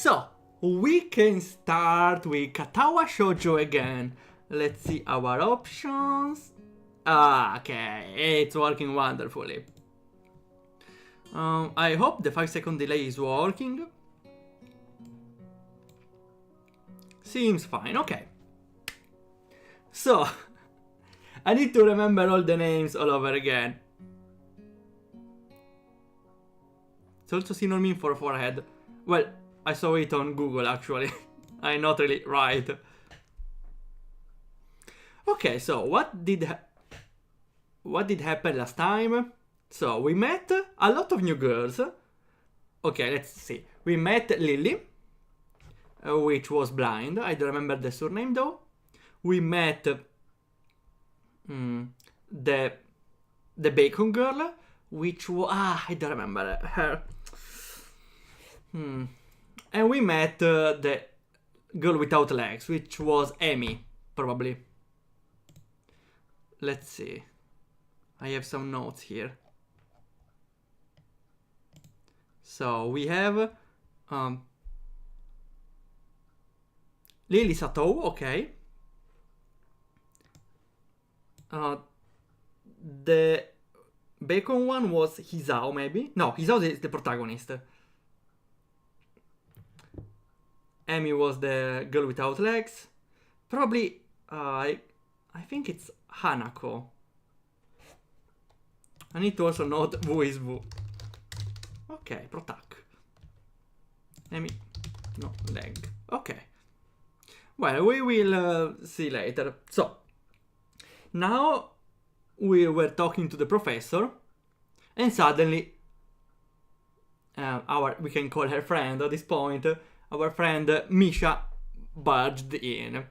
So, we can start with Katawa Shoujo again. Let's see our options. Okay, it's working wonderfully. I hope the 5-second delay is working. Seems fine, okay. So, I need to remember all the names all over again. It's also synonym for forehead. Well, I saw it on Google actually. I'm not really right. Okay, so what did happen last time? So we met a lot of new girls. Okay, let's see. We met Lily, which was blind. I don't remember the surname though. We met the bacon girl, which was I don't remember her. And we met the girl without legs, which was Amy, probably. Let's see. I have some notes here. So we have Lily Sato, okay. The bacon one was Hisao, maybe? No, Hisao is the protagonist. Amy was the girl without legs. Probably, I think it's Hanako. I need to also note who is who. Okay, Protac. Amy, no, leg. Okay. Well, we will see later. So, now we were talking to the professor, and suddenly, we can call her friend at this point, our friend Misha barged in.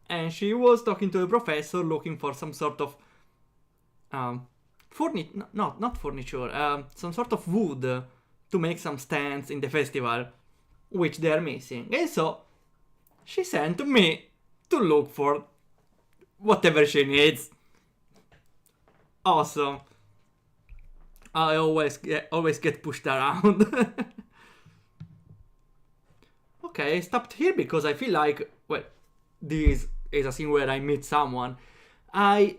And she was talking to the professor looking for some sort of not furniture, some sort of wood to make some stands in the festival, which they are missing. And so she sent me to look for whatever she needs. Awesome. I always get pushed around. Okay, I stopped here because I feel like, well, this is a scene where I meet someone. My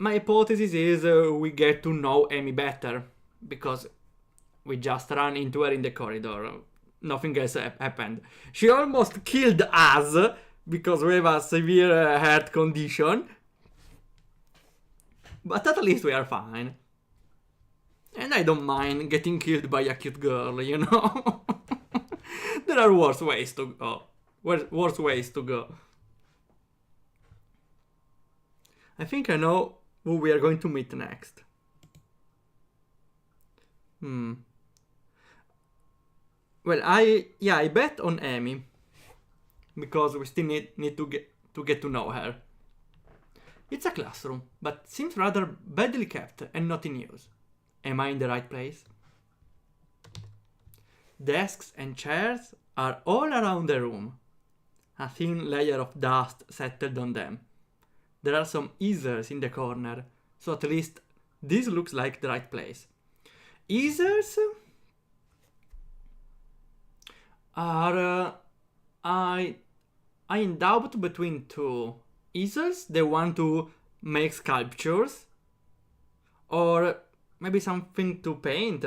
hypothesis is we get to know Amy better, because we just ran into her in the corridor. Nothing else happened. She almost killed us because we have a severe heart condition. But at least we are fine. And I don't mind getting killed by a cute girl, you know? There are worse ways to go. Worse ways to go. I think I know who we are going to meet next. Well, I bet on Amy, because we still need to get to know her. It's a classroom, but seems rather badly kept and not in use. Am I in the right place? Desks and chairs are all around the room. A thin layer of dust settled on them. There are some easels in the corner, so at least this looks like the right place. Easels are I in doubt between two. Easels, the one to make sculptures, or maybe something to paint.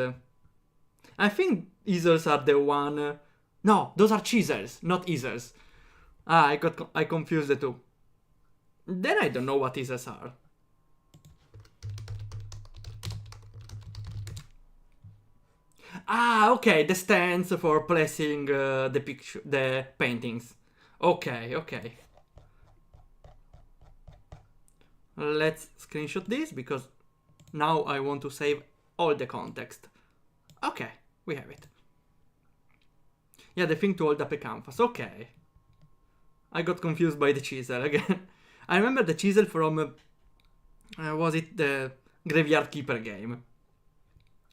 I think easels are the one. No, those are chisels, not easels. I confused the two. Then I don't know what easels are. Okay, the stands for placing the paintings. Okay. Let's screenshot this because now I want to save all the context. Okay, we have it. Yeah, the thing to hold up a canvas. Okay. I got confused by the chisel again. I remember the chisel from, was it the Graveyard Keeper game?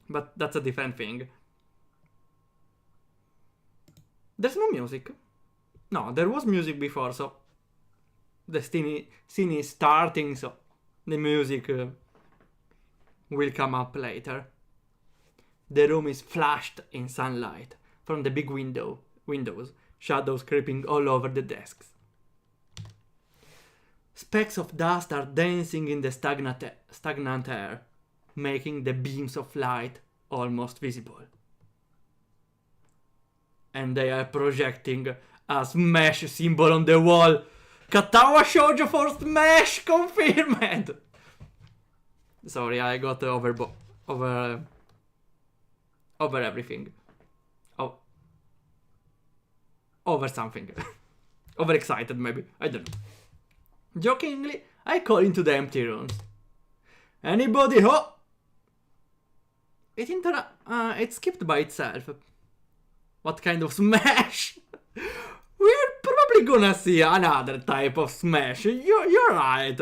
But that's a different thing. There's no music. No, there was music before, so the scene is starting, so the music will come up later. The room is flashed in sunlight from the big window windows, shadows creeping all over the desks. Specks of dust are dancing in the stagnant air, making the beams of light almost visible. And they are projecting a Smash symbol on the wall. Katawa Shoujo for Smash confirmed! Sorry, I got over everything. Over something. Overexcited maybe, I don't know. Jokingly, I call into the empty rooms. Anybody ho? It skipped by itself. What kind of smash? We're probably gonna see another type of smash. You're right.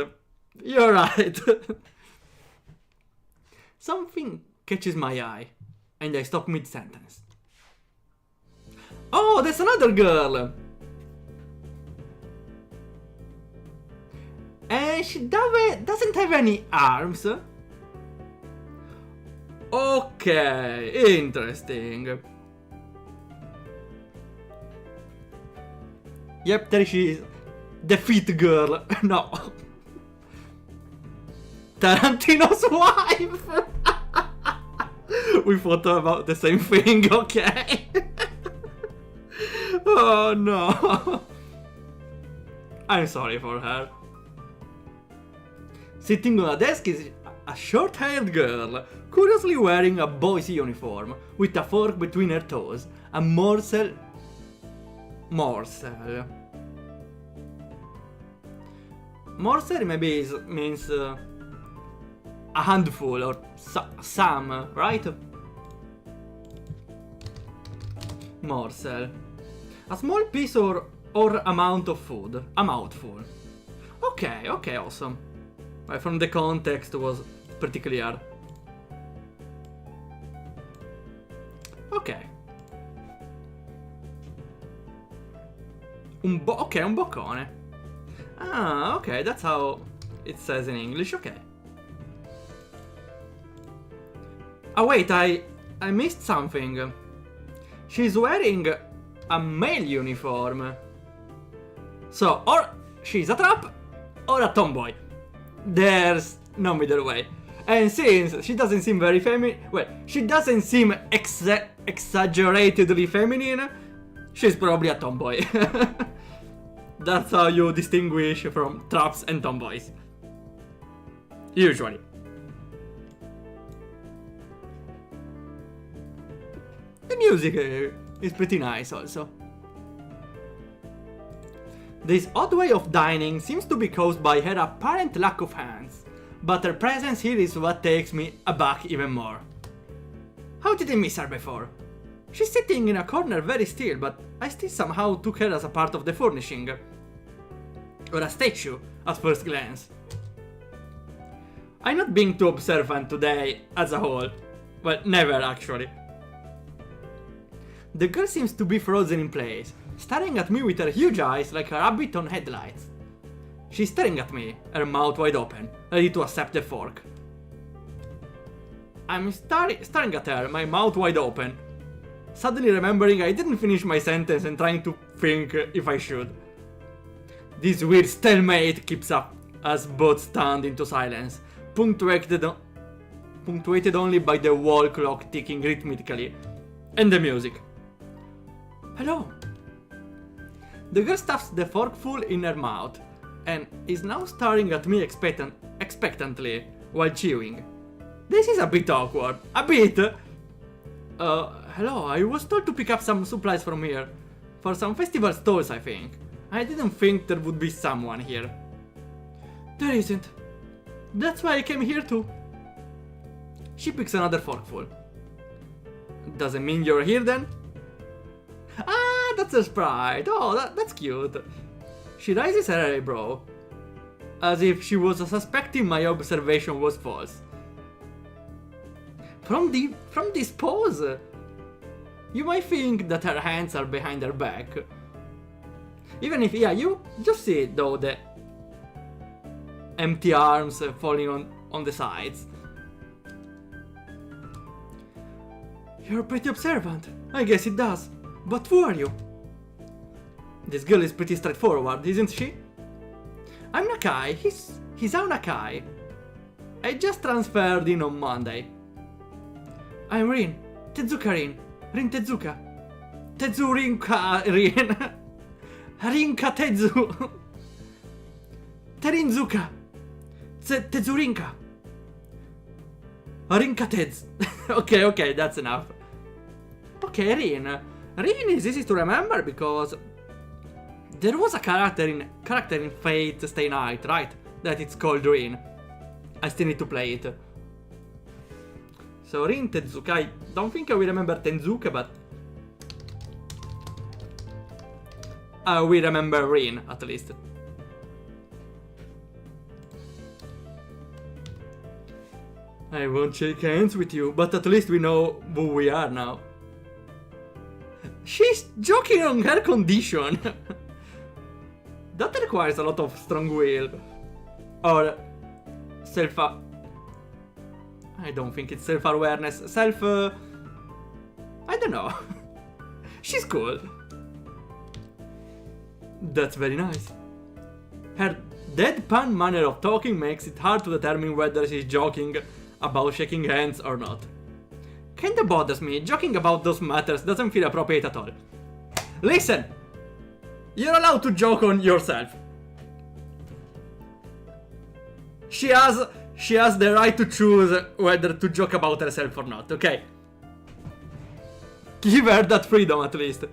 You're right. Something catches my eye, and I stop mid-sentence. Oh, that's another girl! And she doesn't have any arms. Okay, interesting. Yep, there she is. The fit girl. No. Tarantino's wife! We thought about the same thing, okay? Oh no. I'm sorry for her. Sitting on a desk is a short-haired girl, curiously wearing a boy's uniform, with a fork between her toes, a morsel. Morsel maybe means a handful or some, right? Morsel. A small piece or amount of food. A mouthful. Okay, awesome. Well, from the context was pretty clear. Okay. Un boccone. Ah, okay, that's how it says in English, okay. Oh wait, I missed something. She's wearing a male uniform. So, or she's a trap, or a tomboy. There's no middle way. And since she doesn't seem very feminine, well, she doesn't seem exaggeratedly feminine, she's probably a tomboy. That's how you distinguish from traps and tomboys. Usually. The music is pretty nice also. This odd way of dining seems to be caused by her apparent lack of hands, but her presence here is what takes me aback even more. How did I miss her before? She's sitting in a corner very still, but I still somehow took her as a part of the furnishing. Or a statue, at first glance. I'm not being too observant today, as a whole. Well, never actually. The girl seems to be frozen in place, staring at me with her huge eyes like a rabbit on headlights. She's staring at me, her mouth wide open, ready to accept the fork. I'm staring at her, my mouth wide open, suddenly remembering I didn't finish my sentence and trying to think if I should. This weird stalemate keeps up as both stand into silence, punctuated only by the wall clock ticking rhythmically, and the music. Hello. The girl stuffs the forkful in her mouth, and is now staring at me expectantly while chewing. This is a bit awkward. A bit! Hello, I was told to pick up some supplies from here. For some festival stalls, I think. I didn't think there would be someone here. There isn't. That's why I came here too. She picks another forkful. Doesn't mean you're here then? Ah, that's a sprite. Oh, that's cute. She raises her eyebrow, as if she was suspecting my observation was false. From this pose, you might think that her hands are behind her back. Even if, yeah, you just see though the empty arms falling on the sides. You're pretty observant. I guess it does. But who are you? This girl is pretty straightforward, isn't she? I'm Nakai, he's our Nakai. I just transferred in on Monday. I'm Rin. Tezuka Rin. Rin Tezuka. Tezurinka Rin. Rinka Tezu. Terinzuka. Tezurinka. Rinka Tez. Okay, that's enough. Okay, Rin. Rin is easy to remember because there was a character in Fate Stay Night, right? That it's called Rin. I still need to play it. So Rin Tezuka, I don't think I will remember Tenzuka, but I will remember Rin at least. I won't shake hands with you, but at least we know who we are now. She's joking on her condition. That requires a lot of strong will. Or self... I don't think it's self-awareness. I don't know. She's cool. That's very nice. Her deadpan manner of talking makes it hard to determine whether she's joking about shaking hands or not. Kinda bothers me. Joking about those matters doesn't feel appropriate at all. Listen! You're allowed to joke on yourself. She has the right to choose whether to joke about herself or not, okay? Give her that freedom at least.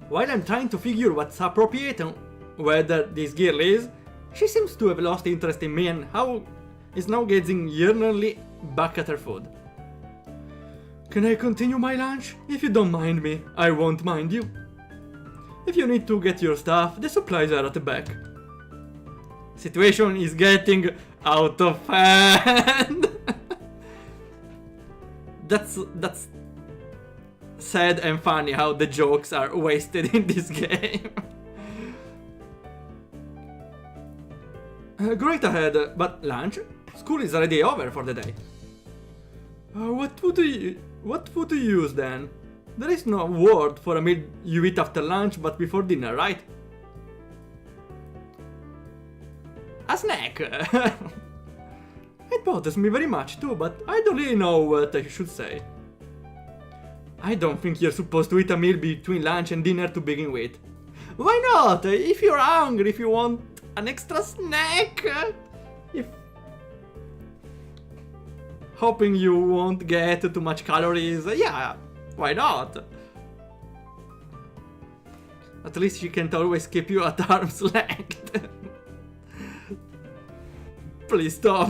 While I'm trying to figure what's appropriate and whether this girl is, she seems to have lost interest in me and is now gazing yearningly back at her food. Can I continue my lunch? If you don't mind me, I won't mind you. If you need to get your stuff, the supplies are at the back. Situation is getting out of hand. That's sad and funny how the jokes are wasted in this game. Great ahead, but lunch? School is already over for the day. What food do you use then? There is no word for a meal you eat after lunch but before dinner, right? A snack! It bothers me very much too, but I don't really know what I should say. I don't think you're supposed to eat a meal between lunch and dinner to begin with. Why not? If you're hungry, if you want an extra snack, hoping you won't get too much calories, yeah, why not? At least she can't always keep you at arm's length. Please stop.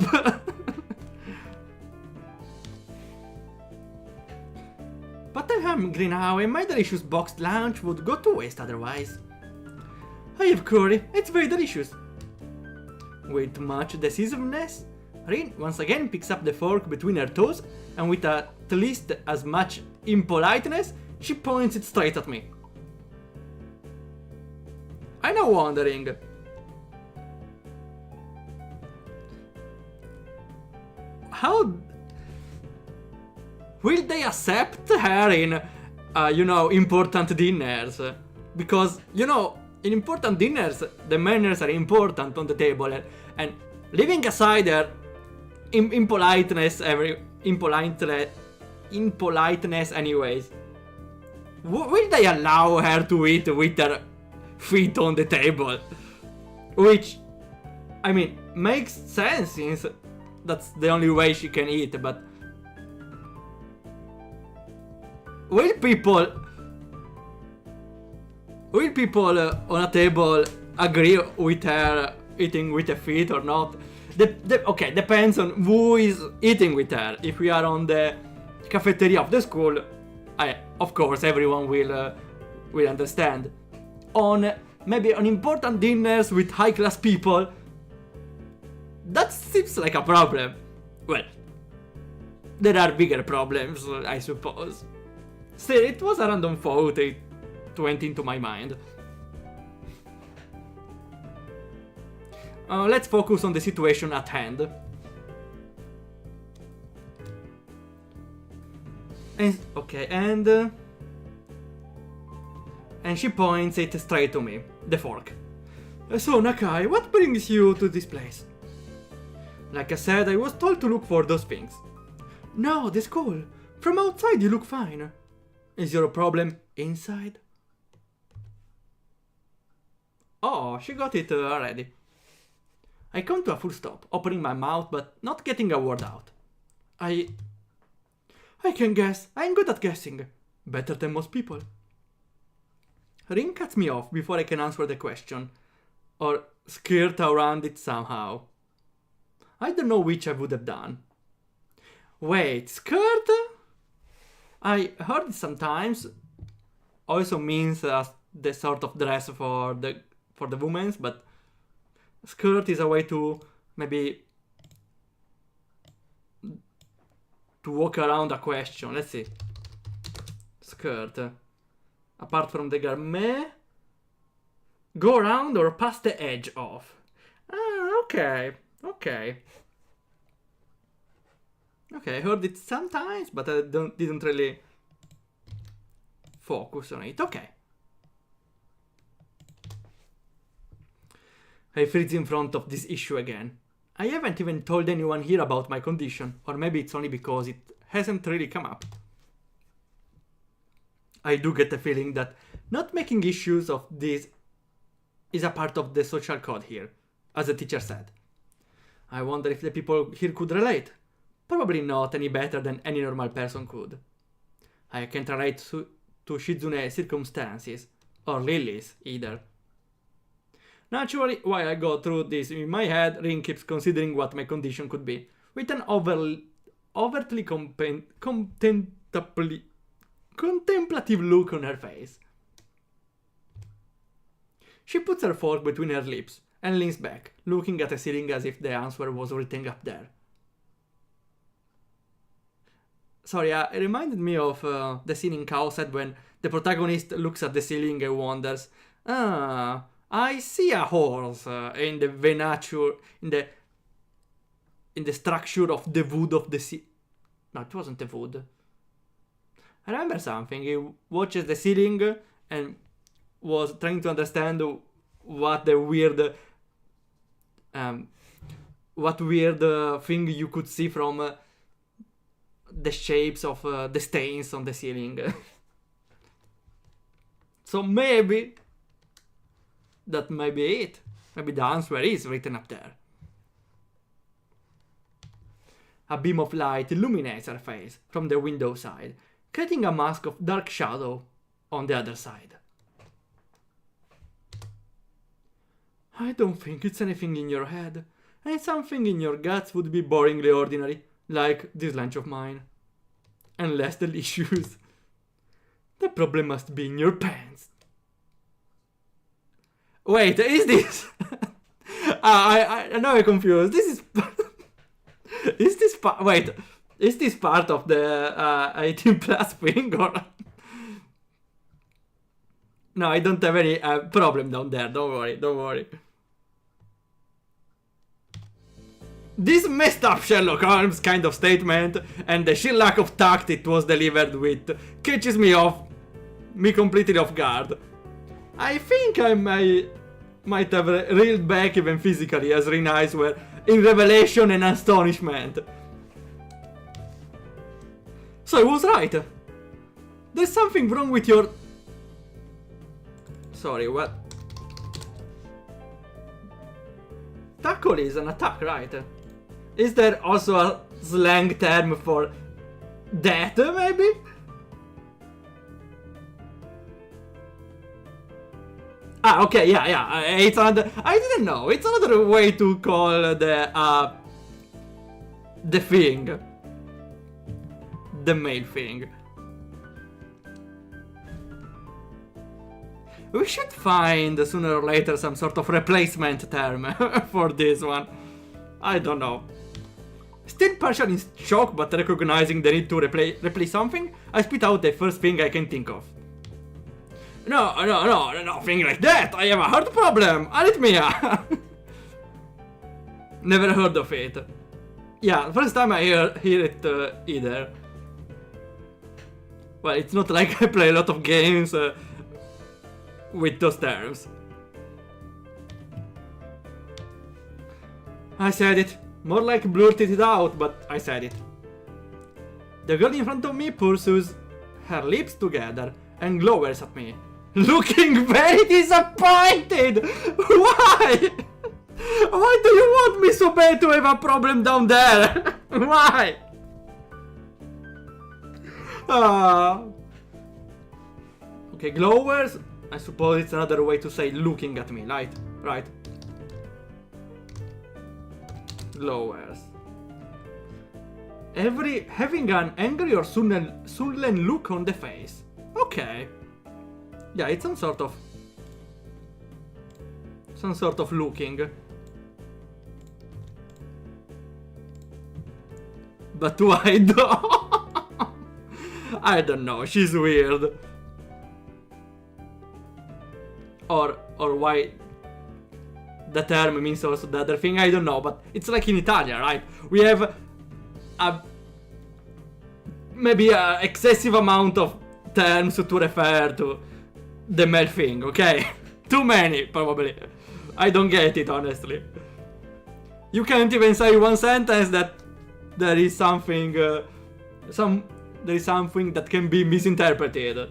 But I'm hungry now and my delicious boxed lunch would go to waste otherwise. I have curry, it's very delicious. With much decisiveness, Rin once again picks up the fork between her toes and with at least as much impoliteness, she points it straight at me. I'm now wondering, how will they accept her in, important dinners? Because, in important dinners, the manners are important on the table, and leaving aside her impoliteness anyways, will they allow her to eat with her feet on the table? Which, I mean, makes sense since that's the only way she can eat, but will people on a table agree with her eating with her feet or not? Okay, depends on who is eating with her. If we are on the cafeteria of the school, of course everyone will understand. Maybe on important dinners with high class people, that seems like a problem. Well, there are bigger problems, I suppose. Still, it was a random thought, it went into my mind. Let's focus on the situation at hand. And she points it straight to me, the fork. So, Nakai, what brings you to this place? Like I said, I was told to look for those things. No, the school. From outside you look fine. Is your problem inside? Oh, she got it already. I come to a full stop, opening my mouth but not getting a word out. I can guess. I'm good at guessing. Better than most people. Rin cuts me off before I can answer the question. Or skirt around it somehow. I don't know which I would have done. Wait, skirt? I heard it sometimes. Also means the sort of dress for the women's, but skirt is a way to maybe to walk around a question. Let's see. Skirt. Apart from the garment, go around or pass the edge off. Ah, okay. Okay, I heard it sometimes, but I didn't really focus on it. Okay. I freeze in front of this issue again. I haven't even told anyone here about my condition, or maybe it's only because it hasn't really come up. I do get the feeling that not making issues of this is a part of the social code here, as the teacher said. I wonder if the people here could relate. Probably not any better than any normal person could. I can't relate to Shizune's circumstances, or Lily's either. Naturally, while I go through this in my head, Rin keeps considering what my condition could be, with an overtly contemplative look on her face. She puts her fork between her lips and leans back, looking at the ceiling as if the answer was written up there. Sorry, it reminded me of the scene in Cowset when the protagonist looks at the ceiling and wonders, I see a horse in the venature, in the structure of the wood of the ceiling. No, it wasn't the wood. I remember something. He watches the ceiling and was trying to understand what the weird thing you could see from the shapes of the stains on the ceiling. So maybe that might be it. Maybe the answer is written up there. A beam of light illuminates her face from the window side, creating a mask of dark shadow on the other side. I don't think it's anything in your head, and something in your guts would be boringly ordinary, like this lunch of mine. And less delicious. The problem must be in your pants. Wait, is this? I know I'm confused. This is... is this part... Wait, is this part of the 18 plus thing or... No, I don't have any problem down there. Don't worry. This messed up Sherlock Holmes kind of statement and the sheer lack of tact it was delivered with catches me completely off guard. I think I might have reeled back even physically as Rin's eyes were in revelation and astonishment. So I was right. There's something wrong with your... Sorry, what? Tackle is an attack, right? Is there also a slang term for that, maybe? Ah, okay, yeah. It's another... I didn't know. It's another way to call the thing. The male thing. We should find sooner or later some sort of replacement term for this one. I don't know. Still partially in shock, but recognizing the need to replace something, I spit out the first thing I can think of. No, nothing like that. I have a heart problem. Arrhythmia. Never heard of it. Yeah, first time I hear it either. Well, it's not like I play a lot of games with those terms. I said it. More like blurted it out, but I said it. The girl in front of me pursues her lips together and glowers at me, looking very disappointed. Why? Why do you want me so bad to have a problem down there? Why? Okay, glowers. I suppose it's another way to say looking at me, right? Right. Glowers. Having an angry or sullen look on the face. Okay. Yeah, it's some sort of looking. But why though? I don't know, she's weird. Or why the term means also the other thing, I don't know, but it's like in Italian, right? We have maybe an excessive amount of terms to refer to the male thing, okay? Too many, probably. I don't get it, honestly. You can't even say one sentence that there is something, there is something that can be misinterpreted.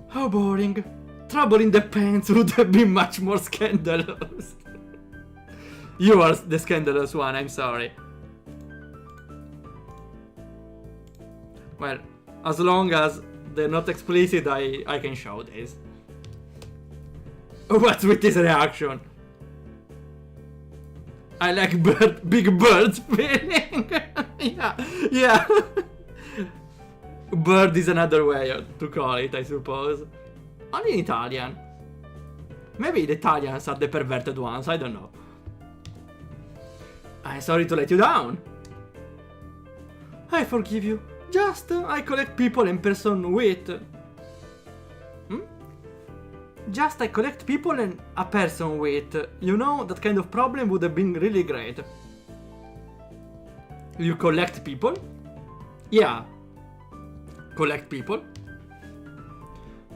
How boring. Trouble in the pants would have been much more scandalous. You are the scandalous one, I'm sorry. Well, as long as they're not explicit, I can show this. What's with this reaction? I like big birds feeling. yeah. Bird is another way to call it, I suppose. Only in Italian. Maybe the Italians are the perverted ones, I don't know. I'm sorry to let you down. I forgive you. Just, I collect people and person with... Just I collect people and a person with... You know, that kind of problem would have been really great. You collect people? Yeah. Collect people?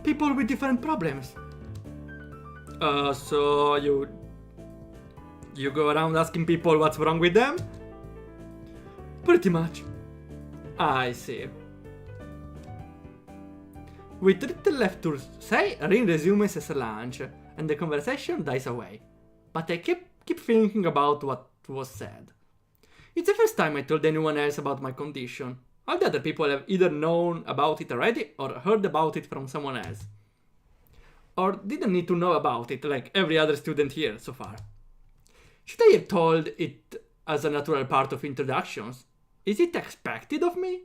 People with different problems. So you go around asking people what's wrong with them? Pretty much. I see. With little left to say, Rin resumes his lunch, and the conversation dies away. But I keep thinking about what was said. It's the first time I told anyone else about my condition. All the other people have either known about it already or heard about it from someone else. Or didn't need to know about it like every other student here so far. Should I have told it as a natural part of introductions? Is it expected of me?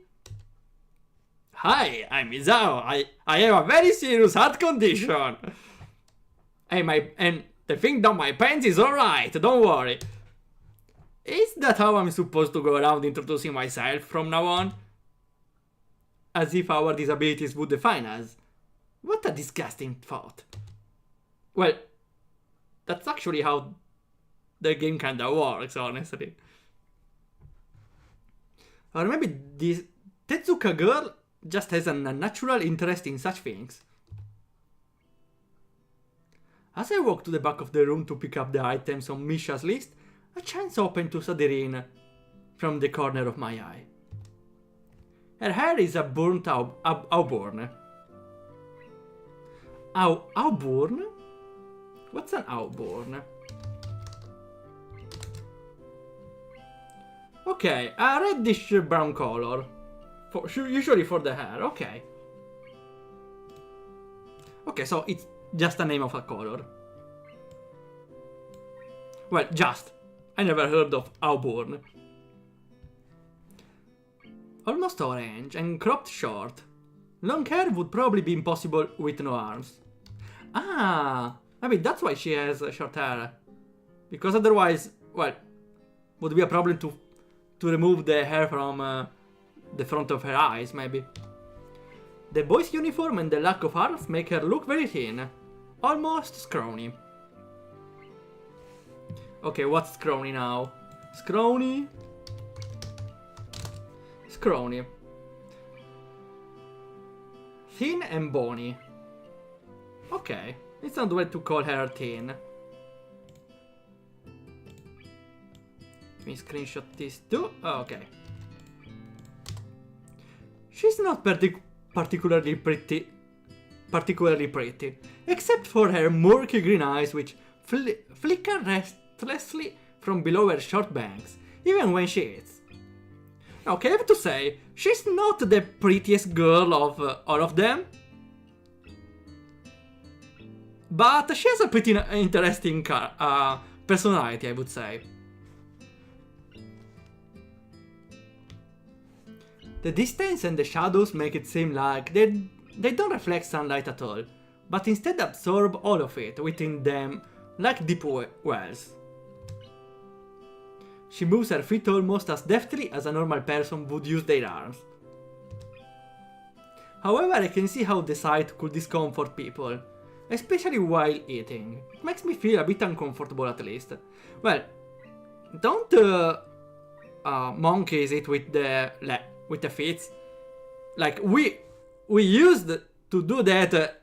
Hi, I'm Isao. I have a very serious heart condition. And the thing down my pants is alright, don't worry. Is that how I'm supposed to go around introducing myself from now on? As if our disabilities would define us. What a disgusting thought. Well, that's actually how the game kinda works, honestly. Or maybe this Tezuka girl just has a natural interest in such things. As I walk to the back of the room to pick up the items on Misha's list, a chance opened to Sadirin from the corner of my eye. Her hair is a burnt auburn. Auburn? What's an auburn? Okay, a reddish brown color. Usually for the hair, okay. Okay, so it's just a name of a color. Well, just. I never heard of auburn. Almost orange and cropped short. Long hair would probably be impossible with no arms. Ah, maybe that's why she has short hair. Because otherwise, well, would be a problem to remove the hair from the front of her eyes, maybe. The boy's uniform and the lack of arms make her look very thin. Almost scrawny. Okay, what's scrawny now? Scrawny? scrawny. Thin and bony. Okay, it's not weird to call her thin. Let me screenshot this too. Oh, okay. She's not particularly pretty, except for her murky green eyes which flicker restlessly from below her short bangs, even when she eats. Okay, I have to say, she's not the prettiest girl of all of them, but she has a pretty interesting personality, I would say. The distance and the shadows make it seem like they don't reflect sunlight at all, but instead absorb all of it within them like deep wells. She moves her feet almost as deftly as a normal person would use their arms. However, I can see how the sight could discomfort people, especially while eating. It makes me feel a bit uncomfortable at least. Well, don't monkeys eat with the feet? Like, we used to do that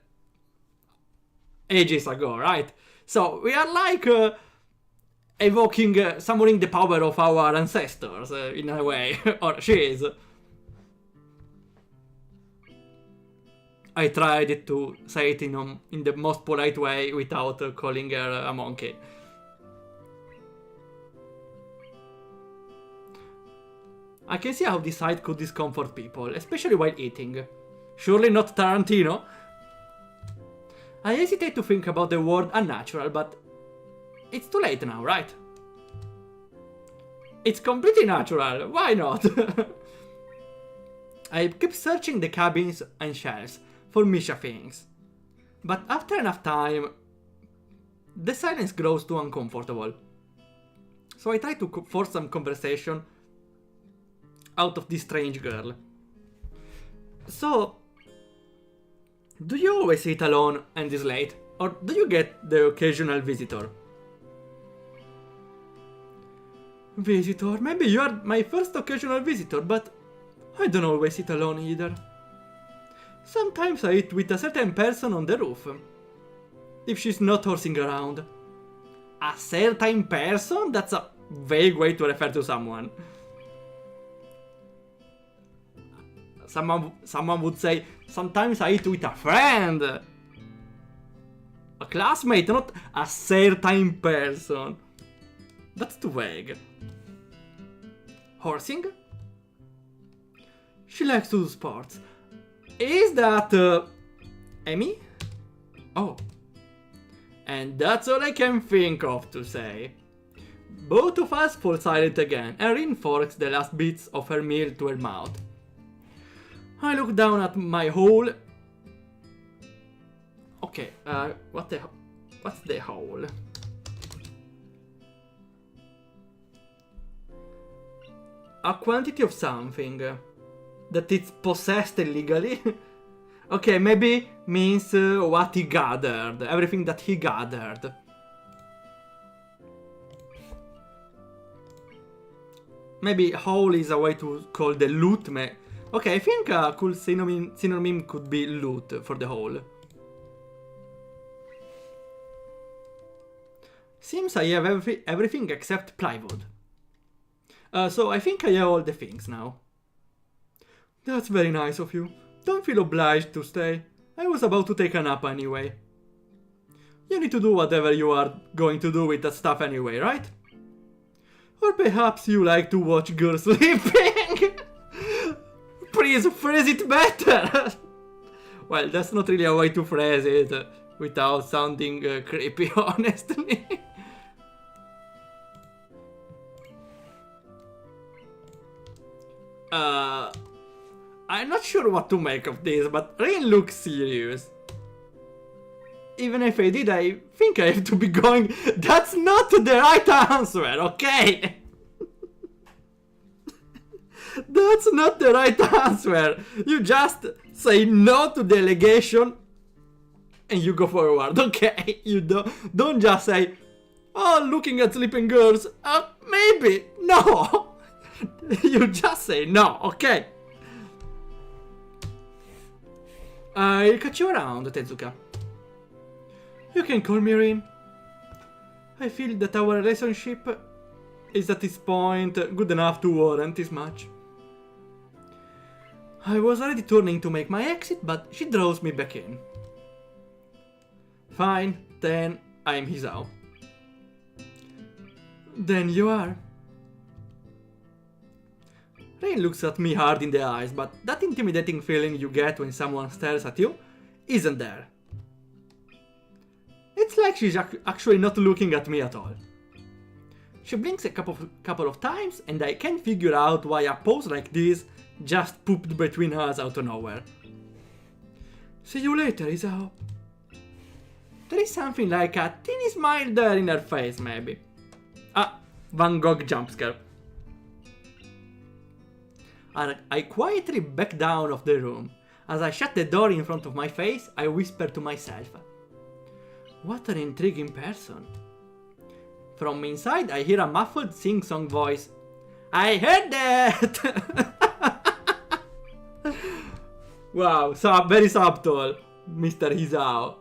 ages ago, right? So we are like evoking, summoning the power of our ancestors in a way, or she is. I tried to say it in the most polite way without calling her a monkey. I can see how this sight could discomfort people, especially while eating. Surely not Tarantino? I hesitate to think about the word unnatural, but it's too late now, right? It's completely natural, why not? I keep searching the cabins and shelves for Misha things, but after enough time, the silence grows too uncomfortable. So I try to force some conversation out of this strange girl. So, do you always eat alone and this late? Or do you get the occasional visitor? Visitor? Maybe you are my first occasional visitor, but I don't always eat alone either. Sometimes I eat with a certain person on the roof, if she's not horsing around. A certain person? That's a vague way to refer to someone. Someone would say, sometimes I eat with a friend. A classmate, not a certain person. That's too vague. Horsing? She likes to do sports. Is that Emmy? Oh. And that's all I can think of to say. Both of us fall silent again and Rin forks the last bits of her meal to her mouth. I look down at my hole. Okay, what's the hole? A quantity of something that it's possessed illegally. Okay, maybe means what he gathered, everything that he gathered. Maybe hole is a way to call the loot. Okay, I think a cool synonym could be loot for the hole. Seems I have everything except plywood. So I think I have all the things now. That's very nice of you. Don't feel obliged to stay. I was about to take a nap anyway. You need to do whatever you are going to do with that stuff anyway, right? Or perhaps you like to watch girls sleeping? Please phrase it better! Well, that's not really a way to phrase it without sounding creepy, honestly. I'm not sure what to make of this, but Rin looks serious. Even if I did, I think I have to be going. That's not the right answer, okay? That's not the right answer. You just say no to the allegation and you go forward, okay? You don't just say, oh, looking at sleeping girls, maybe. No. You just say no, okay? I'll catch you around, Tezuka. You can call me Rin. I feel that our relationship is at this point good enough to warrant this much. I was already turning to make my exit, but she draws me back in. Fine, then I'm Hisao. Then you are. Rin looks at me hard in the eyes, but that intimidating feeling you get when someone stares at you isn't there. It's like she's actually not looking at me at all. She blinks a couple of times, and I can't figure out why a pose like this just pooped between us out of nowhere. See you later, Isao. There is something like a teeny smile there in her face, maybe. Ah, Van Gogh jumpscare. I quietly back down of the room. As I shut the door in front of my face, I whisper to myself. What an intriguing person. From inside, I hear a muffled sing-song voice. I heard that! Wow, very subtle, Mr. Hisao.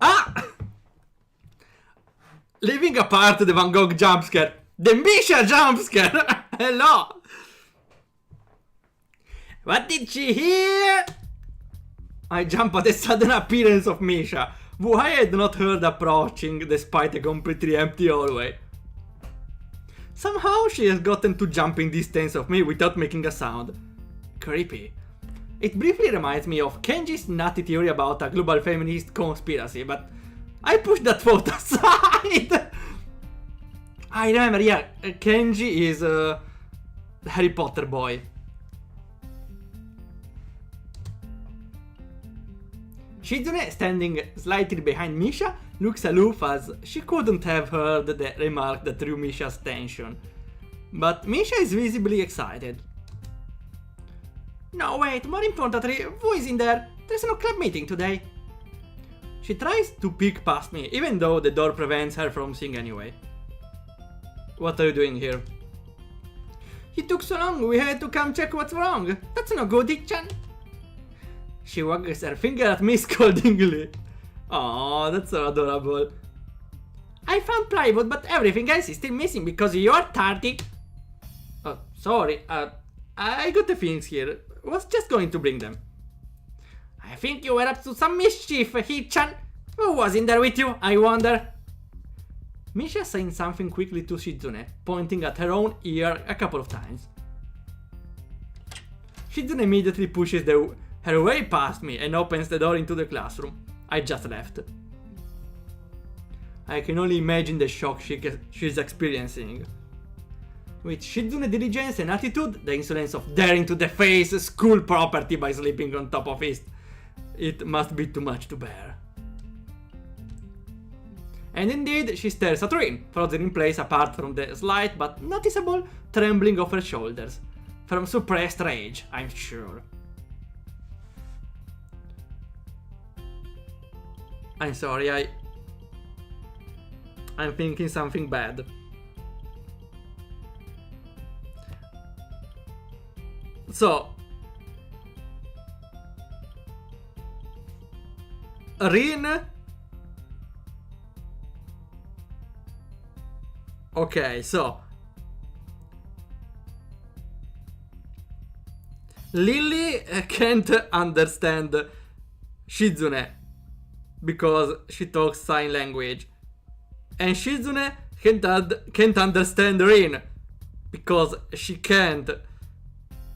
Ah! Leaving apart the Van Gogh jumpscare, the Misha jumpscare! Hello! What did she hear? I jump at the sudden appearance of Misha, who I had not heard approaching despite a completely empty hallway. Somehow she has gotten to jumping distance of me without making a sound. Creepy. It briefly reminds me of Kenji's nutty theory about a global feminist conspiracy, but I pushed that thought aside. I remember, yeah, Kenji is a Harry Potter boy. Shizune, standing slightly behind Misha, looks aloof as she couldn't have heard the remark that drew Misha's attention. But Misha is visibly excited. No, wait, more importantly, who is in there? There's no club meeting today. She tries to peek past me, even though the door prevents her from seeing anyway. What are you doing here? It took so long, we had to come check what's wrong. That's no good, Ichan. She wags her finger at me scoldingly. Aww, that's so adorable. I found plywood, but everything else is still missing because you're tardy. Oh, sorry, I got the things here. Was just going to bring them. I think you were up to some mischief, Hichan. Who was in there with you, I wonder? Misha saying something quickly to Shizune, pointing at her own ear a couple of times. Shizune immediately pushes her way past me and opens the door into the classroom. I just left. I can only imagine the shock she's experiencing. With Shizune diligence and attitude, the insolence of daring to deface school property by sleeping on top of it must be too much to bear. And indeed, she stares at Rin, frozen in place apart from the slight but noticeable trembling of her shoulders. From suppressed rage, I'm sure. I'm sorry, I'm thinking something bad. So, Rin. Okay, so Lily can't understand Shizune because she talks sign language, and Shizune can't understand Rin because she can't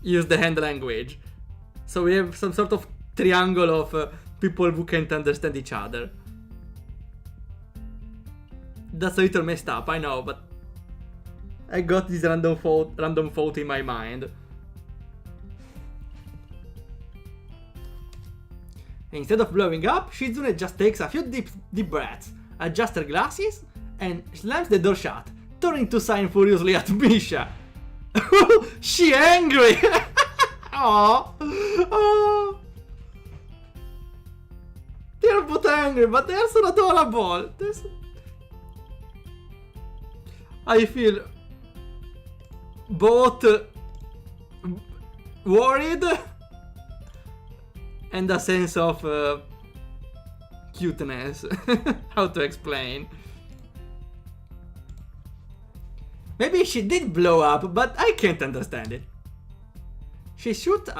use the hand language. So we have some sort of triangle of people who can't understand each other. That's a little messed up, I know, but I got this random thought in my mind. Instead of blowing up, Shizune just takes a few deep breaths, adjusts her glasses, and slams the door shut, turning to sign furiously at Misha. She angry! Aww. Oh. They're both angry, but they're so adorable. I feel both worried and a sense of cuteness. How to explain? Maybe she did blow up, but I can't understand it. She shoots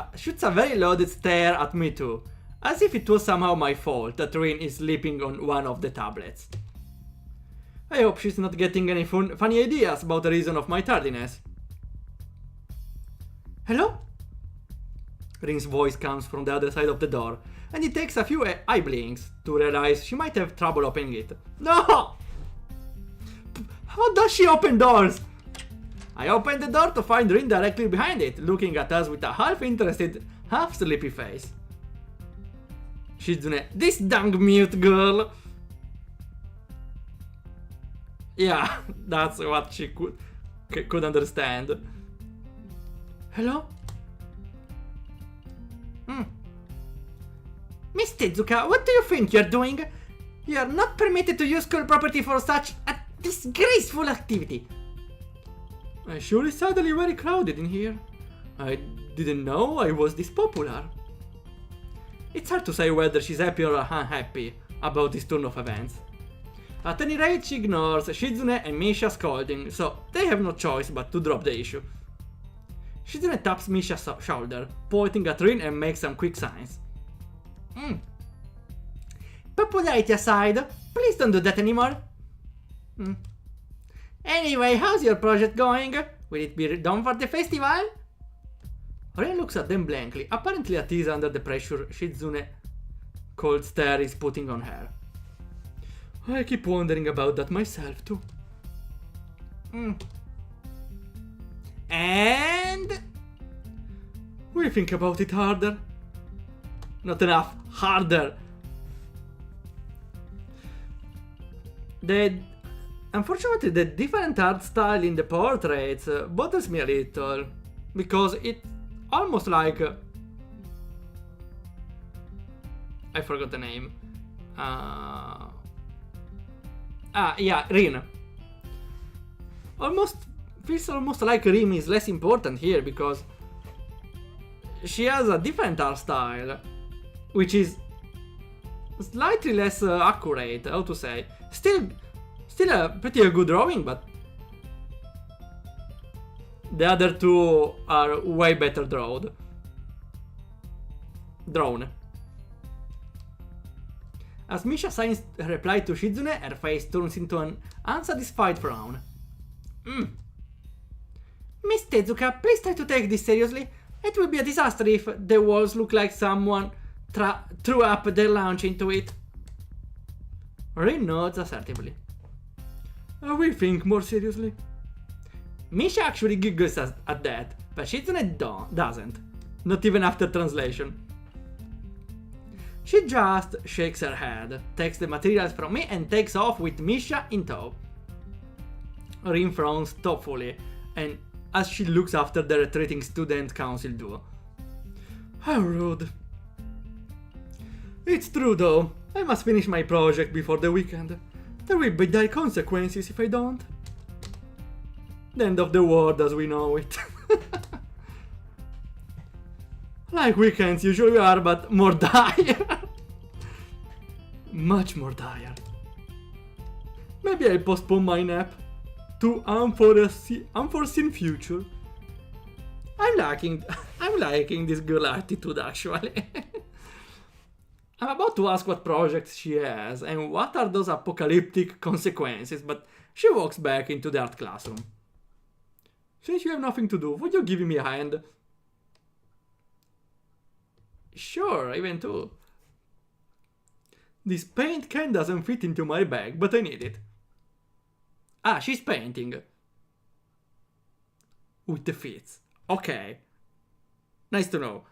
a very loaded stare at me too, as if it was somehow my fault that Rin is sleeping on one of the tablets. I hope she's not getting any funny ideas about the reason of my tardiness. Hello? Rin's voice comes from the other side of the door, and it takes a few eye blinks to realize she might have trouble opening it. No! How does she open doors? I opened the door to find Rin directly behind it, looking at us with a half-interested, half-sleepy face. Shizune, this dang mute girl! Yeah, that's what she could understand. Hello? Miss Tezuka, what do you think you're doing? You are not permitted to use school property for such a disgraceful activity. I sure is suddenly very crowded in here. I didn't know I was this popular. It's hard to say whether she's happy or unhappy about this turn of events. At any rate, she ignores Shizune and Misha's scolding, so they have no choice but to drop the issue. Shizune taps Misha's shoulder, pointing at Rin and makes some quick signs. Popularity aside, please don't do that anymore. Anyway, how's your project going? Will it be done for the festival? Rin looks at them blankly, apparently at ease under the pressure Shizune's cold stare is putting on her. I keep wondering about that myself too. And we think about it harder. Not enough. Harder. Unfortunately, the different art style in the portraits bothers me a little, because it's almost like I forgot the name. Yeah, Rin. Feels almost like Rin is less important here because she has a different art style, which is slightly less accurate. How to say? Still a pretty good drawing, but the other two are way better drawn. As Misha signs a reply to Shizune, her face turns into an unsatisfied frown. Miss Tezuka, please try to take this seriously. It will be a disaster if the walls look like someone threw up their lunch into it. Rin nods assertively. I will think more seriously. Misha actually giggles at that, but Shizune doesn't. Not even after translation. She just shakes her head, takes the materials from me and takes off with Misha in tow. Rin frowns thoughtfully, and as she looks after the retreating student council duo. How rude. It's true though, I must finish my project before the weekend. There will be dire consequences if I don't. The end of the world as we know it. Like weekends usually are, but more dire. Much more dire. Maybe I'll postpone my nap to unforeseen future. I'm liking this girl attitude actually. I'm about to ask what projects she has and what are those apocalyptic consequences, but she walks back into the art classroom. Since you have nothing to do, would you give me a hand? Sure, even two. This paint can doesn't fit into my bag, but I need it. Ah, she's painting. With the fits. Okay. Nice to know.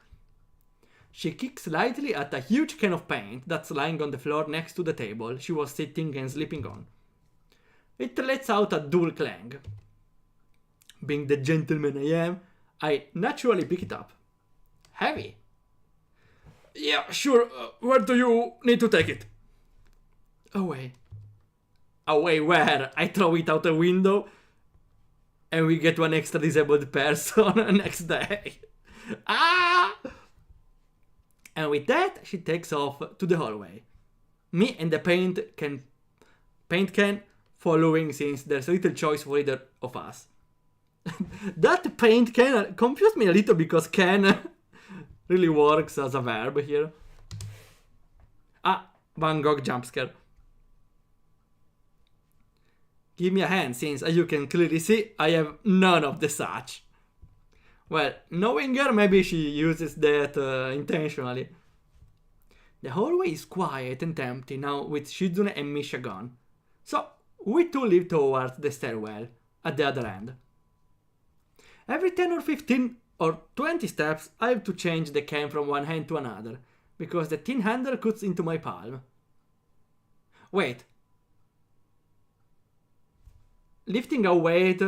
She kicks lightly at a huge can of paint that's lying on the floor next to the table she was sitting and sleeping on. It lets out a dull clang. Being the gentleman I am, I naturally pick it up. Heavy. Yeah, sure. Where do you need to take it? Away. Away where? I throw it out the window. and we get one extra disabled person next day. Ah! And with that, she takes off to the hallway. Me and the paint can following, since there's little choice for either of us. That paint can confused me a little because can really works as a verb here. Ah, Van Gogh jump scare. Give me a hand, since as you can clearly see, I have none of the such. Well, knowing her, maybe she uses that intentionally. The hallway is quiet and empty now with Shizune and Misha gone. So, we two leave towards the stairwell at the other end. Every 10 or 15 or 20 steps, I have to change the can from one hand to another, because the thin handle cuts into my palm. Wait. Lifting a weight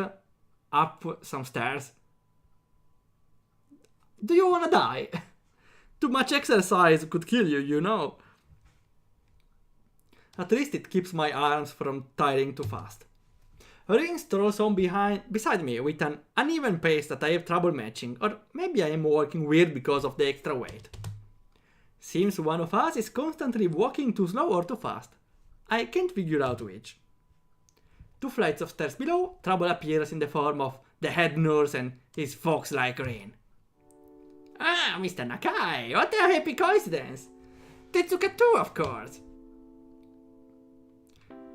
up some stairs. Do you wanna die? Too much exercise could kill you, you know. At least it keeps my arms from tiring too fast. Rin strolls on beside me with an uneven pace that I have trouble matching, or maybe I am walking weird because of the extra weight. Seems one of us is constantly walking too slow or too fast. I can't figure out which. 2 flights of stairs below, trouble appears in the form of the head nurse and his fox-like Rin. Ah, Mr. Nakai, what a happy coincidence! Tetsuka too, of course!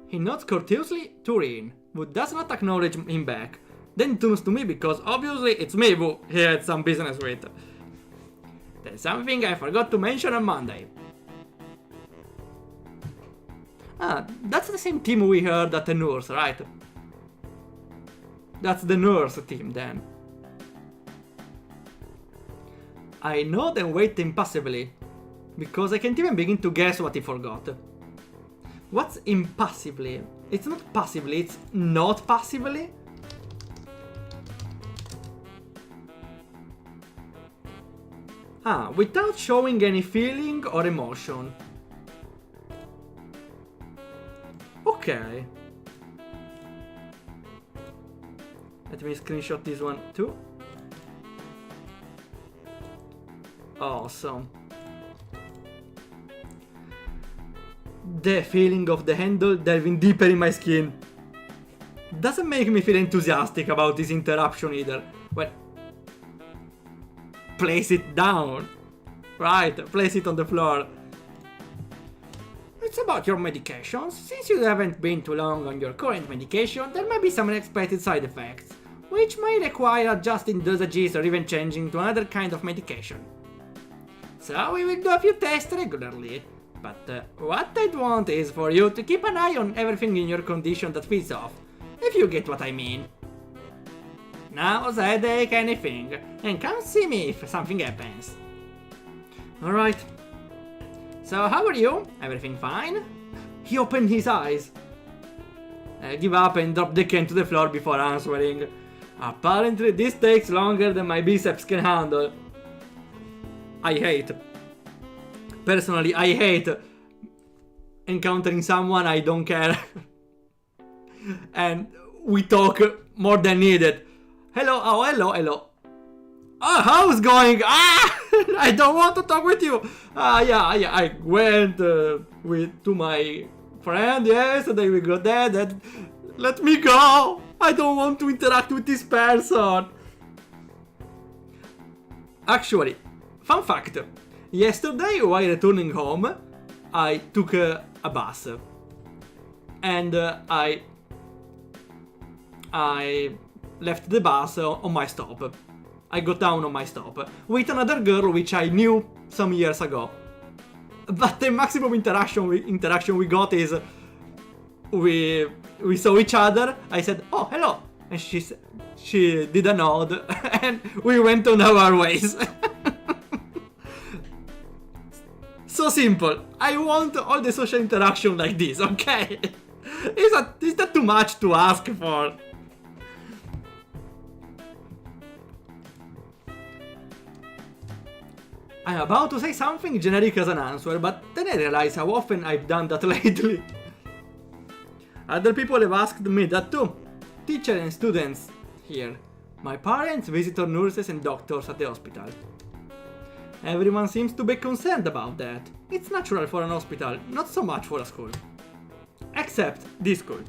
He nods courteously to Rin, who does not acknowledge him back, then turns to me because obviously it's me who he had some business with. There's something I forgot to mention on Monday. Ah, that's the same team we heard at the nurse, right? That's the nurse team then. I nod and wait impassively, because I can't even begin to guess what he forgot. What's impassively? It's not passively, it's not passively? Ah, without showing any feeling or emotion. Okay. Let me screenshot this one too. Awesome. The feeling of the handle delving deeper in my skin doesn't make me feel enthusiastic about this interruption either. Well, place it down. Right, place it on the floor. It's about your medications. Since you haven't been too long on your current medication, there may be some unexpected side effects, which may require adjusting dosages or even changing to another kind of medication. So we will do a few tests regularly, but what I'd want is for you to keep an eye on everything in your condition that feels off, if you get what I mean. Nose, headache, anything, and come see me if something happens. Alright. So how are you? Everything fine? He opened his eyes. I give up and drop the can to the floor before answering. Apparently this takes longer than my biceps can handle. Personally, I hate encountering someone I don't care. And we talk more than needed. Hello, oh, hello. Oh, how's going? Ah! I don't want to talk with you. Yeah, I went to my friend yesterday, we got that. Let me go. I don't want to interact with this person. Actually, fun fact. Yesterday, while returning home, I took a bus. And I left the bus on my stop. I got down on my stop with another girl which I knew some years ago. But the maximum interaction we got is we saw each other. I said, "Oh, hello," and she did a nod, and we went on our ways. So simple. I want all the social interaction like this. Okay, is that too much to ask for? I'm about to say something generic as an answer, but then I realize how often I've done that lately. Other people have asked me that too. Teachers and students here. My parents, visitor nurses and doctors at the hospital. Everyone seems to be concerned about that. It's natural for an hospital, not so much for a school. Except this school.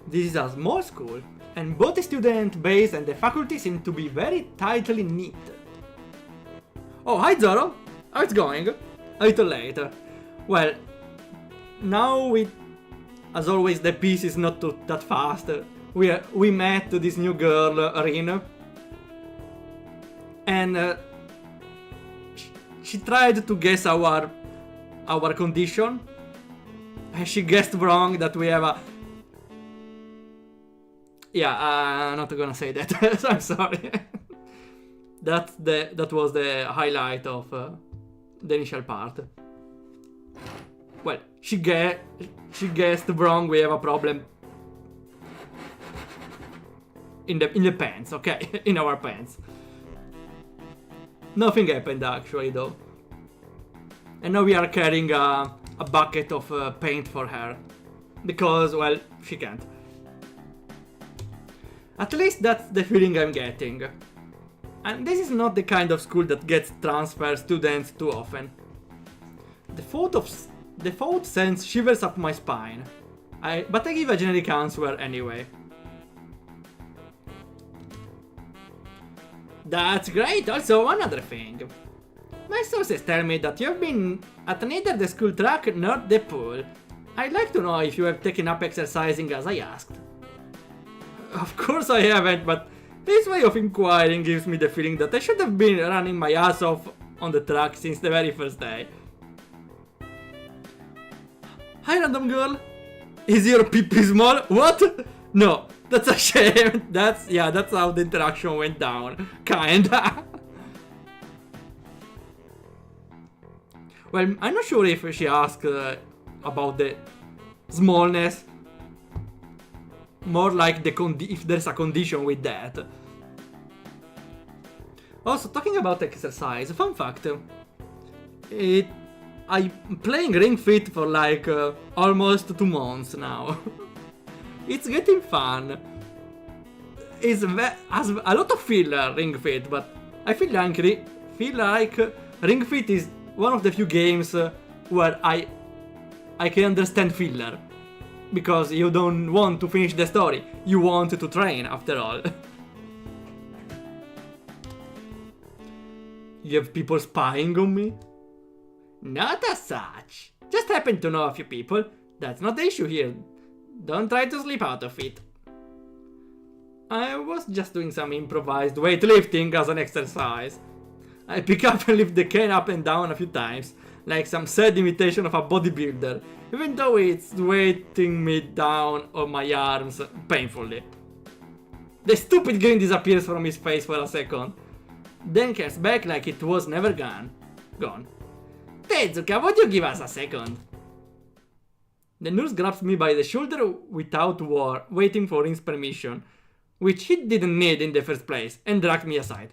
This is a small school, and both the student base and the faculty seem to be very tightly knit. Oh, hi Zoro! How it's going? A little later. Well, now as always, the pace is not that fast. We met this new girl, Rin, and she tried to guess our condition. And she guessed wrong that we have a... Yeah, I'm not gonna say that, so I'm sorry. That was the highlight of the initial part. Well, she guessed wrong, we have a problem. In the pants, okay? In our pants. Nothing happened actually though. And now we are carrying a bucket of paint for her. Because, well, she can't. At least that's the feeling I'm getting. And this is not the kind of school that gets transfer students too often. The thought sends shivers up my spine. But I give a generic answer anyway. That's great. Also, another thing. My sources tell me that you've been at neither the school track nor the pool. I'd like to know if you have taken up exercising as I asked. Of course I haven't, but this way of inquiring gives me the feeling that I should have been running my ass off on the track since the very first day. Hi random girl. Is your pee-pee small? What? No, that's a shame. That's how the interaction went down. Kinda. Well, I'm not sure if she asked about the smallness. More like if there's a condition with that. Also, talking about exercise, fun fact. I'm playing Ring Fit for like almost 2 months now. It's getting fun. Has a lot of filler, Ring Fit, but I feel like Ring Fit is one of the few games where I can understand filler. Because you don't want to finish the story, you want to train after all. You have people spying on me? Not as such. Just happen to know a few people. That's not the issue here. Don't try to slip out of it. I was just doing some improvised weightlifting as an exercise. I pick up and lift the can up and down a few times, like some sad imitation of a bodybuilder, even though it's weighting me down on my arms painfully. The stupid grin disappears from his face for a second, then comes back like it was never gone. Tezuka, would you give us a second? The nurse grabs me by the shoulder without waiting for his permission, which he didn't need in the first place, and dragged me aside.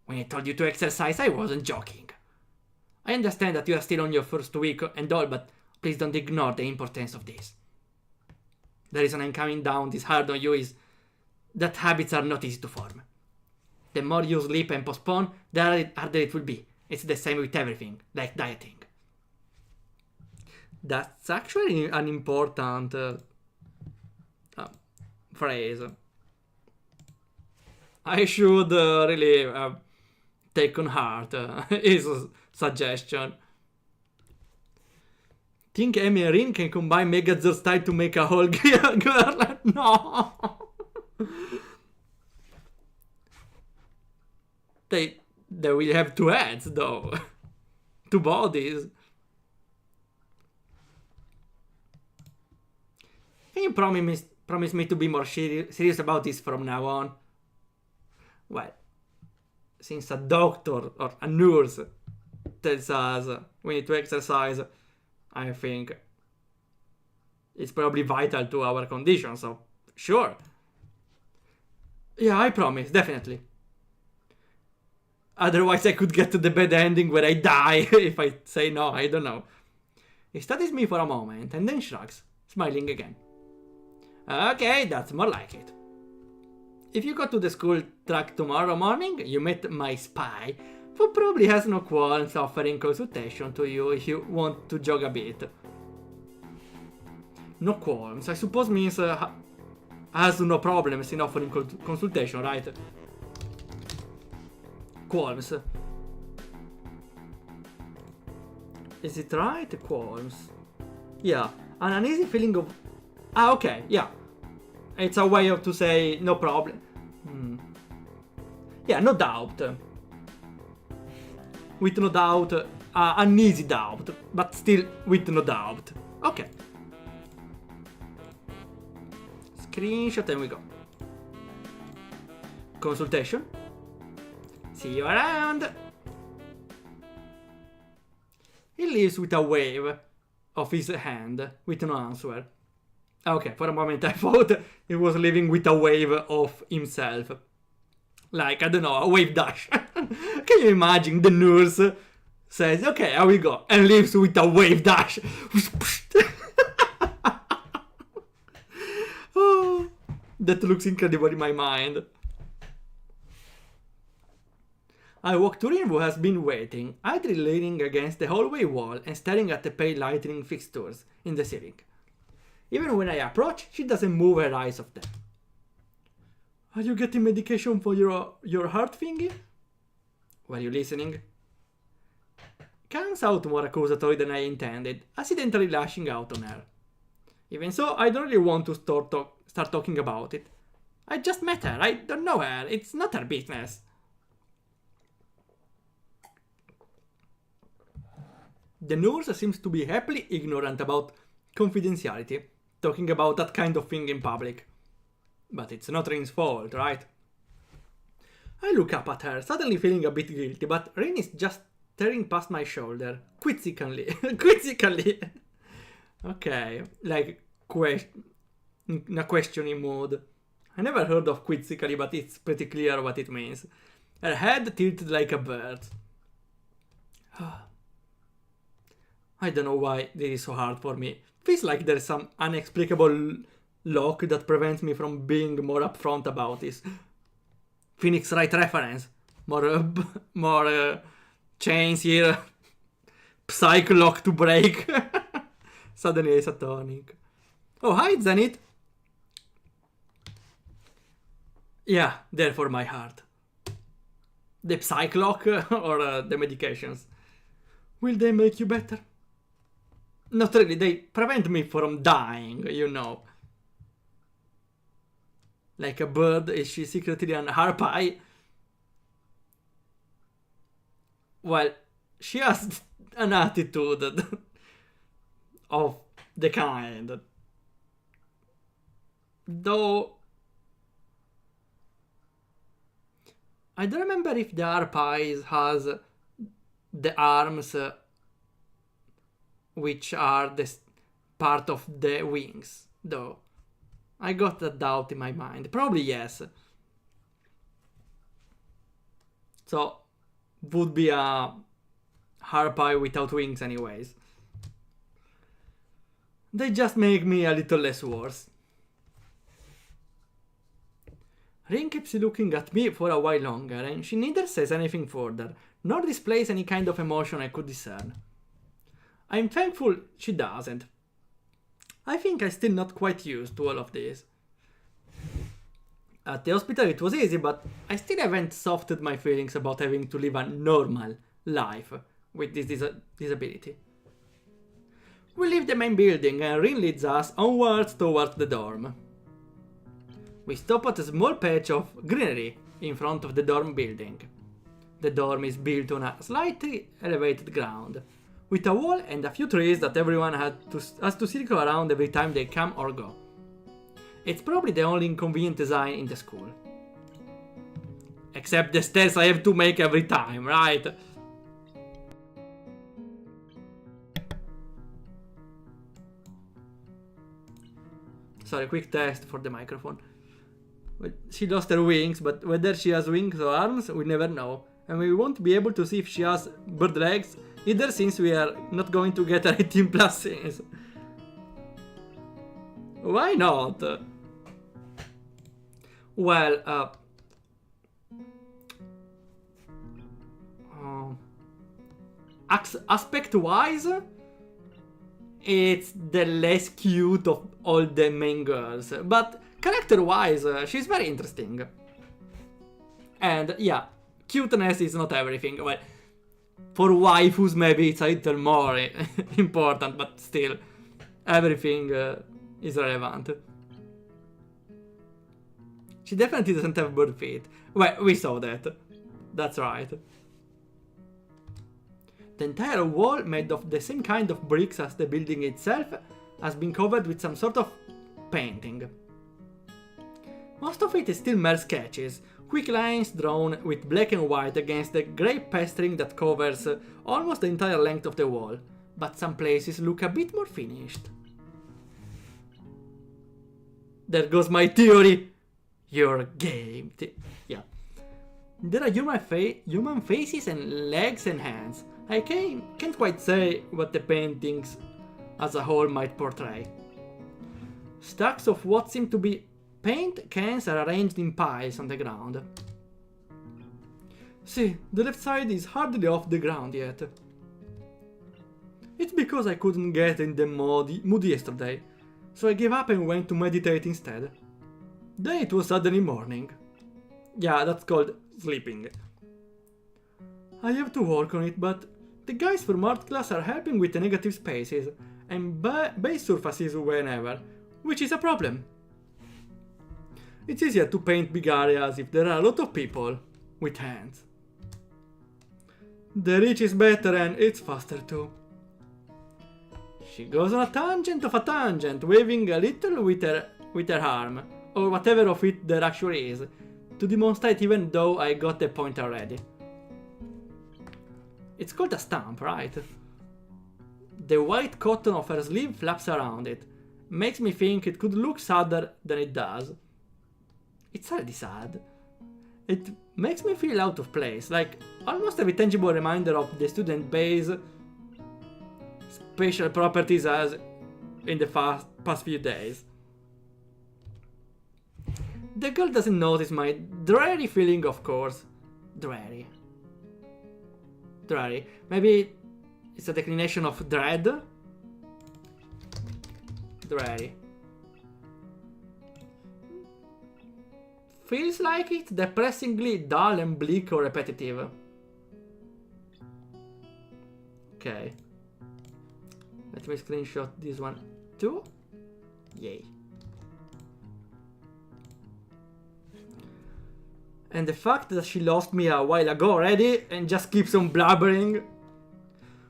When I told you to exercise, I wasn't joking. I understand that you are still on your first week and all, but please don't ignore the importance of this. The reason I'm coming down this hard on you is that habits are not easy to form. The more you sleep and postpone, the harder it will be. It's the same with everything, like dieting. That's actually an important phrase. I should really take on heart his suggestion. Think Amy and Rin can combine Megazord style to make a whole girl? No! They will have 2 heads though. 2 bodies. Can you promise me to be more serious about this from now on? Well, since a doctor or a nurse tells us we need to exercise, I think it's probably vital to our condition, so sure. Yeah, I promise, definitely. Otherwise I could get to the bad ending where I die if I say no, I don't know. He studies me for a moment and then shrugs, smiling again. Okay, that's more like it. If you go to the school track tomorrow morning, you meet my spy, who probably has no qualms offering consultation to you if you want to jog a bit. No qualms, I suppose means has no problems in offering consultation, right? Qualms. Is it right? Qualms. Yeah, an uneasy feeling of... Ah, okay, yeah. It's a way of to say no problem. Yeah, no doubt. With no doubt, uneasy doubt, but still with no doubt. Okay. Screenshot and we go. Consultation. See you around. He leaves with a wave of his hand with no answer. Okay, for a moment I thought he was leaving with a wave of himself. Like, I don't know, a wave dash. Can you imagine the nurse says, okay, I will go, and leaves with a wave dash. Oh, that looks incredible in my mind. I walk to Rin, who has been waiting, idly leaning against the hallway wall and staring at the pale lightning fixtures in the ceiling. Even when I approach, she doesn't move her eyes off them. Are you getting medication for your heart thingy? Were you listening? Comes out more accusatory than I intended, accidentally lashing out on her. Even so, I don't really want to start talking about it. I just met her, I don't know her, it's not her business. The nurse seems to be happily ignorant about confidentiality, talking about that kind of thing in public. But it's not Rin's fault, right? I look up at her, suddenly feeling a bit guilty, but Rin is just staring past my shoulder, quizzically. Quizzically! Okay, like, in a questioning mood. I never heard of quizzically, but it's pretty clear what it means. Her head tilted like a bird. I don't know why this is so hard for me. Feels like there's some inexplicable lock that prevents me from being more upfront about this. Phoenix Wright reference. More chains here. Psych lock to break. Suddenly satanic. Oh, hi, Zenith. Yeah, therefore my heart. The psych lock or the medications. Will they make you better? Not really, they prevent me from dying, you know. Like a bird, is she secretly an harpy? Well, she has an attitude of the kind. Though... I don't remember if the harpy has the arms which are the part of the wings, though. I got that doubt in my mind. Probably yes. So, would be a harpy without wings anyways. They just make me a little less worse. Rin keeps looking at me for a while longer, and she neither says anything further, nor displays any kind of emotion I could discern. I'm thankful she doesn't. I think I'm still not quite used to all of this. At the hospital it was easy, but I still haven't softened my feelings about having to live a normal life with this disability. We leave the main building and Rin leads us onwards towards the dorm. We stop at a small patch of greenery in front of the dorm building. The dorm is built on a slightly elevated ground, with a wall and a few trees that everyone has to circle around every time they come or go. It's probably the only inconvenient design in the school. Except the stairs I have to make every time, right? Sorry, quick test for the microphone. She lost her wings, but whether she has wings or arms, we never know. And we won't be able to see if she has bird legs either, since we are not going to get her 18+ scenes. Why not? Well, aspect-wise, it's the less cute of all the main girls. But character-wise, she's very interesting. And yeah, cuteness is not everything. Well, for waifus maybe it's a little more important, but still, everything is relevant. She definitely doesn't have bird feet. Well, we saw that. That's right. The entire wall, made of the same kind of bricks as the building itself, has been covered with some sort of painting. Most of it is still mere sketches, quick lines drawn with black and white against the grey pastering that covers almost the entire length of the wall, but some places look a bit more finished. There goes my theory! Your game. Yeah. There are human faces and legs and hands. I can't quite say what the paintings as a whole might portray. Stacks of what seem to be paint cans are arranged in piles on the ground. See, the left side is hardly off the ground yet. It's because I couldn't get in the mood yesterday, so I gave up and went to meditate instead. Then it was suddenly morning. Yeah, that's called sleeping. I have to work on it, but the guys from art class are helping with the negative spaces and base surfaces whenever, which is a problem. It's easier to paint big areas if there are a lot of people with hands. The reach is better and it's faster too. She goes on a tangent of a tangent, waving a little with her arm, or whatever of it there actually is, to demonstrate even though I got the point already. It's called a stamp, right? The white cotton of her sleeve flaps around it. Makes me think it could look sadder than it does. It's already sad. It makes me feel out of place, like almost every tangible reminder of the student base special properties as in the past few days. The girl doesn't notice my dreary feeling, of course. Dreary. Maybe it's a declination of dread? Dreary. Feels like it, depressingly dull and bleak or repetitive. Okay. Let me screenshot this one too. Yay. And the fact that she lost me a while ago already and just keeps on blabbering.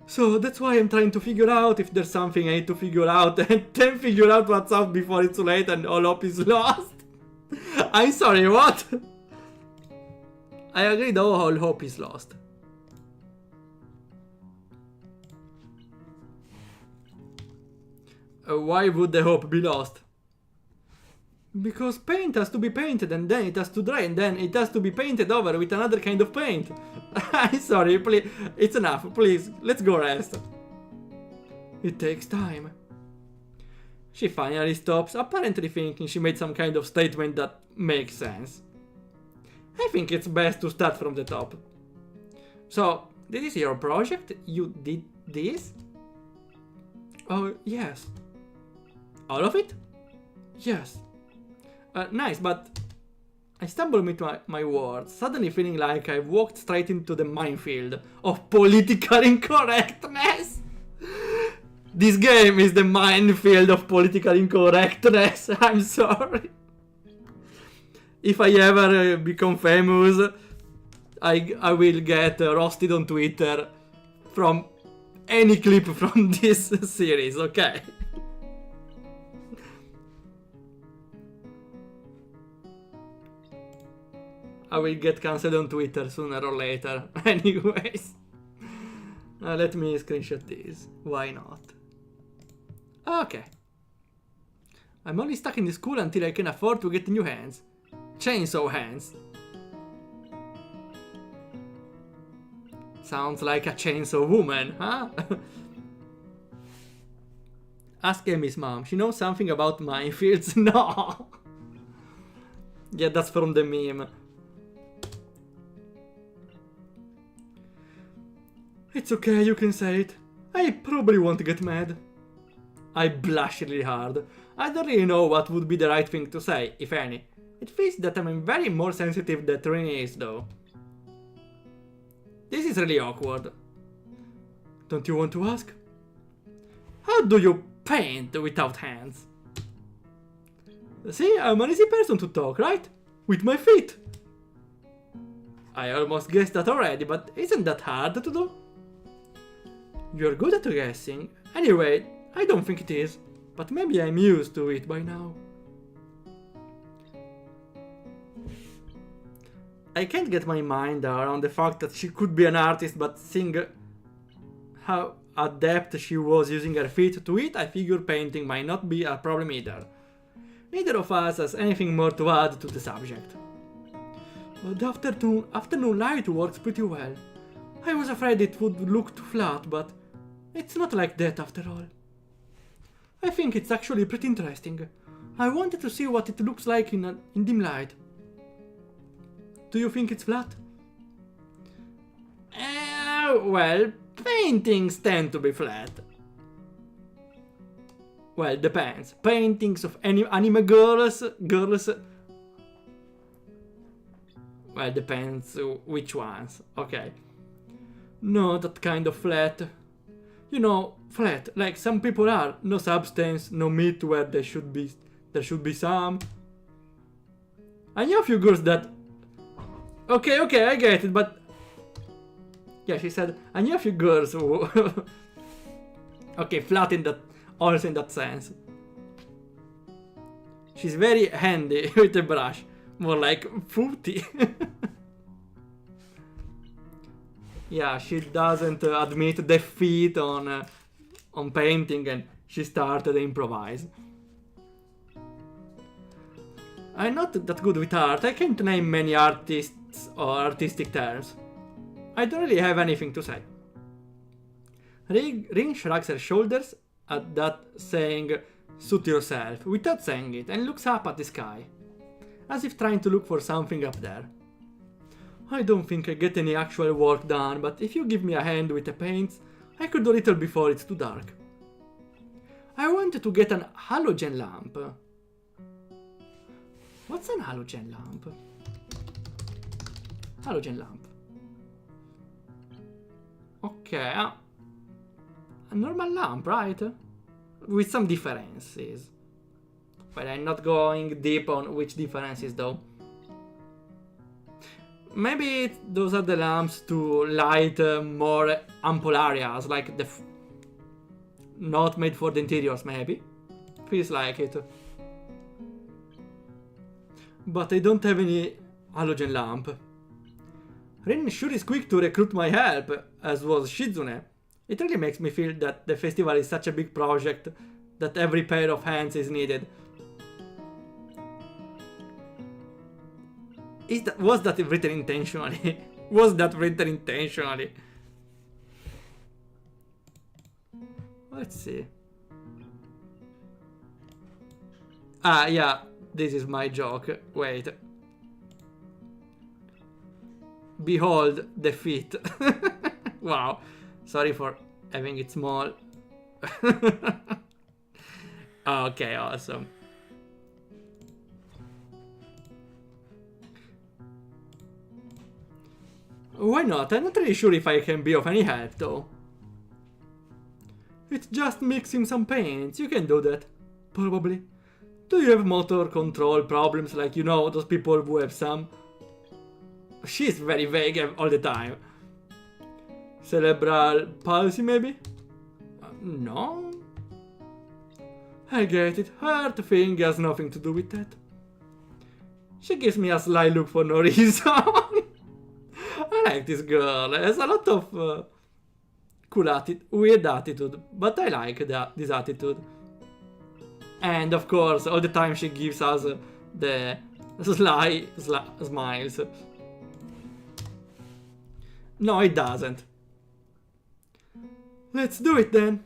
So that's why I'm trying to figure out if there's something I need to figure out and then figure out what's up before it's too late and all hope is lost. I'm sorry, what? I agree though, all hope is lost. Why would the hope be lost? Because paint has to be painted and then it has to dry and then it has to be painted over with another kind of paint. I'm sorry, please. It's enough, please. Let's go rest. It takes time. She finally stops, apparently thinking she made some kind of statement that makes sense. I think it's best to start from the top. So, this is your project? You did this? Oh, yes. All of it? Yes. Nice, but I stumbled into my words, suddenly feeling like I walked straight into the minefield of political incorrectness. This game is the minefield of political incorrectness. I'm sorry. If I ever become famous, I will get roasted on Twitter from any clip from this series, okay? I will get cancelled on Twitter sooner or later. Anyways. Let me screenshot this. Why not? Okay. I'm only stuck in this school until I can afford to get new hands. Chainsaw hands. Sounds like a chainsaw woman, huh? Ask Amy's mom. She knows something about minefields. No! Yeah, that's from the meme. It's okay, you can say it. I probably won't get mad. I blush really hard. I don't really know what would be the right thing to say, if any. It feels that I'm very more sensitive than Rini is, though. This is really awkward. Don't you want to ask? How do you paint without hands? See, I'm an easy person to talk, right? With my feet. I almost guessed that already, but isn't that hard to do? You're good at guessing. Anyway, I don't think it is, but maybe I'm used to it by now. I can't get my mind around the fact that she could be an artist, but seeing how adept she was using her feet to it, I figure painting might not be a problem either. Neither of us has anything more to add to the subject. The afternoon light works pretty well. I was afraid it would look too flat, but it's not like that after all. I think it's actually pretty interesting. I wanted to see what it looks like in dim light. Do you think it's flat? Well, paintings tend to be flat. Well, depends. Paintings of anime girls... Well, depends which ones. Okay. No, that kind of flat. You know, flat, like some people are. No substance, no meat where there should be some. I know a few girls that... Okay, I get it, but... Yeah, she said, I knew a few girls who... Okay, flat in that... Also in that sense. She's very handy with the brush. More like footy. Yeah, she doesn't admit defeat on painting and she started to improvise. I'm not that good with art. I can't name many artists or artistic terms. I don't really have anything to say. Rin shrugs her shoulders at that, saying, "Suit yourself," without saying it, and looks up at the sky, as if trying to look for something up there. I don't think I get any actual work done, but if you give me a hand with the paints, I could do a little before it's too dark. I wanted to get an halogen lamp. What's an halogen lamp? Halogen lamp. Okay, a normal lamp, right? With some differences. But I'm not going deep on which differences though. Maybe those are the lamps to light more ample areas, like the... not made for the interiors, maybe. Feels like it. But I don't have any halogen lamp. Rin sure is quick to recruit my help, as was Shizune. It really makes me feel that the festival is such a big project that every pair of hands is needed. Was that written intentionally? Was that written intentionally? Let's see. Ah, yeah, this is my joke. Wait. Behold the feet. Wow. Sorry for having it small. Okay, awesome. Why not? I'm not really sure if I can be of any help though. It's just mixing some paints. You can do that. Probably. Do you have motor control problems like, you know, those people who have some? She's very vague all the time. Cerebral palsy, maybe? No? I get it. Her thing has nothing to do with that. She gives me a sly look for no reason. I like this girl. Has a lot of weird attitude, but I like this attitude. And of course, all the time she gives us the sly smiles. No, it doesn't. Let's do it then.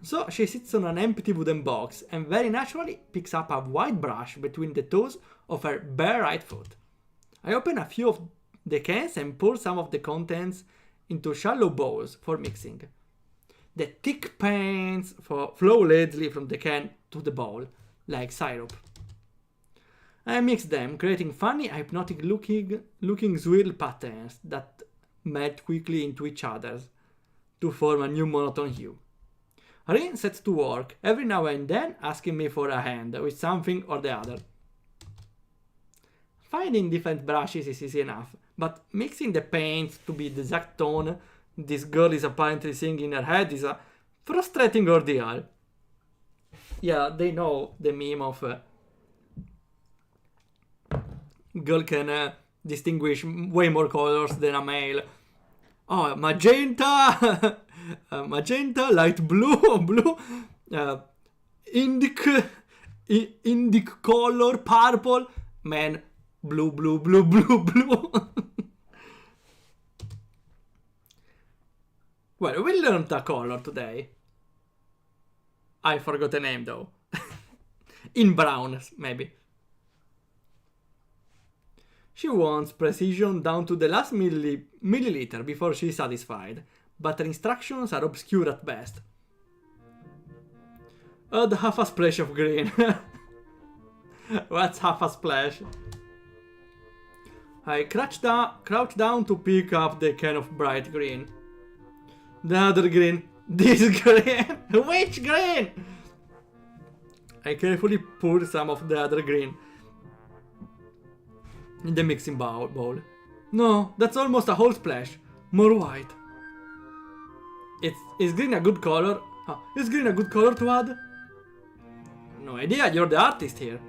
So she sits on an empty wooden box and very naturally picks up a white brush between the toes of her bare right foot. I open a few of the cans and pour some of the contents into shallow bowls for mixing. The thick paints flow lazily from the can to the bowl, like syrup. I mix them, creating funny, hypnotic-looking swirl patterns that melt quickly into each other to form a new monotone hue. Rin sets to work, every now and then asking me for a hand with something or the other. Finding different brushes is easy enough, but mixing the paints to be the exact tone this girl is apparently seeing in her head is a frustrating ordeal. Yeah, they know the meme of girl can distinguish way more colors than a male. Oh, magenta, magenta, light blue, blue, indic color, purple, man, blue, blue, blue, blue, blue. Well, we learned a color today. I forgot the name though. In brown, maybe. She wants precision down to the last milliliter before she's satisfied, but her instructions are obscure at best. Add half a splash of green. What's half a splash? I crouch down to pick up the can of bright green. The other green. This green. Which green? I carefully pour some of the other green in the mixing bowl. No, that's almost a whole splash. More white. Is green a good color? Is green a good color to add? No idea, you're the artist here.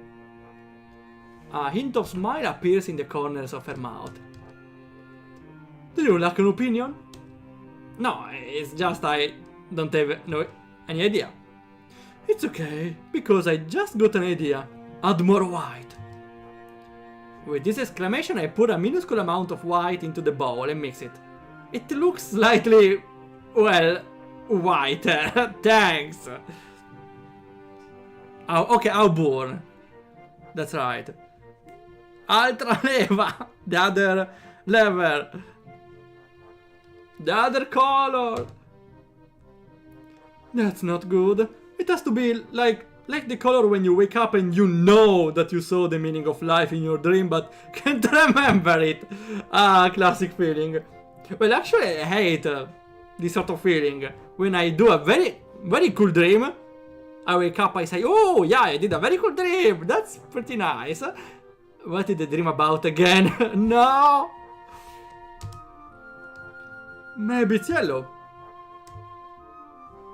A hint of smile appears in the corners of her mouth. Do you lack an opinion? No, it's just I don't have any idea. It's okay, because I just got an idea. Add more white. With this exclamation, I pour a minuscule amount of white into the bowl and mix it. It looks slightly, well, whiter. Thanks. Oh, okay, I'll burn. That's right. Altra leva. The other lever. The other color. That's not good. It has to be like the color when you wake up and you know that you saw the meaning of life in your dream but can't remember it. Ah, classic feeling. Well, actually I hate this sort of feeling. When I do a very, very cool dream, I wake up, I say, oh yeah, I did a very cool dream. That's pretty nice. What did I dream about again? No! Maybe it's yellow.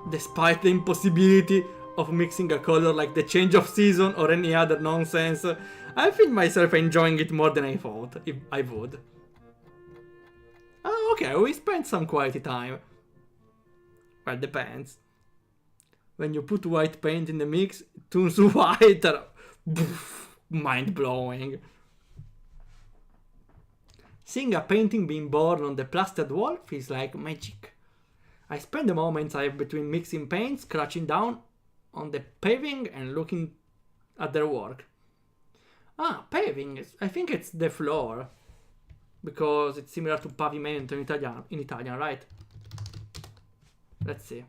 Despite the impossibility of mixing a color like the change of season or any other nonsense, I find myself enjoying it more than I thought if I would. Oh, okay, we spent some quality time. Well, depends. When you put white paint in the mix, it turns whiter. Mind-blowing. Seeing a painting being born on the plastered wall feels like magic. I spend the moments I have between mixing paints, crouching down on the paving and looking at their work. Ah, paving. I think it's the floor. Because it's similar to pavimento in Italian, right? Let's see.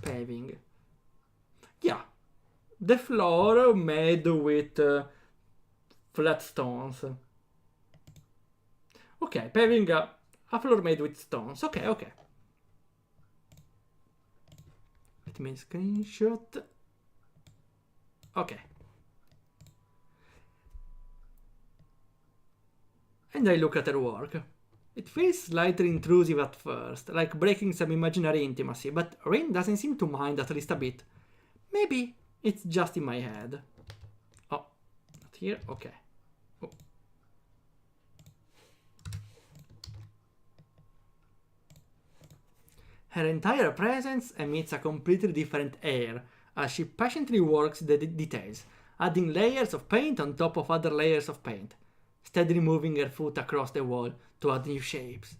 Paving. Yeah. The floor made with flat stones. Okay, paving a floor made with stones. Okay, okay. Let me screenshot. Okay. And I look at her work. It feels slightly intrusive at first, like breaking some imaginary intimacy, but Rin doesn't seem to mind at least a bit. Maybe it's just in my head. Oh, not here? Okay. Oh. Her entire presence emits a completely different air as she patiently works the details, adding layers of paint on top of other layers of paint, steadily moving her foot across the wall to add new shapes.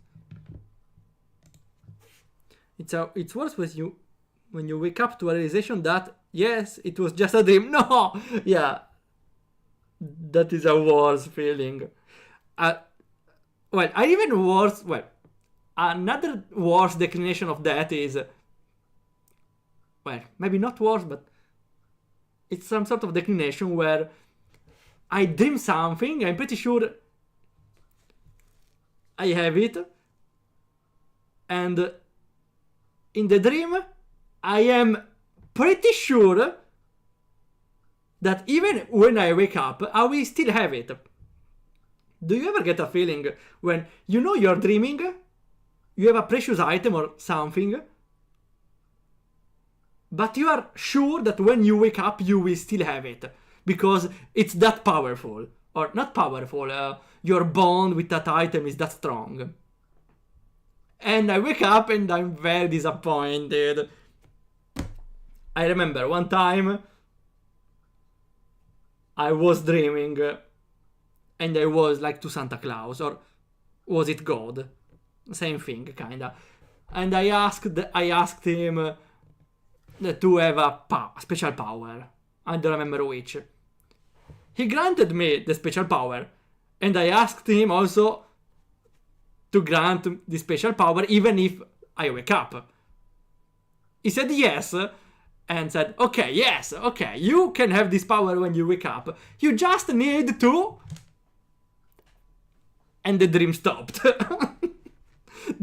It's worse when you wake up to a realization that yes, it was just a dream. No, yeah, that is a worse feeling. Uh, well, I even worse. Well, another worse declination of that is, well, maybe not worse, but it's some sort of declination where I dream something. I'm pretty sure I have it, and in the dream, I am pretty sure that even when I wake up, I will still have it. Do you ever get a feeling when you know you're dreaming, you have a precious item or something, but you are sure that when you wake up, you will still have it because it's that powerful, or not powerful, your bond with that item is that strong. And I wake up and I'm very disappointed. I remember one time I was dreaming and I was like to Santa Claus, or was it God? Same thing, kinda. And I asked him to have a special power. I don't remember which. He granted me the special power, and I asked him also to grant the special power even if I wake up. He said yes, and said, okay, yes, okay, you can have this power when you wake up. You just need to... And the dream stopped.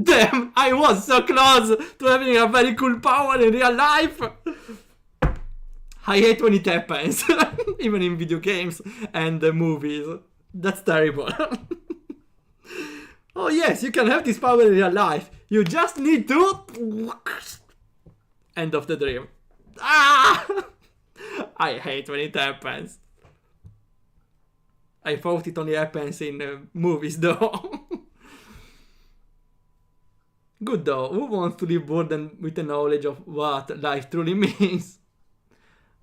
Damn, I was so close to having a very cool power in real life. I hate when it happens, even in video games and movies. That's terrible. Oh yes, you can have this power in real life. You just need to... End of the dream. Ah! I hate when it happens. I thought it only happens in movies though. Good though, who wants to live burdened with the knowledge of what life truly means?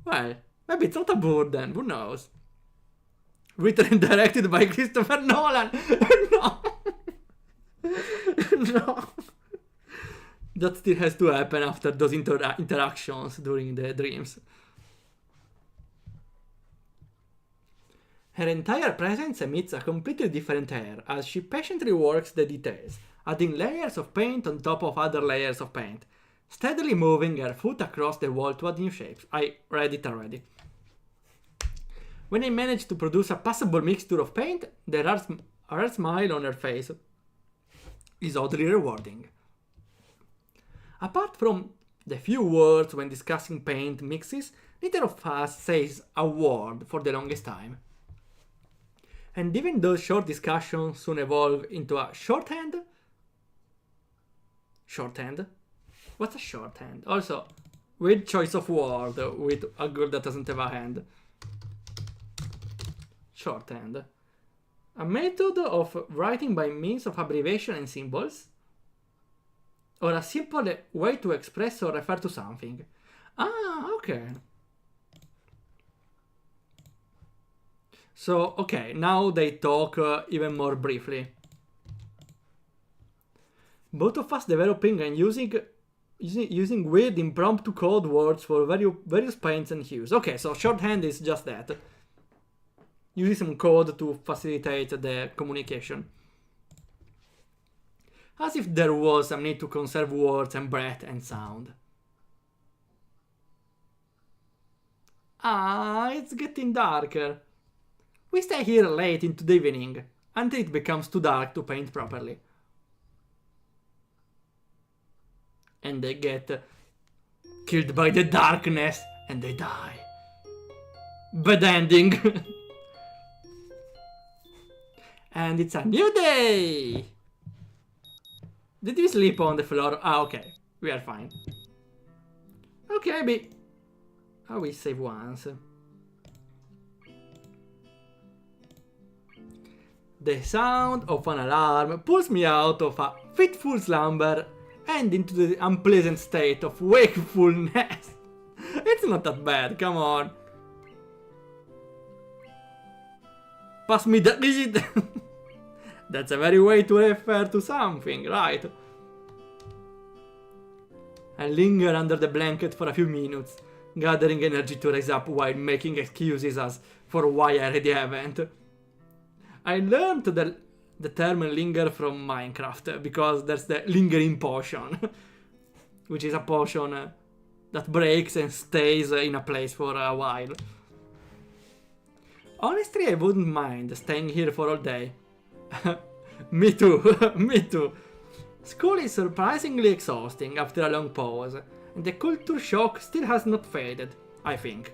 Well, maybe it's not a burden, who knows? Written and directed by Christopher Nolan. No. No. That still has to happen after those interactions during the dreams. Her entire presence emits a completely different air as she patiently works the details, adding layers of paint on top of other layers of paint, steadily moving her foot across the wall to add new shapes. I read it already. When I managed to produce a passable mixture of paint, the rare smile on her face is oddly rewarding. Apart from the few words when discussing paint mixes, neither of us says a word for the longest time. And even those short discussions soon evolve into a shorthand. Shorthand? What's a shorthand? Also, weird choice of word with a girl that doesn't have a hand. Shorthand. A method of writing by means of abbreviation and symbols. Or a simple way to express or refer to something. Ah, okay. So, okay, now they talk even more briefly. Both of us developing and using weird impromptu code words for various paints and hues. Okay, so shorthand is just that. Using some code to facilitate the communication. As if there was some need to conserve words and breath and sound. Ah, it's getting darker. We stay here late into the evening, until it becomes too dark to paint properly. And they get killed by the darkness, and they die. Bad ending. And it's a new day! Did we sleep on the floor? Ah, okay. We are fine. Okay, maybe... Oh, we save once. The sound of an alarm pulls me out of a fitful slumber and into the unpleasant state of wakefulness. It's not that bad, come on. Pass me the lead. That's a very way to refer to something, right? I linger under the blanket for a few minutes, gathering energy to rise up while making excuses as for why I already haven't. I learned the term linger from Minecraft because there's the lingering potion, which is a potion that breaks and stays in a place for a while. Honestly, I wouldn't mind staying here for all day. Me too, me too. School is surprisingly exhausting after a long pause, and the culture shock still has not faded, I think.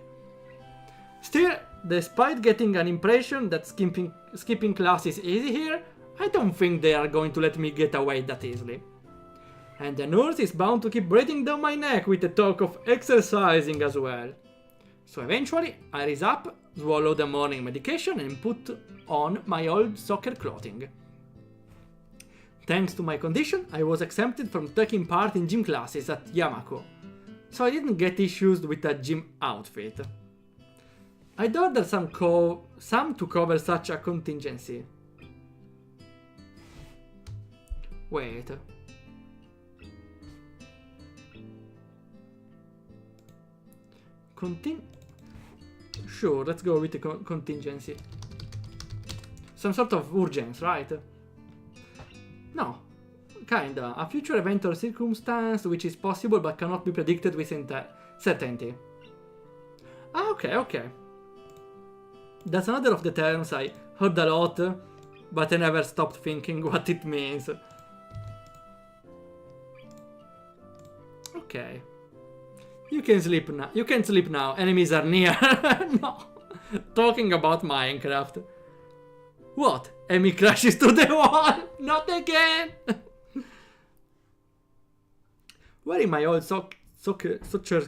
Still, despite getting an impression that skipping class is easy here, I don't think they are going to let me get away that easily. And the nurse is bound to keep breathing down my neck with the talk of exercising as well. So eventually, I rise up, swallow the morning medication and put on my old soccer clothing. Thanks to my condition, I was exempted from taking part in gym classes at Yamako, so I didn't get issues with a gym outfit. I'd order some to cover such a contingency. Wait. Sure, let's go with the contingency. Some sort of urgence, right? No. Kinda. A future event or circumstance which is possible but cannot be predicted with certainty. Ah, okay. That's another of the terms I heard a lot, but I never stopped thinking what it means. Okay. You can sleep now. You can sleep now. Enemies are near. No. Talking about Minecraft. What? Amy crashes to the wall. Not again. Wearing my old soccer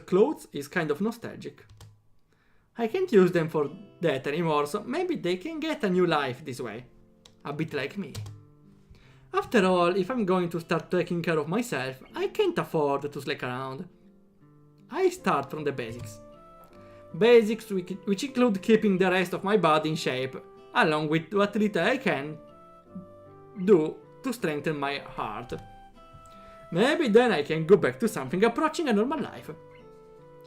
clothes is kind of nostalgic. I can't use them for that anymore, so maybe they can get a new life this way. A bit like me. After all, if I'm going to start taking care of myself, I can't afford to slack around. I start from the basics. Basics which include keeping the rest of my body in shape, along with what little I can do to strengthen my heart. Maybe then I can go back to something approaching a normal life.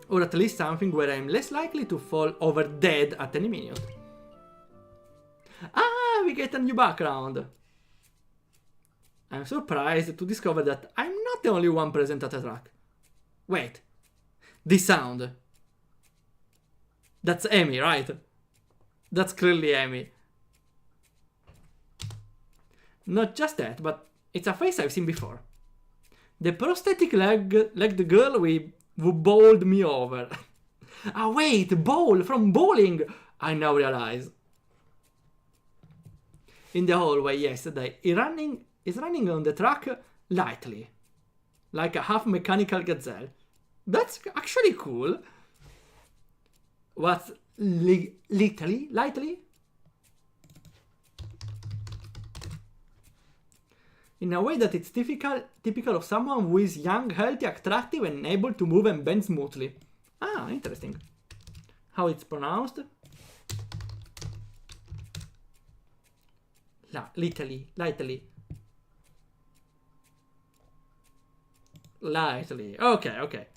Or at least something where I'm less likely to fall over dead at any minute. Ah, we get a new background. I'm surprised to discover that I'm not the only one present at the track. Wait. This sound. That's Amy, right? That's clearly Amy. Not just that, but it's a face I've seen before. The prosthetic legged girl who bowled me over. Ah wait, bowl from bowling! I now realize. In the hallway yesterday, is running on the track lightly. Like a half-mechanical gazelle. That's actually cool. What's lightly? In a way that it's typical of someone who is young, healthy, attractive, and able to move and bend smoothly. Ah, interesting. How it's pronounced? Lightly. Okay.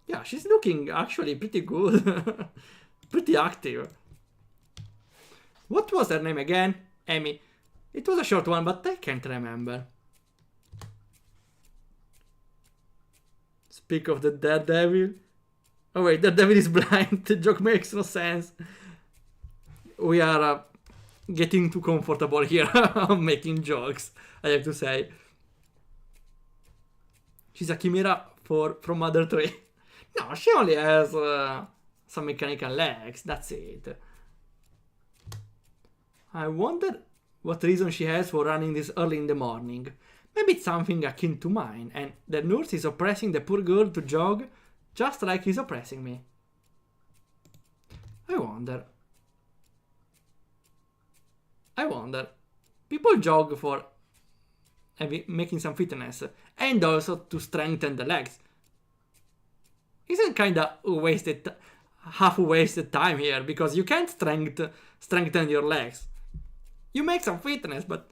Yeah, she's looking actually pretty good. Pretty active. What was her name again? Amy. It was a short one, but I can't remember. Speak of the Daredevil. Oh wait, Daredevil is blind. The joke makes no sense. We are getting too comfortable here. I'm making jokes, I have to say. She's a chimera from Mother 3. No, she only has some mechanical legs, that's it. I wonder what reason she has for running this early in the morning. Maybe it's something akin to mine, and the nurse is oppressing the poor girl to jog just like he's oppressing me. I wonder. People jog for making some fitness, and also to strengthen the legs. Isn't kinda half-wasted time here, because you can't strengthen your legs. You make some fitness, but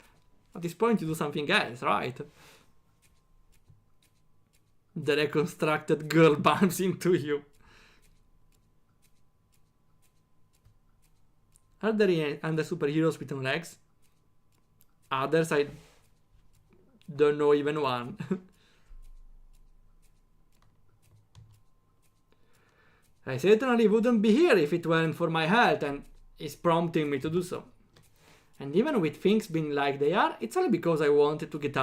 At this point you do something else, right? The reconstructed girl bumps into you. Are there any other superheroes with no legs? Others, I don't know even one. I certainly wouldn't be here if it weren't for my health and is prompting me to do so. And even with things being like they are, it's only because I wanted to get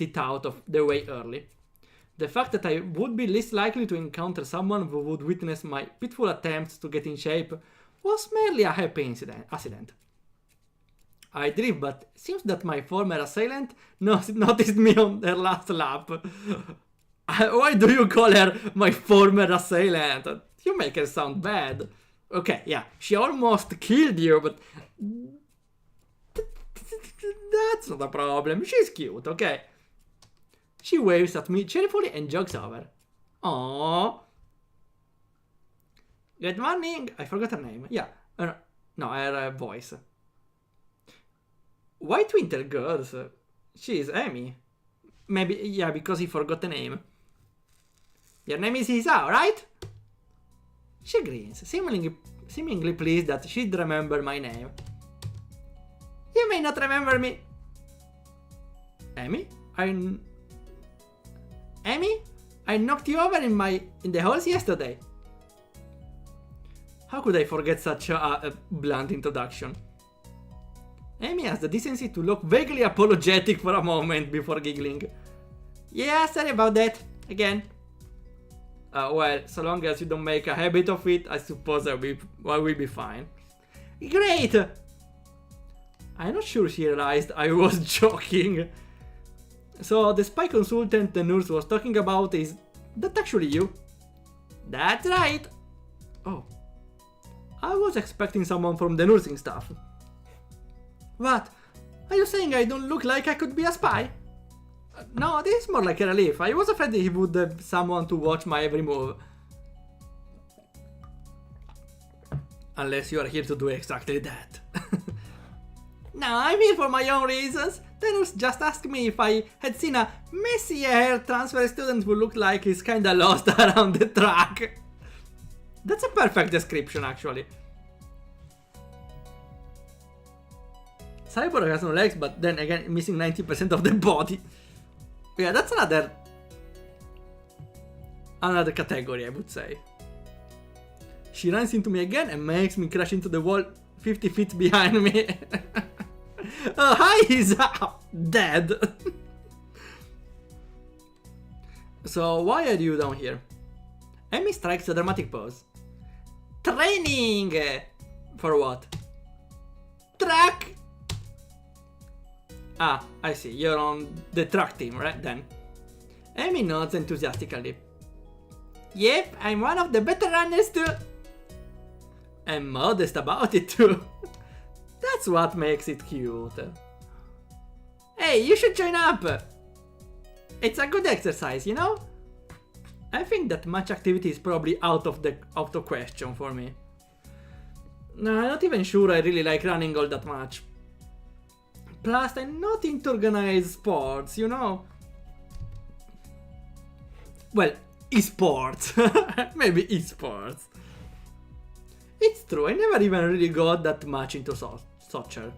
it out of the way early. The fact that I would be least likely to encounter someone who would witness my pitiful attempts to get in shape was merely a happy accident. I drift, but it seems that my former assailant noticed me on her last lap. Why do you call her my former assailant? You make her sound bad. Okay, yeah, she almost killed you, but that's not a problem. She's cute, okay? She waves at me cheerfully and jogs over. Aww. Good morning. I forgot her name. Yeah. No, her voice. White Winter Girls. She's Amy. Maybe, yeah, because he forgot the name. Your name is Isa, right? She grins, seemingly pleased that she'd remember my name. You may not remember me. Amy? Amy? I knocked you over in the halls yesterday. How could I forget such a blunt introduction? Amy has the decency to look vaguely apologetic for a moment before giggling. Yeah, sorry about that. Again. Well, so long as you don't make a habit of it, I suppose I will be fine. Great! I'm not sure she realized I was joking. So, the spy consultant the nurse was talking about is that actually you? That's right! Oh. I was expecting someone from the nursing staff. What? Are you saying I don't look like I could be a spy? No, this is more like a relief. I was afraid he would have someone to watch my every move. Unless you are here to do exactly that. No, I'm here for my own reasons. The nurse just asked me if I had seen a messy hair transfer student who looked like he's kinda lost around the track. That's a perfect description, actually. Cyborg has no legs, but then again, missing 90% of the body. Yeah, that's another category, I would say. She runs into me again and makes me crash into the wall 50 feet behind me. Oh, hi, he's dead. So, why are you down here? Amy strikes a dramatic pose. Training! For what? Track! Ah, I see. You're on the track team, right then? Amy nods enthusiastically. Yep, I'm one of the better runners too. I'm modest about it too. That's what makes it cute. Hey, you should join up. It's a good exercise, you know? I think that much activity is probably out of the question for me. No, I'm not even sure I really like running all that much. Plus, I'm not into organized sports, you know? Well, esports. Maybe esports. It's true, I never even really got that much into soccer.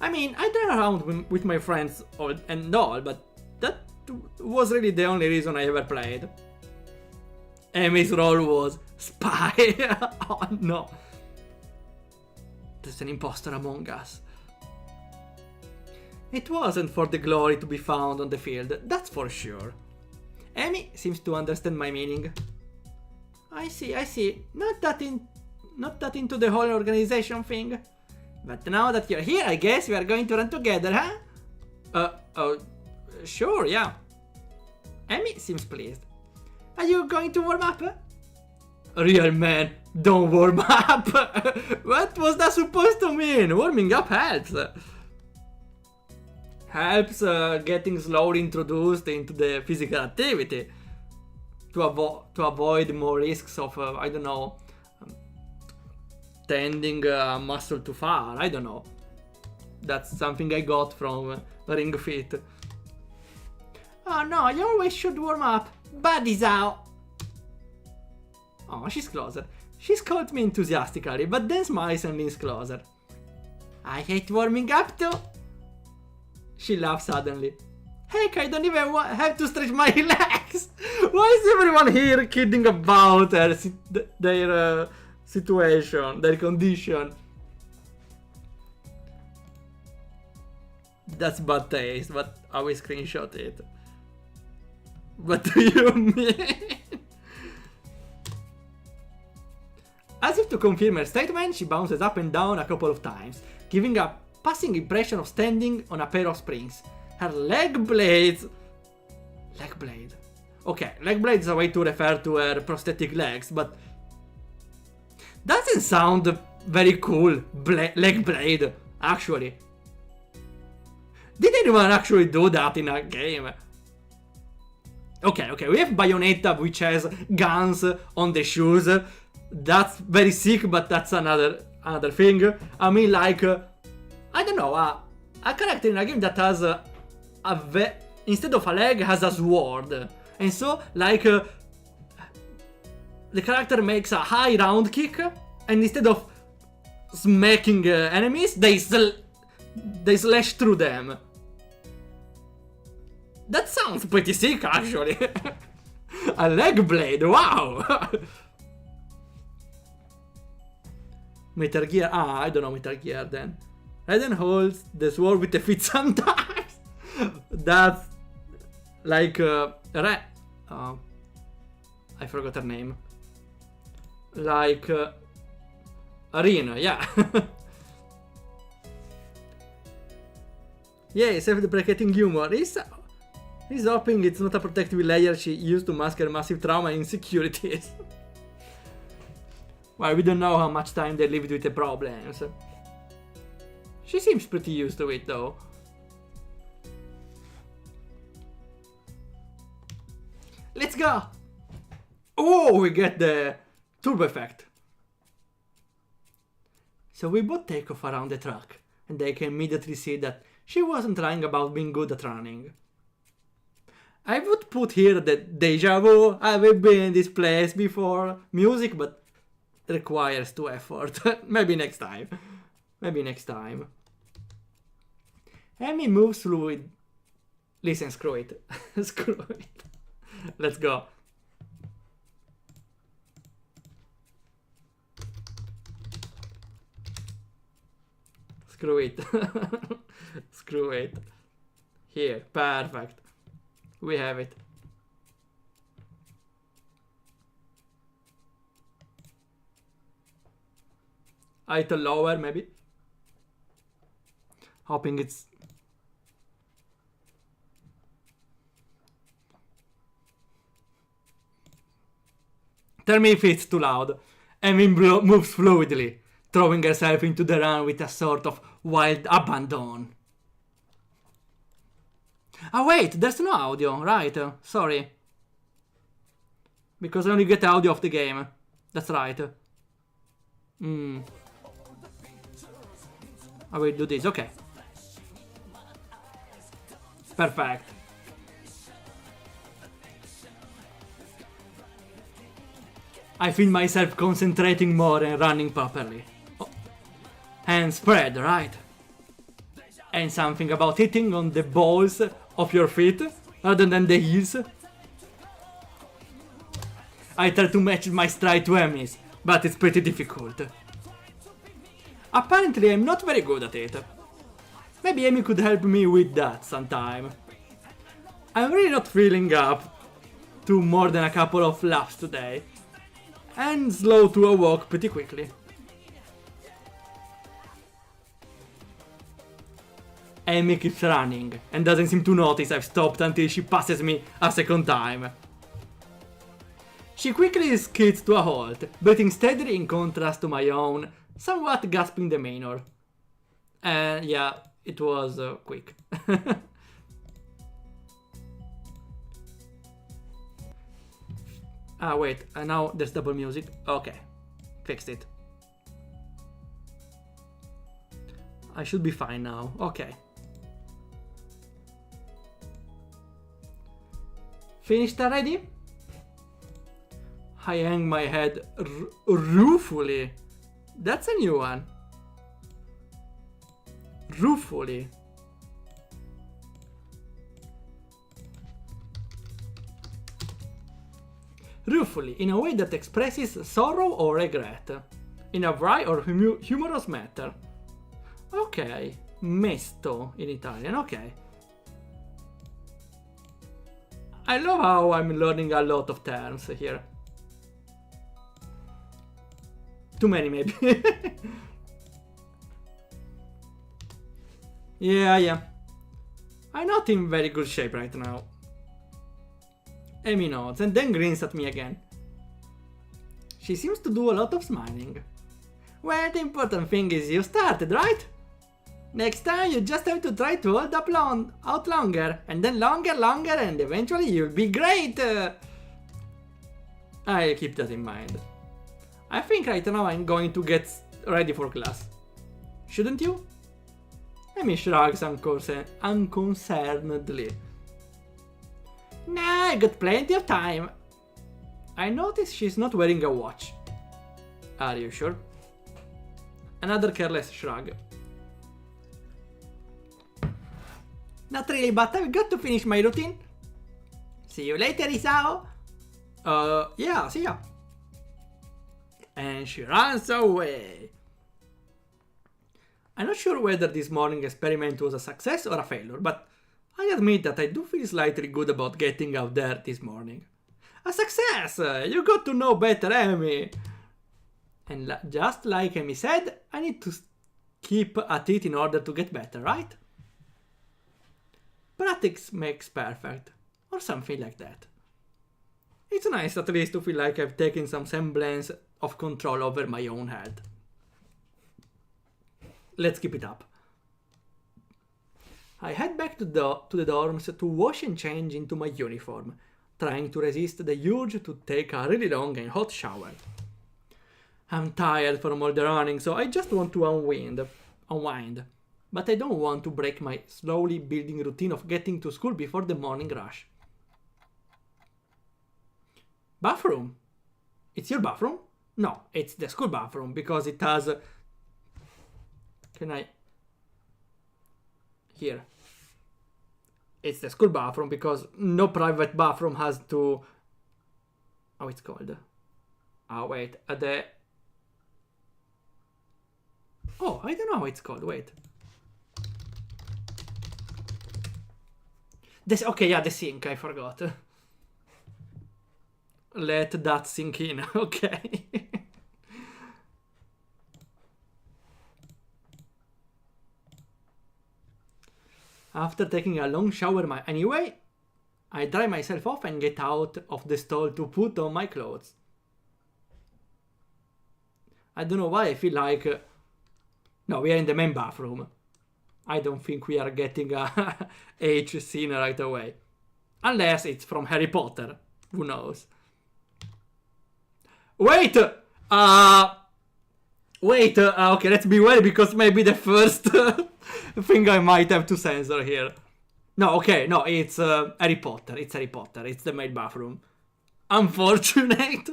I mean, I ran around with my friends and all, but that was really the only reason I ever played. Amy's role was spy. Oh no. There's an imposter among us. It wasn't for the glory to be found on the field, that's for sure. Amy seems to understand my meaning. I see. Not that into the whole organization thing. But now that you're here, I guess we are going to run together, huh? Sure, yeah. Amy seems pleased. Are you going to warm up? Real man, don't warm up. What was that supposed to mean? Warming up helps. Helps getting slowly introduced into the physical activity. To avoid more risks of, I don't know, tending a muscle too far, I don't know. That's something I got from Ring Fit. Oh no, you always should warm up. Buddy's out. Oh, she's closer. She's called me enthusiastically, but then smiles and leans closer. I hate warming up too. She laughs suddenly. Heck, I don't even have to stretch my legs. Why is everyone here kidding about their situation, their condition? That's bad taste, but I will screenshot it. What do you mean? As if to confirm her statement, she bounces up and down a couple of times, giving a passing impression of standing on a pair of springs. Her leg blades... Leg blade? Okay, leg blade is a way to refer to her prosthetic legs, but... Doesn't sound very cool, leg blade, actually. Did anyone actually do that in a game? Okay, we have Bayonetta, which has guns on the shoes. That's very sick, but that's another thing. I mean, like, I don't know, a character in a game that has instead of a leg has a sword, and so like the character makes a high round kick, and instead of smacking enemies, they slash through them. That sounds pretty sick, actually. A leg blade, wow! Metal Gear, I don't know Metal Gear then. Raiden holds the sword with the feet sometimes. That's like I forgot her name. Like Arena, yeah. Yeah, self-deprecating humor. He's hoping it's not a protective layer she used to mask her massive trauma and insecurities. Well, we don't know how much time they lived with the problems. She seems pretty used to it, though. Let's go! Oh, we get the turbo effect. So we both take off around the truck, and they can immediately see that she wasn't lying about being good at running. I would put here the deja vu, I've been in this place before, music, but requires too effort. Maybe next time. Amy moves fluid. Listen, screw it. Screw it. Let's go. Screw it. Screw it. Here, perfect. We have it. A little lower, maybe. Hoping it's... Tell me if it's too loud. Amy moves fluidly, throwing herself into the run with a sort of wild abandon. Ah wait, there's no audio, right? Sorry. Because I only get audio of the game. That's right. I will do this, okay. Perfect. I feel myself concentrating more and running properly. Oh. Hands spread, right? And something about hitting on the balls of your feet rather than the heels. I try to match my stride to Emmy's, but it's pretty difficult. Apparently I'm not very good at it. Maybe Amy could help me with that sometime. I'm really not feeling up to more than a couple of laps today. And slow to a walk pretty quickly. Amy keeps running and doesn't seem to notice I've stopped until she passes me a second time. She quickly skids to a halt, breathing steadily in contrast to my own, somewhat gasping demeanor. And yeah, it was quick. Ah wait, now there's double music. Okay, fixed it. I should be fine now. Okay. Finished already? I hang my head ruefully. That's a new one. Ruefully. Ruefully, in a way that expresses sorrow or regret. In a wry or humorous matter. Ok. Mesto in Italian, ok. I love how I'm learning a lot of terms here. Too many, maybe. Yeah. I'm not in very good shape right now. Amy nods and then grins at me again. She seems to do a lot of smiling. Well, the important thing is you started, right? Next time you just have to try to hold up out longer, and then longer, and eventually you'll be great! I'll keep that in mind. I think right now I'm going to get ready for class. Shouldn't you? Amy shrugs unconcernedly. Nah, I got plenty of time. I notice she's not wearing a watch. Are you sure? Another careless shrug. Not really, but I've got to finish my routine. See you later, Isao. Yeah, see ya. And she runs away. I'm not sure whether this morning experiment was a success or a failure, but I admit that I do feel slightly good about getting out there this morning. A success! You got to know better, Amy. And just like Amy said, I need to keep at it in order to get better, right? Practice makes perfect, or something like that. It's nice at least to feel like I've taken some semblance of control over my own head. Let's keep it up. I head back to the dorms to wash and change into my uniform, trying to resist the urge to take a really long and hot shower. I'm tired from all the running, so I just want to unwind. But I don't want to break my slowly building routine of getting to school before the morning rush. Bathroom? It's your bathroom? No, it's the school bathroom because it has... Can I... Here. It's the school bathroom because no private bathroom has to... Oh, it's called... Oh, wait. Oh, I don't know how it's called. Wait. Okay, yeah, the sink. I forgot. Let that sink in. Okay. After taking a long shower anyway, I dry myself off and get out of the stall to put on my clothes. I don't know why I feel like... No, we are in the main bathroom. I don't think we are getting a H scene right away. Unless it's from Harry Potter. Who knows? Wait! Okay, let's be wary because maybe the first thing I might have to censor here. No, okay, no, it's Harry Potter. It's Harry Potter. It's the main bathroom. Unfortunate.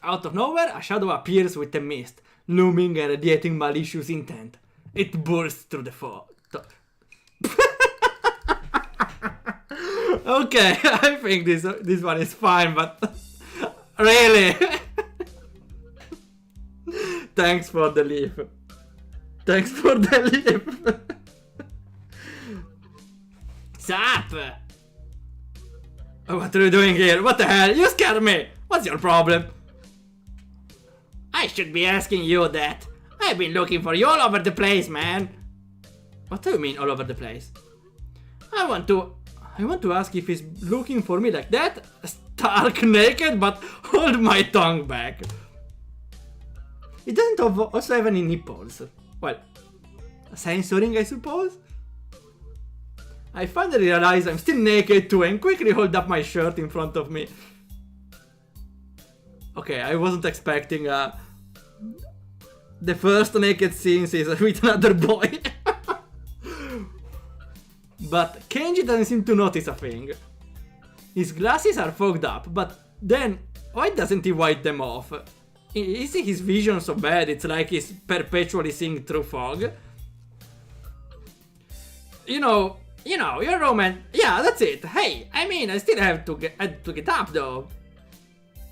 Out of nowhere, a shadow appears with a mist, looming and radiating malicious intent. It bursts through the fog. Okay, I think this one is fine, but really? Thanks for the leaf. Thanks for the leaf. Sup? What are you doing here? What the hell? You scared me. What's your problem? I should be asking you that. I've been looking for you all over the place, man. What do you mean all over the place? I want to ask if he's looking for me like that, stark naked, but hold my tongue back. It doesn't also have any nipples. Well, censoring, I suppose? I finally realize I'm still naked too and quickly hold up my shirt in front of me. Okay, I wasn't expecting a the first naked scenes is with another boy. But Kenji doesn't seem to notice a thing. His glasses are fogged up, but then why doesn't he wipe them off? Is his vision so bad it's like he's perpetually seeing through fog? You're Roman. Yeah, that's it. Hey, I mean, I still have to get up though.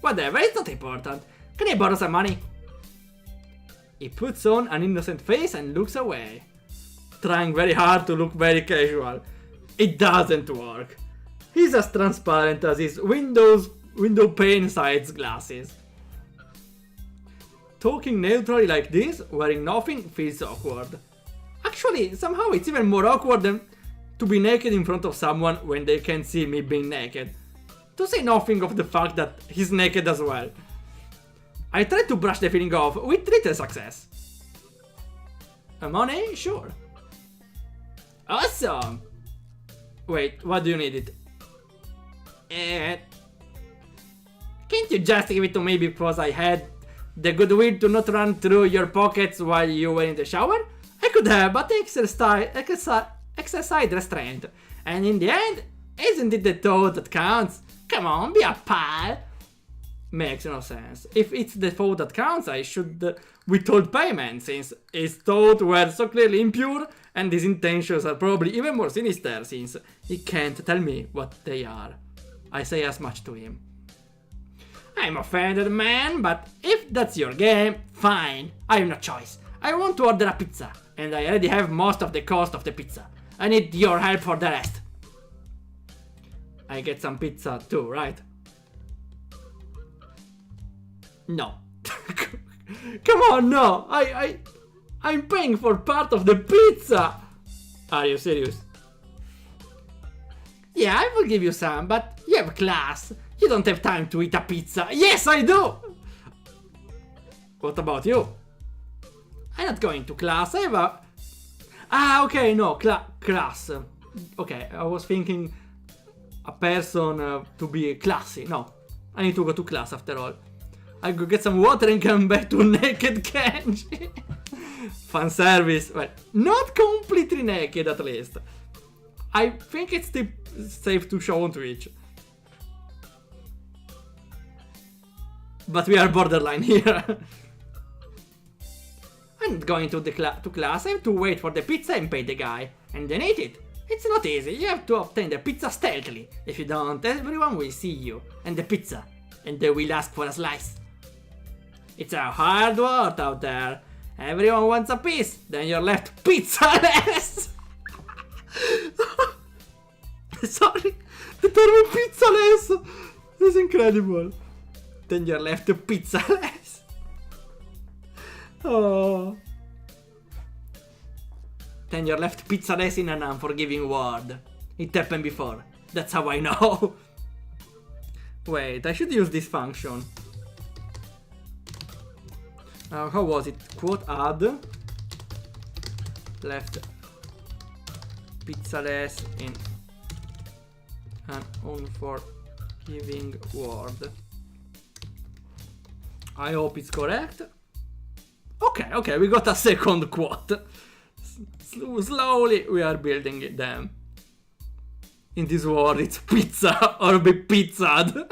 Whatever, it's not important. Can I borrow some money? He puts on an innocent face and looks away, trying very hard to look very casual. It doesn't work. He's as transparent as his window pane size glasses. Talking neutrally like this, wearing nothing, feels awkward. Actually, somehow it's even more awkward than to be naked in front of someone when they can see me being naked. To say nothing of the fact that he's naked as well. I tried to brush the feeling off with little success. Money? Sure. Awesome! Wait, what do you need it? Can't you just give it to me because I had the goodwill to not run through your pockets while you were in the shower? I could have, but exercise restraint. And in the end, isn't it the thought that counts? Come on, be a pal. Makes no sense. If it's the thought that counts, I should withhold payment, since his thoughts were so clearly impure, and his intentions are probably even more sinister, since he can't tell me what they are. I say as much to him. I'm offended, man, but if that's your game, fine. I have no choice. I want to order a pizza, and I already have most of the cost of the pizza. I need your help for the rest. I get some pizza too, right? No. Come on, no. I'm paying for part of the pizza. Are you serious? Yeah, I will give you some, but you have class. You don't have time to eat a pizza. Yes, I do. What about you? I'm not going to class. I have a... okay, no, class. Okay, I was thinking a person to be classy. No, I need to go to class after all. I go get some water and come back to naked Kenji. Fan service. Well, not completely naked at least. I think it's still safe to show on Twitch. But we are borderline here. I'm not going to class. I have to wait for the pizza and pay the guy. And then eat it. It's not easy. You have to obtain the pizza stealthily. If you don't, everyone will see you and the pizza. And they will ask for a slice. It's a hard world out there. Everyone wants a piece. Then you're left pizzaless. Sorry. The term pizzaless is incredible. Then you're left pizzaless. Oh. Then you're left pizzaless in an unforgiving world. It happened before. That's how I know. Wait, I should use this function. How was it? Quote add. Left pizzaless in an unforgiving world. I hope it's correct. Okay, we got a second quote. Slowly we are building them. In this world it's pizza or be pizzaed.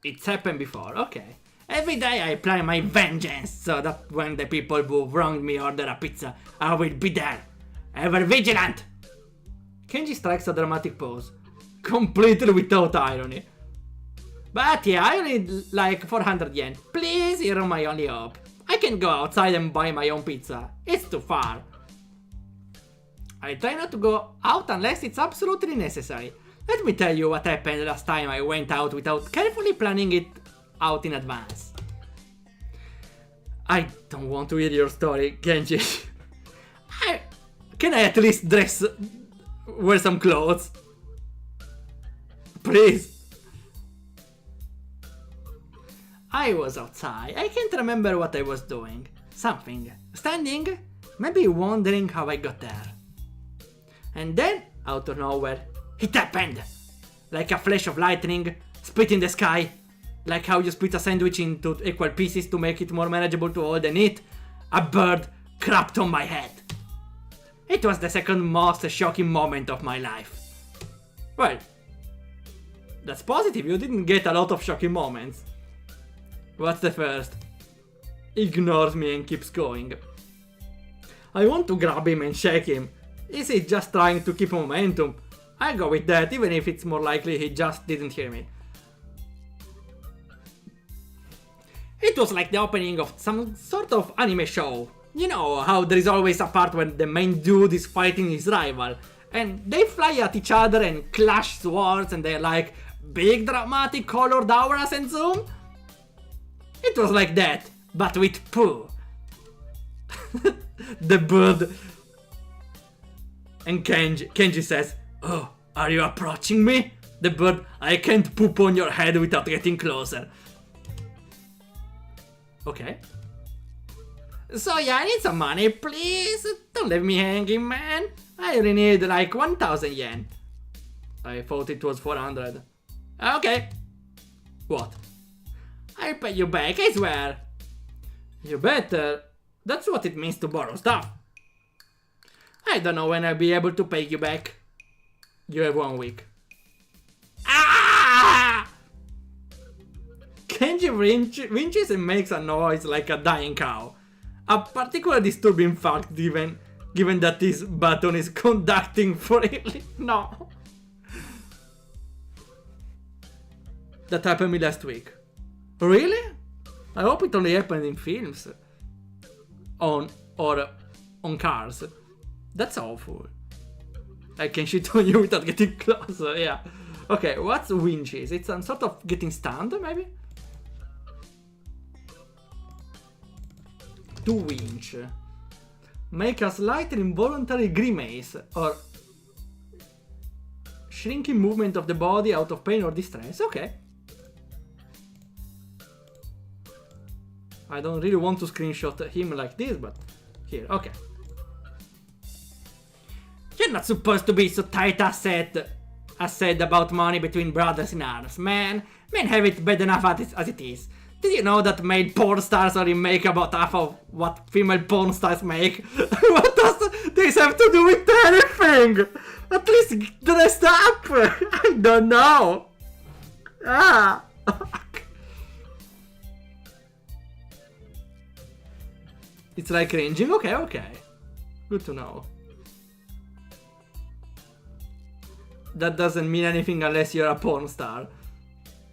It's happened before, okay. Every day I plan my vengeance so that when the people who wronged me order a pizza, I will be there. Ever vigilant! Kenji strikes a dramatic pose. Completely without irony. But yeah, I need like 400 yen. Please, you're my only hope. I can go outside and buy my own pizza. It's too far. I try not to go out unless it's absolutely necessary. Let me tell you what happened last time I went out without carefully planning it out in advance. I don't want to hear your story, Kenji. Can I at least wear some clothes? Please. I was outside. I can't remember what I was doing. Something. Standing? Maybe wondering how I got there. And then, out of nowhere, it happened! Like a flash of lightning, split in the sky. Like how you split a sandwich into equal pieces to make it more manageable to hold and eat. A bird crapped on my head. It was the second most shocking moment of my life. Well, that's positive, you didn't get a lot of shocking moments. What's the first? Ignores me and keeps going. I want to grab him and shake him. Is he just trying to keep momentum? I'll go with that, even if it's more likely he just didn't hear me. It was like the opening of some sort of anime show. You know how there is always a part when the main dude is fighting his rival, and they fly at each other and clash swords and they're like big dramatic colored auras and zoom? It was like that, but with poo. The bird. And Kenji says, "Oh, are you approaching me?" The bird, "I can't poop on your head without getting closer." Okay. So yeah, I need some money, please. Don't leave me hanging, man. I only need like 1,000 yen. I thought it was 400. Okay. What? I'll pay you back, I swear. You better. That's what it means to borrow stuff. I don't know when I'll be able to pay you back. You have 1 week. Ah! Kenji winches and makes a noise like a dying cow. A particularly disturbing fact given that this button is conducting freely. No. That happened me last week. Really? I hope it only happened in films. On cars. That's awful. I can shit on you without getting closer, yeah. Okay, what's winches? It's some sort of getting stunned, maybe? To winch. Make a slight involuntary grimace or shrinking movement of the body out of pain or distress. Okay. I don't really want to screenshot him like this, but here, okay. You're not supposed to be so tight as said about money between brothers in arms, man. Men have it bad enough as it is. Did you know that male porn stars only make about half of what female porn stars make? What does this have to do with anything? At least dressed up! I don't know. Ah. It's like ranging? Okay. Good to know. That doesn't mean anything unless you're a porn star.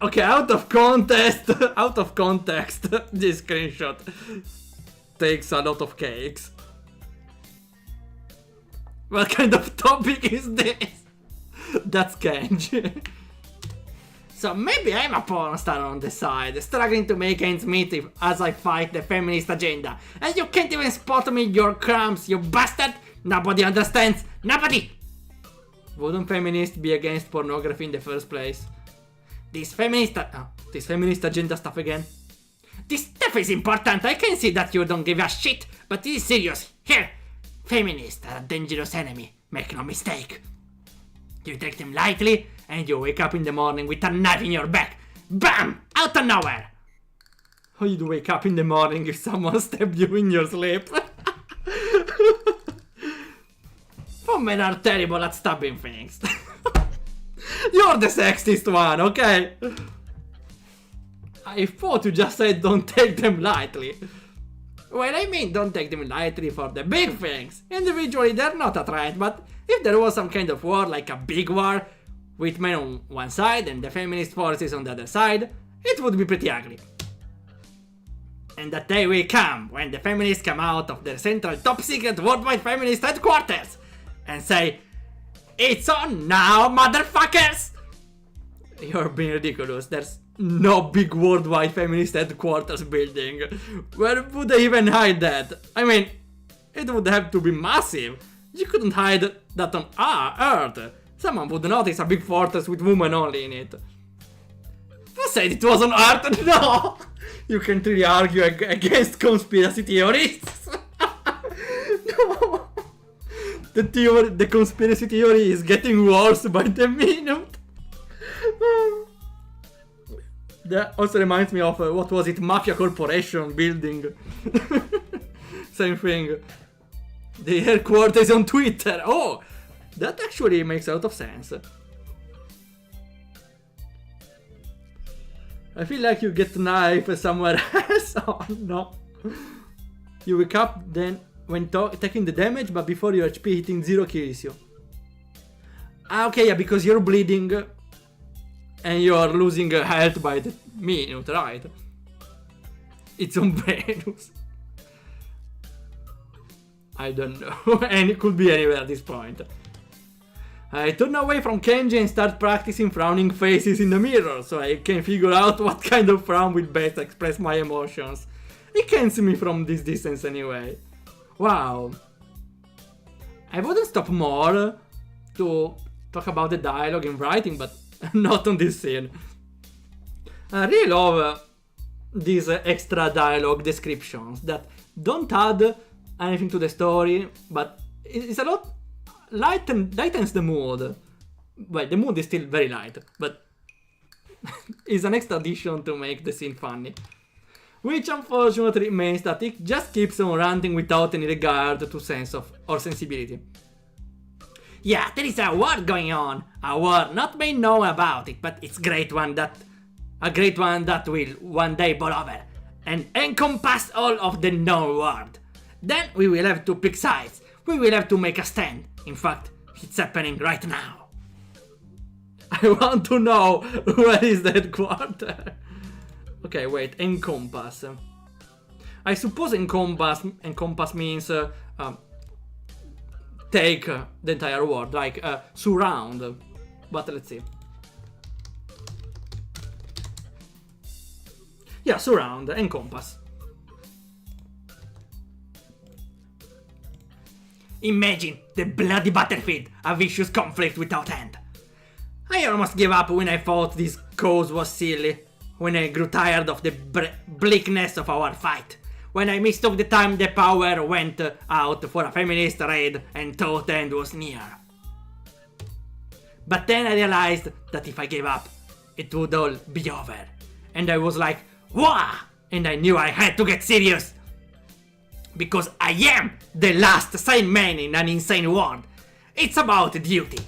Okay, out of context, this screenshot takes a lot of cakes. What kind of topic is this? That's Kenji. So maybe I'm a porn star on the side, struggling to make ends meet as I fight the feminist agenda. And you can't even spot me your crumbs, you bastard! Nobody understands, nobody! Wouldn't feminists be against pornography in the first place? This feminist agenda stuff again. This stuff is important, I can see that you don't give a shit, but this is serious. Here, feminists are a dangerous enemy, make no mistake. You take them lightly, and you wake up in the morning with a knife in your back. BAM! Out of nowhere! How you'd wake up in the morning if someone stabbed you in your sleep? Men are terrible at stabbing things. You're the sexist one, okay? I thought you just said don't take them lightly. Well, I mean don't take them lightly for the big things. Individually they're not a threat, but if there was some kind of war, like a big war, with men on one side and the feminist forces on the other side, it would be pretty ugly. And that day will come when the feminists come out of their central top secret worldwide feminist headquarters and say, "It's on now, motherfuckers!" You're being ridiculous. There's no big worldwide feminist headquarters building. Where would they even hide that? I mean, it would have to be massive. You couldn't hide that on Earth. Someone would notice a big fortress with women only in it. Who said it was on Earth? No! You can't really argue against conspiracy theorists. No! The conspiracy theory is getting worse by the minute. That also reminds me of, what was it, Mafia Corporation building. Same thing. The headquarters on Twitter. Oh, that actually makes a lot of sense. I feel like you get knife somewhere else. Oh no. You wake up then when taking the damage, but before your HP hitting 0 kills you. Ah, okay, yeah, because you're bleeding and you're losing health by the minute, right? It's on Venus. I don't know. And it could be anywhere at this point. I turn away from Kenji and start practicing frowning faces in the mirror, so I can figure out what kind of frown will best express my emotions. He can't see me from this distance anyway. Wow. I wouldn't stop more to talk about the dialogue in writing, but not on this scene. I really love these extra dialogue descriptions that don't add anything to the story, but it's a lot lightens the mood. Well, the mood is still very light, but it's an extra addition to make the scene funny. Which unfortunately means that it just keeps on ranting without any regard to sense of or sensibility. Yeah, there is a war going on. A war not made known about it, but it's a great one that will one day blow over and encompass all of the known world. Then we will have to pick sides. We will have to make a stand. In fact, it's happening right now. I want to know where is the headquarters. Okay, wait, encompass. I suppose encompass means take the entire world, like surround. But let's see. Yeah, surround, encompass. Imagine the bloody battlefield, a vicious conflict without end. I almost gave up when I thought this cause was silly, when I grew tired of the bleakness of our fight, when I mistook the time the power went out for a feminist raid and thought the end was near. But then I realized that if I gave up, it would all be over. And I was like, wah! And I knew I had to get serious. Because I am the last sane man in an insane world. It's about duty.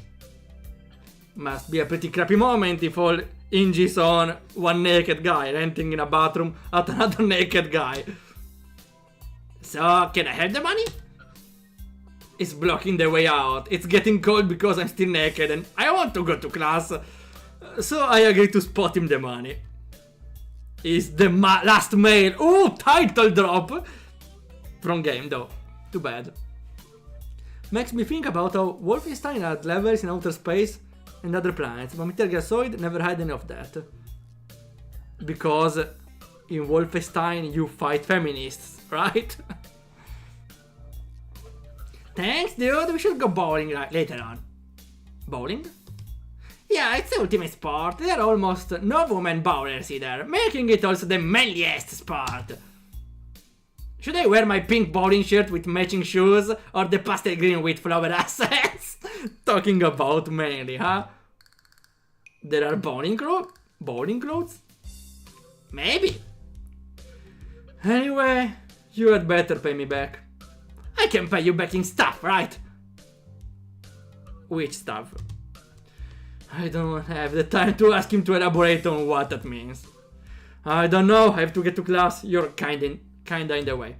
Must be a pretty crappy moment if all hinges on one naked guy renting in a bathroom at another naked guy. So, can I have the money? It's blocking the way out. It's getting cold because I'm still naked and I want to go to class. So I agree to spot him the money. Is the last mail. Ooh, title drop! From game though. Too bad. Makes me think about how Wolfenstein had levels in outer space and other planets, but Metal Gear Solid never had any of that. Because in Wolfenstein you fight feminists, right? Thanks dude, we should go bowling later on. Bowling? Yeah, it's the ultimate sport. There are almost no women bowlers either, making it also the manliest sport. Should I wear my pink bowling shirt with matching shoes or the pastel green with flower assets? Talking about manly, huh? There are bowling clothes? Maybe. Anyway, you had better pay me back. I can pay you back in stuff, right? Which stuff? I don't have the time to ask him to elaborate on what that means. I don't know, I have to get to class. You're kinda in the way.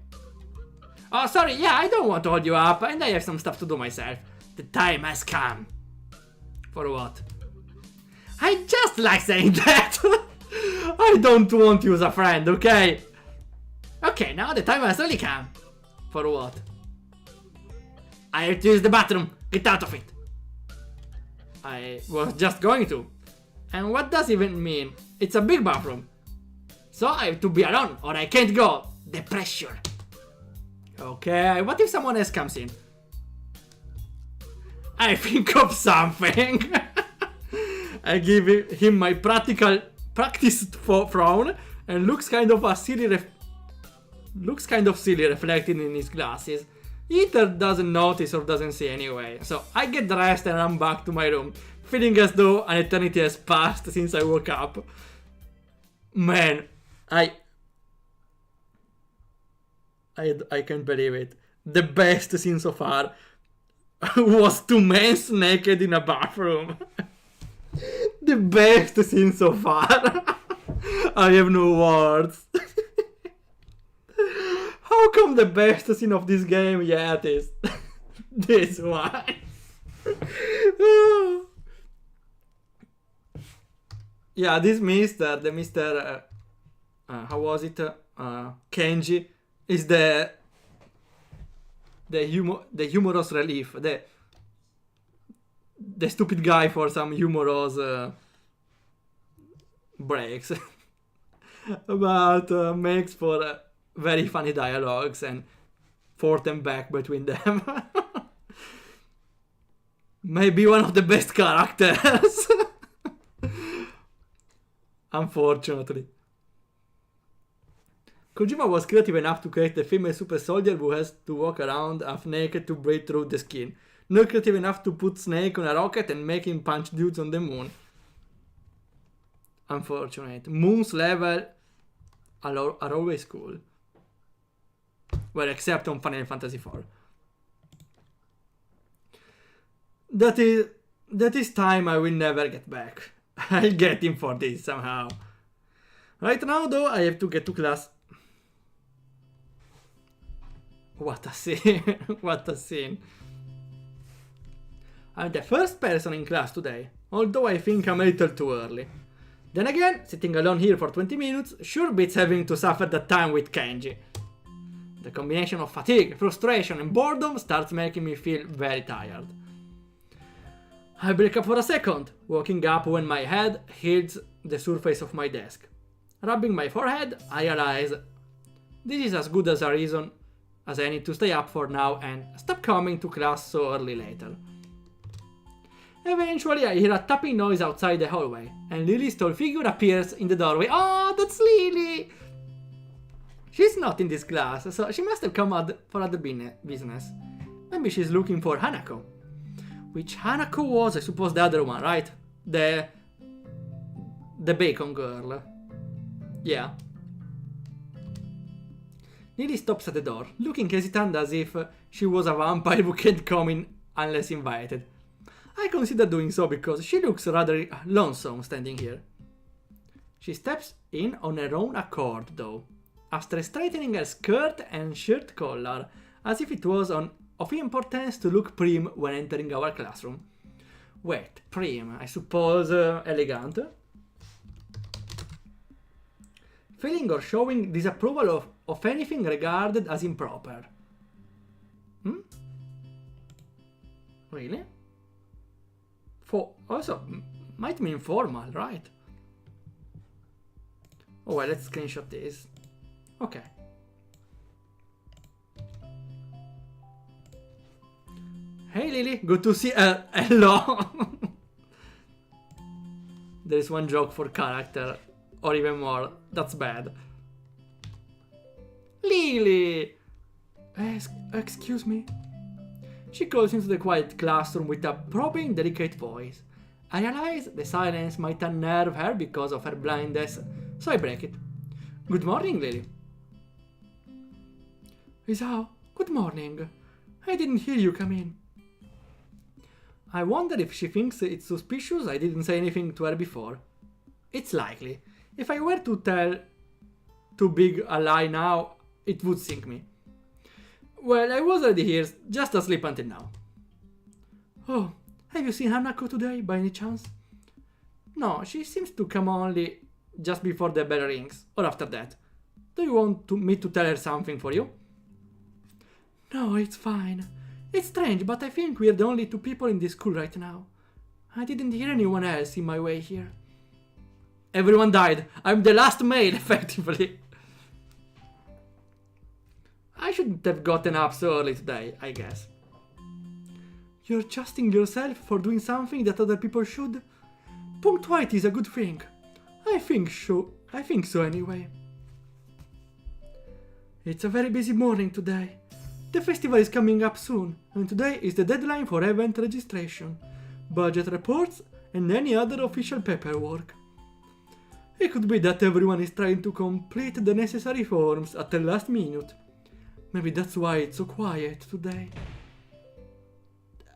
Oh, sorry, yeah, I don't want to hold you up, and I have some stuff to do myself. The time has come. For what? I just like saying that. I don't want you as a friend, okay? Okay, now the time has really come. For what? I have to use the bathroom. Get out of it. I was just going to. And what does even mean? It's a big bathroom. So I have to be alone or I can't go. The pressure. Okay, what if someone else comes in? I think of something. I give him my practiced frown and looks kind of silly reflected in his glasses. He either doesn't notice or doesn't see anyway. So I get dressed and run back to my room, feeling as though an eternity has passed since I woke up. Man, I can't believe it. The best scene so far was two men naked in a bathroom. The best scene so far. I have no words. How come the best scene of this game yet is this one? Yeah, this Mr. The Mr. How was it? Kenji is the humorous relief, the stupid guy for some humorous breaks, but makes for very funny dialogues and forth and back between them. Maybe one of the best characters. Unfortunately. Kojima was creative enough to create a female super soldier who has to walk around half naked to break through the skin. Not creative enough to put Snake on a rocket and make him punch dudes on the moon. Unfortunate. Moon's level are always cool. Well, except on Final Fantasy IV. That is time I will never get back. I'll get him for this somehow. Right now, though, I have to get to class. What a scene. What a scene. I'm the first person in class today, although I think I'm a little too early. Then again, sitting alone here for 20 minutes sure beats having to suffer that time with Kenji. The combination of fatigue, frustration and boredom starts making me feel very tired. I break up for a second, waking up when my head hits the surface of my desk. Rubbing my forehead, I realize this is as good as a reason as I need to stay up for now and stop coming to class so early later. Eventually I hear a tapping noise outside the hallway, and Lily's tall figure appears in the doorway. Oh, that's Lily! She's not in this class, so she must have come for other business. Maybe she's looking for Hanako. Which Hanako was, I suppose, the other one, right? The bacon girl. Yeah. Lily stops at the door, looking hesitant as if she was a vampire who can't come in unless invited. I consider doing so because she looks rather lonesome standing here. She steps in on her own accord, though, after straightening her skirt and shirt collar, as if it was of importance to look prim when entering our classroom. Wait, prim, I suppose elegant? Feeling or showing disapproval of anything regarded as improper. Really? Also, might mean formal, right? Oh well, let's screenshot this. Okay. Hey Lily, good to see hello! There is one joke for character, or even more. That's bad. Lily! Excuse me? She calls into the quiet classroom with a probing, delicate voice. I realize the silence might unnerve her because of her blindness, so I break it. Good morning, Lily. Isao, good morning. I didn't hear you come in. I wonder if she thinks it's suspicious I didn't say anything to her before. It's likely. If I were to tell too big a lie now, it would sink me. Well, I was already here, just asleep until now. Oh, have you seen Hanako today, by any chance? No, she seems to come only just before the bell rings, or after that. Do you want me to tell her something for you? No, it's fine. It's strange, but I think we're the only two people in this school right now. I didn't hear anyone else in my way here. Everyone died. I'm the last male, effectively. I shouldn't have gotten up so early today, I guess. You're adjusting yourself for doing something that other people should? Punctuality is a good thing. I think so anyway. It's a very busy morning today. The festival is coming up soon, and today is the deadline for event registration, budget reports, and any other official paperwork. It could be that everyone is trying to complete the necessary forms at the last minute. Maybe that's why it's so quiet today.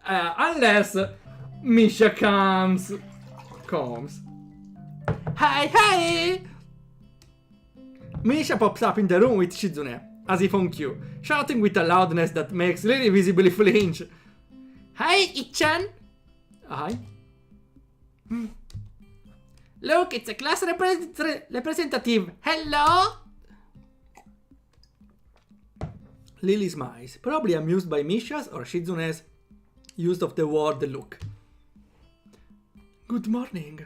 Unless Misha comes. Hi, hi! Misha pops up in the room with Shizune, as if on cue, shouting with a loudness that makes Lily visibly flinch. Hi, Ichan! Hi. Look, it's a class representative. Hello? Lily smiles, probably amused by Misha's or Shizune's use of the word look. Good morning.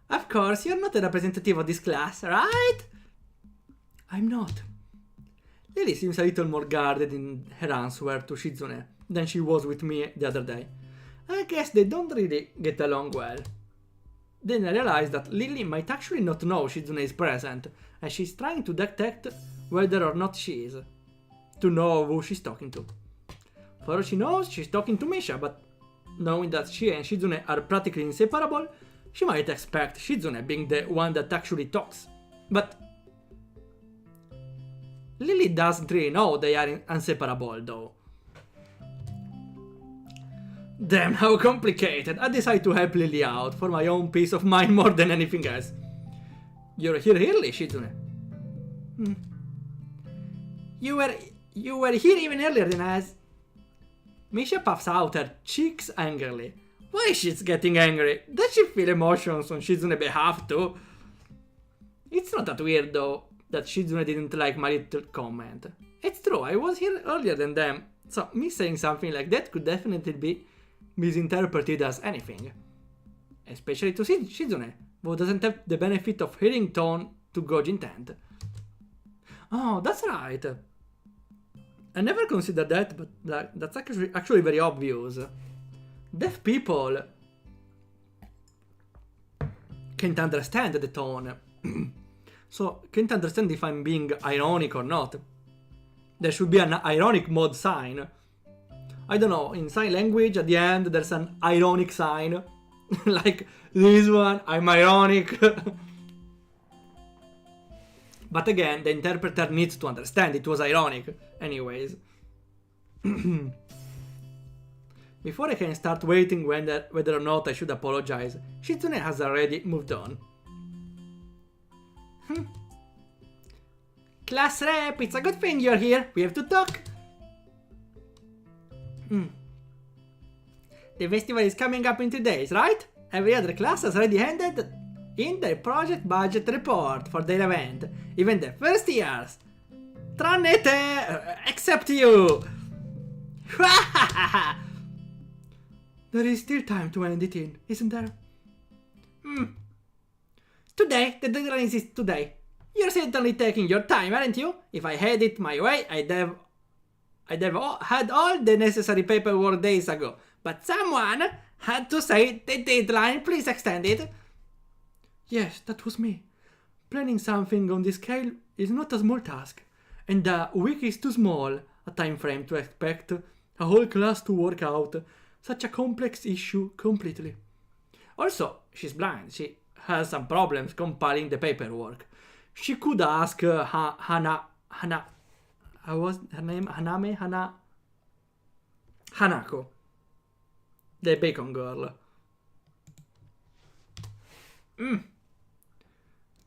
Of course, you're not a representative of this class, right? I'm not. Lily seems a little more guarded in her answer to Shizune than she was with me the other day. I guess they don't really get along well. Then I realized that Lily might actually not know Shizune is present, and she's trying to detect whether or not she is, to know who she's talking to. For all she knows, she's talking to Misha, but knowing that she and Shizune are practically inseparable, she might expect Shizune being the one that actually talks. But Lily doesn't really know they are inseparable, though. Damn, how complicated. I decided to help Lily out for my own peace of mind more than anything else. You're here early, Shizune. You were here even earlier than us. Misha puffs out her cheeks angrily. Why is she getting angry? Does she feel emotions on Shizune's behalf too? It's not that weird though that Shizune didn't like my little comment. It's true, I was here earlier than them, so me saying something like that could definitely be misinterpreted as anything. Especially to Shizune, who doesn't have the benefit of hearing tone to gauge intent. Oh, that's right. I never considered that, but that's actually very obvious. Deaf people can't understand the tone. So, can't understand if I'm being ironic or not. There should be an ironic mode sign. I don't know, in sign language at the end there's an ironic sign. Like this one, I'm ironic. But again, the interpreter needs to understand it was ironic. Anyways. Before I can start waiting whether or not I should apologize, Shizune has already moved on. Class rep, it's a good thing you're here. We have to talk. The festival is coming up in 2 days, right? Every other class has already handed in their project budget report for their event. Even the first years. Tranete! Except you! There is still time to end it in, isn't there? Today, the deadline is today. You're certainly taking your time, aren't you? If I had it my way, I'd have had all the necessary paperwork days ago. But someone had to say the deadline, please extend it. Yes, that was me. Planning something on this scale is not a small task, and a week is too small a time frame to expect a whole class to work out such a complex issue completely. Also, she's blind. She has some problems compiling the paperwork. She could ask Hana. How was her name? Hanako. The bacon girl. Do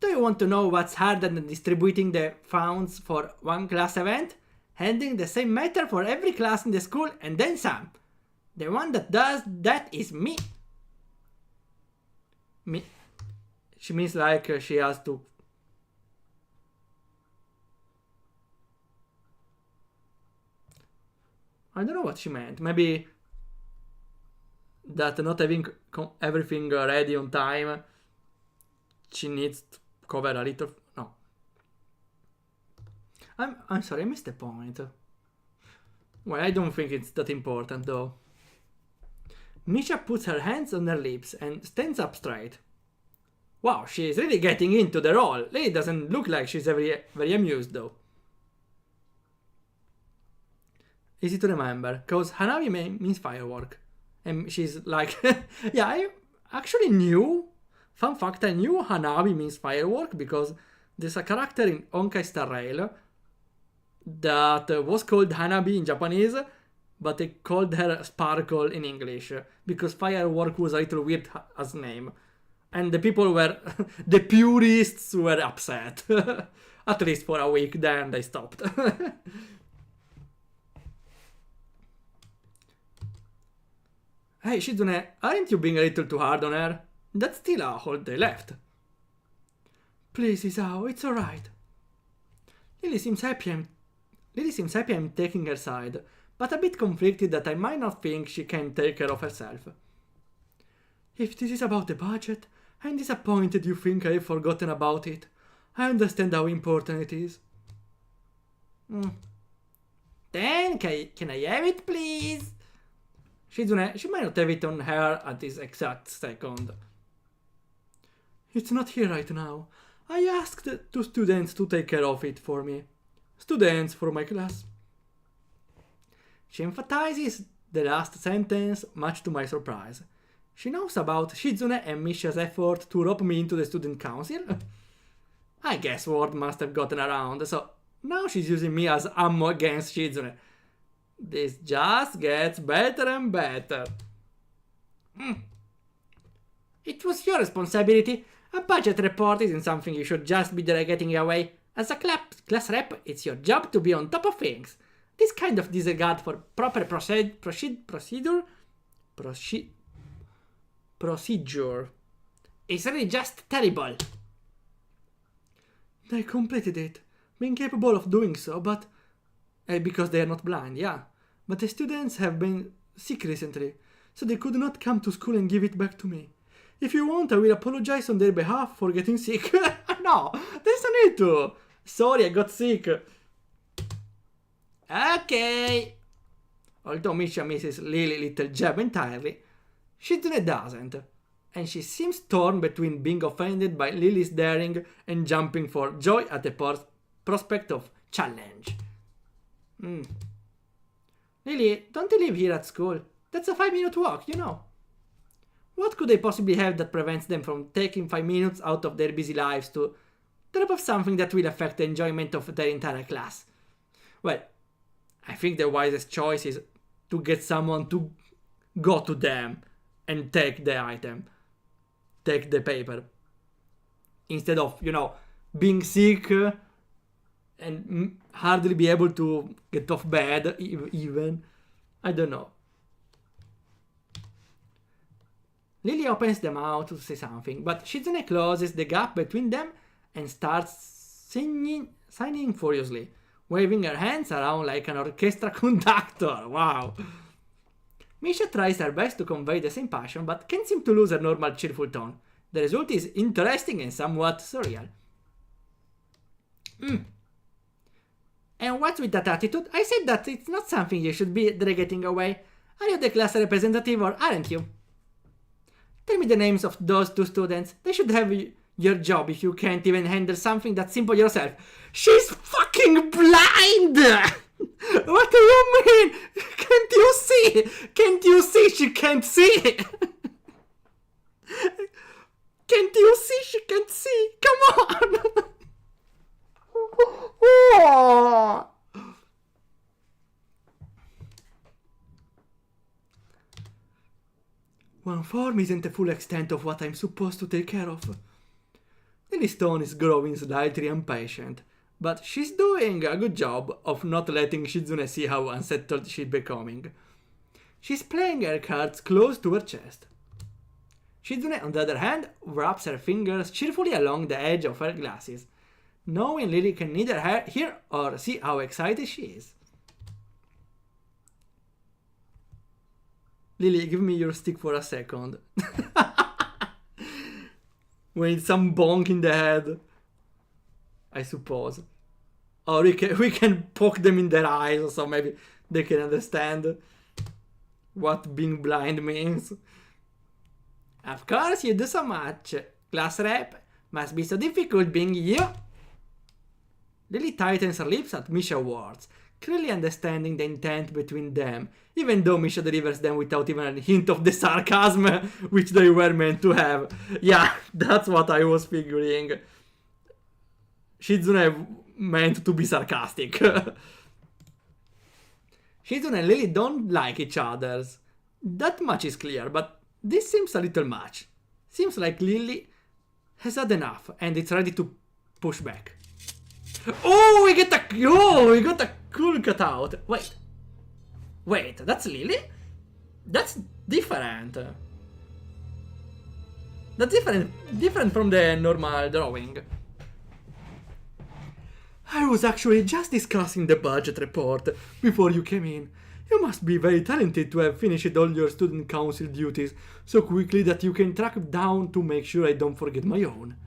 you want to know what's harder than distributing the funds for one class event? Handling the same matter for every class in the school and then some. The one that does that is me. Me? She means like she has to... I don't know what she meant. Maybe that not having everything ready on time, she needs to cover a little... No. I'm sorry, I missed the point. Well, I don't think it's that important though. Misha puts her hands on her lips and stands up straight. Wow, she is really getting into the role. Lily doesn't look like she's very amused though. Easy to remember, cause Hanabi means firework. And she's like, yeah, I actually knew Fun fact, I knew Hanabi means firework because there's a character in Honkai Star Rail that was called Hanabi in Japanese, but they called her Sparkle in English because firework was a little weird as name. And the people were, the purists were upset. At least for a week, then they stopped. Hey Shizune, aren't you being a little too hard on her? That's still a whole day left. Please, Isao, it's alright. Lily seems happy I'm taking her side, but a bit conflicted that I might not think she can take care of herself. If this is about the budget, I'm disappointed you think I've forgotten about it. I understand how important it is. Then, can I have it, please? Shizune, she might not have it on her at this exact second. It's not here right now. I asked 2 students to take care of it for me. Students for my class. She emphasizes the last sentence, much to my surprise. She knows about Shizune and Misha's effort to rope me into the student council. I guess word must have gotten around, so now she's using me as ammo against Shizune. This just gets better and better. It was your responsibility. A budget report isn't something you should just be delegating away. As a class rep, it's your job to be on top of things. This kind of disregard for proper procedure is really just terrible. They completed it, being capable of doing so, but... because they are not blind, yeah. But the students have been sick recently, so they could not come to school and give it back to me. If you want, I will apologize on their behalf for getting sick. No, there's no need to. Sorry, I got sick. Okay. Although Misha misses Lily's little jab entirely, Shizune doesn't. And she seems torn between being offended by Lily's daring and jumping for joy at the prospect of challenge. Lily, don't you live here at school? That's a 5-minute walk, you know. What could they possibly have that prevents them from taking 5 minutes out of their busy lives to drop off something that will affect the enjoyment of their entire class? Well, I think the wisest choice is to get someone to go to them and take the item, take the paper. Instead of, being sick and hardly be able to get off bed even. I don't know. Lily opens them out to say something, but Shizune closes the gap between them and starts signing furiously, waving her hands around like an orchestra conductor. Wow. Misha tries her best to convey the same passion, but can't seem to lose her normal cheerful tone. The result is interesting and somewhat surreal. And what's with that attitude? I said that it's not something you should be delegating away. Are you the class representative or aren't you? Tell me the names of those 2 students. They should have your job if you can't even handle something that simple yourself. She's fucking blind! What do you mean? Can't you see? Can't you see she can't see? Can't you see she can't see? Come on! One form isn't the full extent of what I'm supposed to take care of. Lily's tone is growing slightly impatient, but she's doing a good job of not letting Shizune see how unsettled she's becoming. She's playing her cards close to her chest. Shizune, on the other hand, wraps her fingers cheerfully along the edge of her glasses, knowing Lily can neither hear or see how excited she is. Lily, give me your stick for a second. When it's some bonk in the head, I suppose. Or we can poke them in their eyes, so maybe they can understand what being blind means. Of course you do so much. Class rep, must be so difficult being you. Lily tightens her lips at Misha's words, clearly understanding the intent between them, even though Misha delivers them without even a hint of the sarcasm which they were meant to have. Yeah, that's what I was figuring. Shizune meant to be sarcastic. Shizune and Lily don't like each other. That much is clear, but this seems a little much. Seems like Lily has had enough and it's ready to push back. Oh, we got a cool cutout. Wait, that's Lily? That's different. That's different from the normal drawing. I was actually just discussing the budget report before you came in. You must be very talented to have finished all your student council duties so quickly that you can track them to make sure I don't forget my own.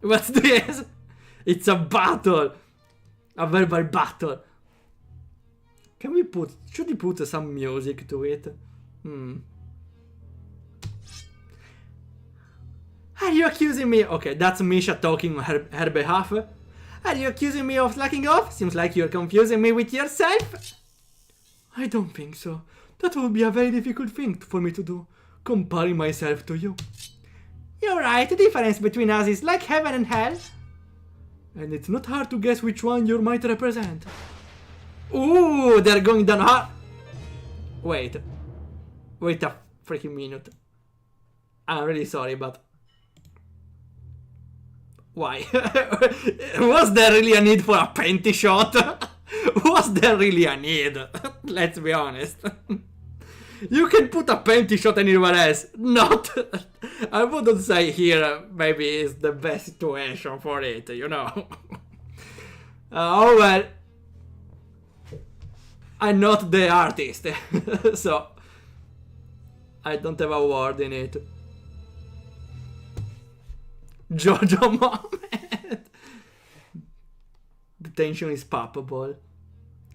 What's this? It's a battle! A verbal battle. Should we put some music to it? Are you accusing me? Okay, that's Misha talking on her behalf. Are you accusing me of slacking off? Seems like you're confusing me with yourself. I don't think so. That would be a very difficult thing for me to do, comparing myself to you. You're right, the difference between us is like heaven and hell. And it's not hard to guess which one you might represent. Ooh, they're going down hard. Wait a freaking minute. I'm really sorry, but... Why? Was there really a need for a panty shot? Was there really a need? Let's be honest. You can put a panty shot anywhere else. Not... I wouldn't say here maybe is the best situation for it, you know. Oh well. I'm not the artist. So... I don't have a word in it. Jojo moment. The tension is palpable.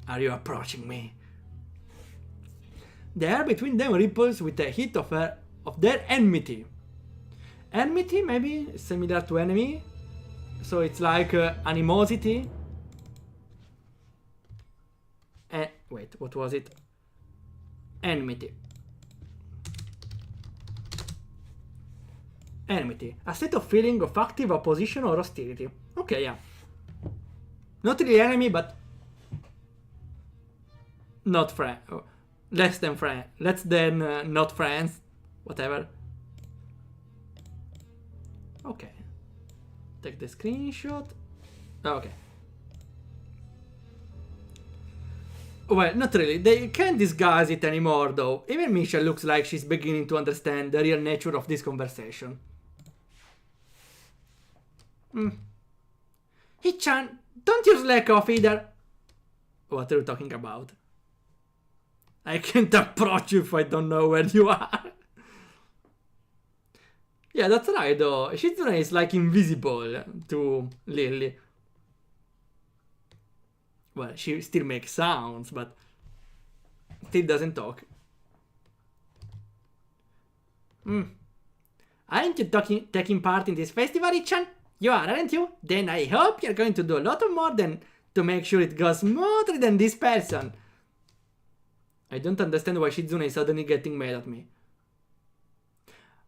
Are you approaching me? The air between them ripples with a hint of their enmity. Enmity, maybe similar to enemy. So it's like animosity. Wait, what was it? Enmity. Enmity. A state of feeling of active opposition or hostility. Okay, yeah. Not really enemy, but... not friend. Less than friend. Less than not friends. Whatever. Okay. Take the screenshot. Okay. Well, not really. They can't disguise it anymore, though. Even Misha looks like she's beginning to understand the real nature of this conversation. Hichan, don't you slack off either. What are you talking about? I can't approach you if I don't know where you are. Yeah, that's right, though. Shizune is like invisible to Lily. Well, she still makes sounds, but still doesn't talk. Aren't you taking part in this festival, Ichan? You are, aren't you? Then I hope you're going to do a lot more than to make sure it goes smoother than this person. I don't understand why Shizune is suddenly getting mad at me.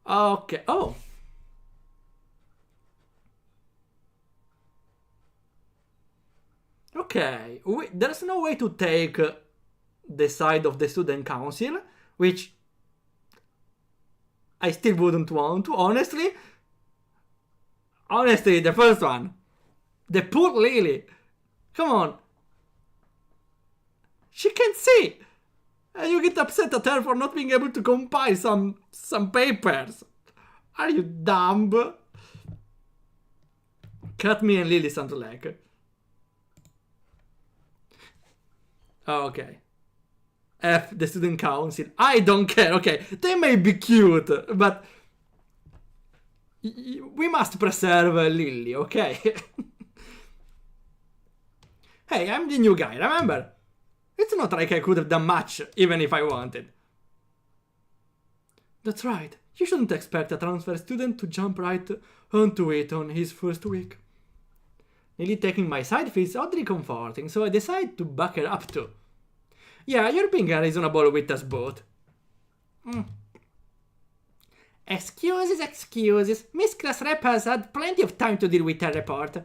Okay, oh. Okay, there's no way to take the side of the student council, which I still wouldn't want to, honestly. Honestly, the first one. The poor Lily. Come on. She can't see. And you get upset at her for not being able to compile some papers. Are you dumb? Cut me and Lily sound like. Okay. F the student council. I don't care. Okay, they may be cute, but we must preserve Lily, okay? Hey, I'm the new guy, remember? It's not like I could have done much, even if I wanted. That's right. You shouldn't expect a transfer student to jump right onto it on his first week. Nearly taking my side feels oddly comforting, so I decide to back her up too. Yeah, you're being unreasonable with us both. Excuses. Miss Class Rep has had plenty of time to deal with her report.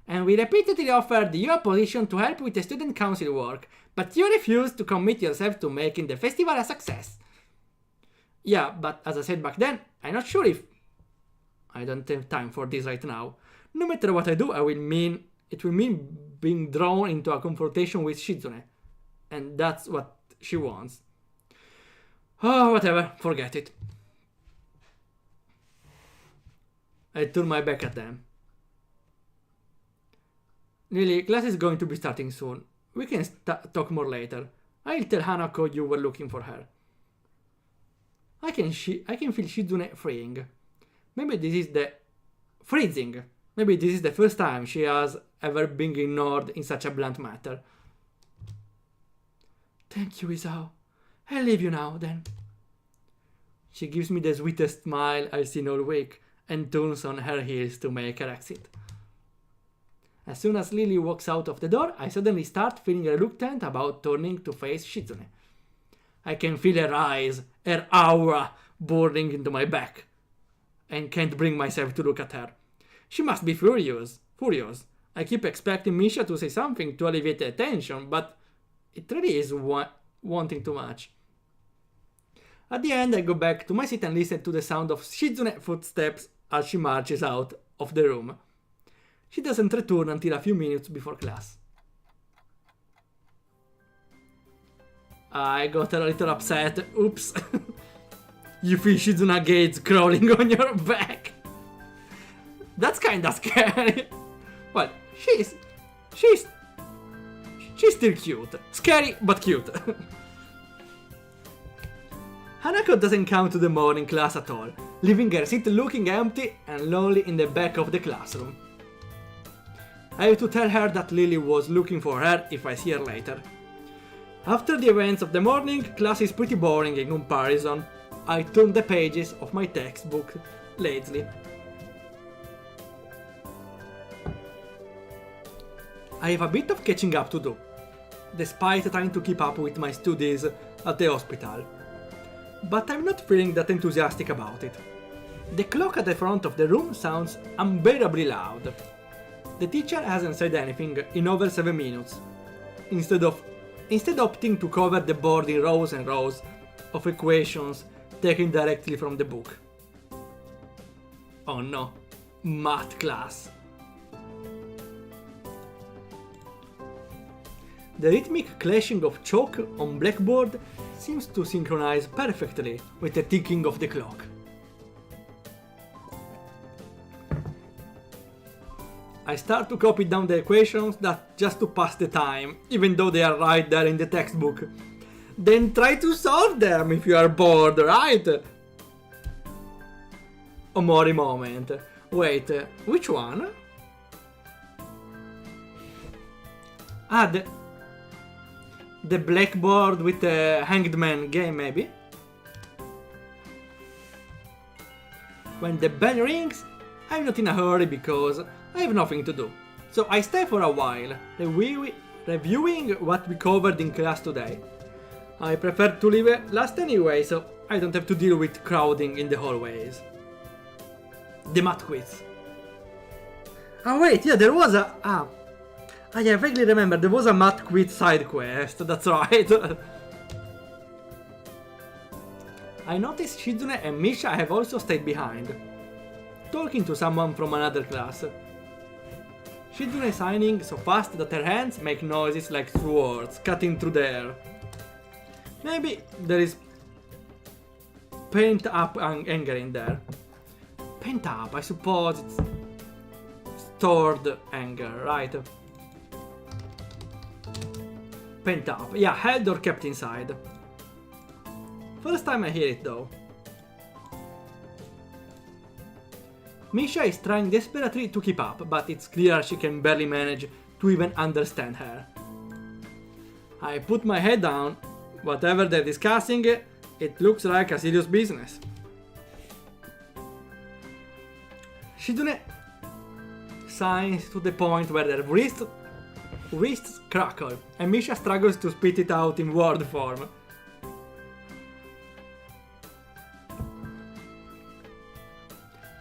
And we repeatedly offered you a position to help with the student council work, but you refused to commit yourself to making the festival a success. Yeah, but as I said back then, I'm not sure if... I don't have time for this right now. No matter what I do, it will mean being drawn into a confrontation with Shizune. And that's what she wants. Oh, whatever, forget it. I turn my back at them. Really, class is going to be starting soon. We can talk more later. I'll tell Hanako you were looking for her. I can feel Shizune freeing. Maybe this is the... freezing. Maybe this is the first time she has ever been ignored in such a blunt matter. Thank you, Isao. I'll leave you now, then. She gives me the sweetest smile I've seen all week and turns on her heels to make her exit. As soon as Lily walks out of the door, I suddenly start feeling reluctant about turning to face Shizune. I can feel her eyes, her aura, burning into my back, and can't bring myself to look at her. She must be furious. I keep expecting Misha to say something to alleviate the tension, but it really is wanting too much. At the end, I go back to my seat and listen to the sound of Shizune's footsteps as she marches out of the room. She doesn't return until a few minutes before class. I got a little upset. Oops. You feel Shizuna gaze crawling on your back. That's kinda scary. Well, she's still cute. Scary, but cute. Hanako doesn't come to the morning class at all, leaving her seat looking empty and lonely in the back of the classroom. I have to tell her that Lily was looking for her if I see her later. After the events of the morning, class is pretty boring in comparison. I turn the pages of my textbook lazily. I have a bit of catching up to do, despite trying to keep up with my studies at the hospital. But I'm not feeling that enthusiastic about it. The clock at the front of the room sounds unbearably loud. The teacher hasn't said anything in over 7 minutes, instead opting to cover the board in rows and rows of equations taken directly from the book. Oh no, math class. The rhythmic clashing of chalk on blackboard seems to synchronize perfectly with the ticking of the clock. I start to copy down the equations just to pass the time, even though they are right there in the textbook. Then try to solve them if you are bored, right? Omori moment. Wait, which one? Ah, the blackboard with the hanged man game, maybe? When the bell rings, I'm not in a hurry because I have nothing to do. So I stay for a while, reviewing what we covered in class today. I prefer to leave it last anyway, so I don't have to deal with crowding in the hallways. The math quiz. Oh wait, yeah, there was a... I vaguely remember there was a math quiz side quest, that's right. I noticed Shizune and Misha have also stayed behind, talking to someone from another class. Shizune signing so fast that her hands make noises like swords cutting through the air. Maybe there is pent up anger in there. Pent up, I suppose it's stored anger, right? Pent up, yeah, held or kept inside. First time I hear it though. Misha is trying desperately to keep up, but it's clear she can barely manage to even understand her. I put my head down. Whatever they're discussing, it looks like a serious business. Shizune signs to the point where their wrists crackle, and Misha struggles to spit it out in word form.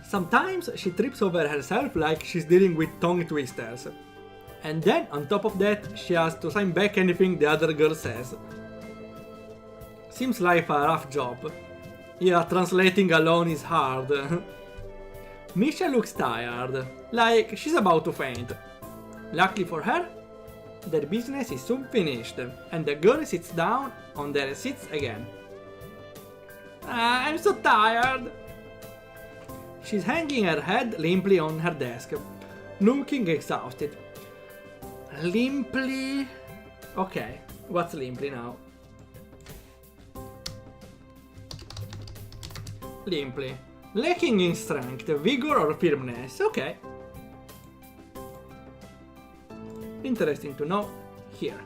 Sometimes she trips over herself like she's dealing with tongue twisters. And then, on top of that, she has to sign back anything the other girl says. Seems like a rough job. Yeah, translating alone is hard. Misha looks tired, like she's about to faint. Luckily for her, their business is soon finished, and the girl sits down on their seats again. I'm so tired. She's hanging her head limply on her desk, looking exhausted. Limply? Okay, what's limply now? Limply. Lacking in strength, vigor or firmness, okay. Interesting to know here.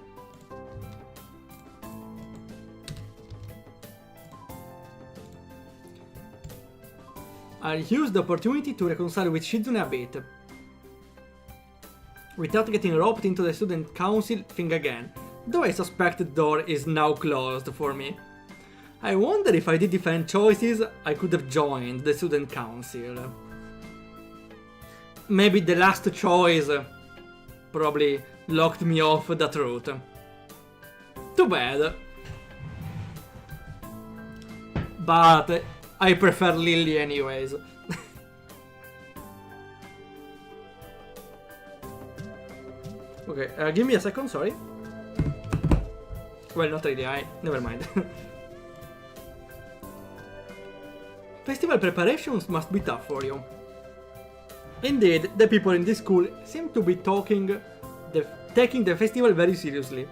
I'll use the opportunity to reconcile with Shizune a bit, without getting roped into the student council thing again, though I suspect the door is now closed for me. I wonder if I did different choices, I could have joined the student council. Maybe the last choice probably locked me off that route. Too bad. But I prefer Lily anyways. Okay, give me a second, sorry. Well, not really, never mind. Festival preparations must be tough for you. Indeed, the people in this school seem to be taking the festival very seriously.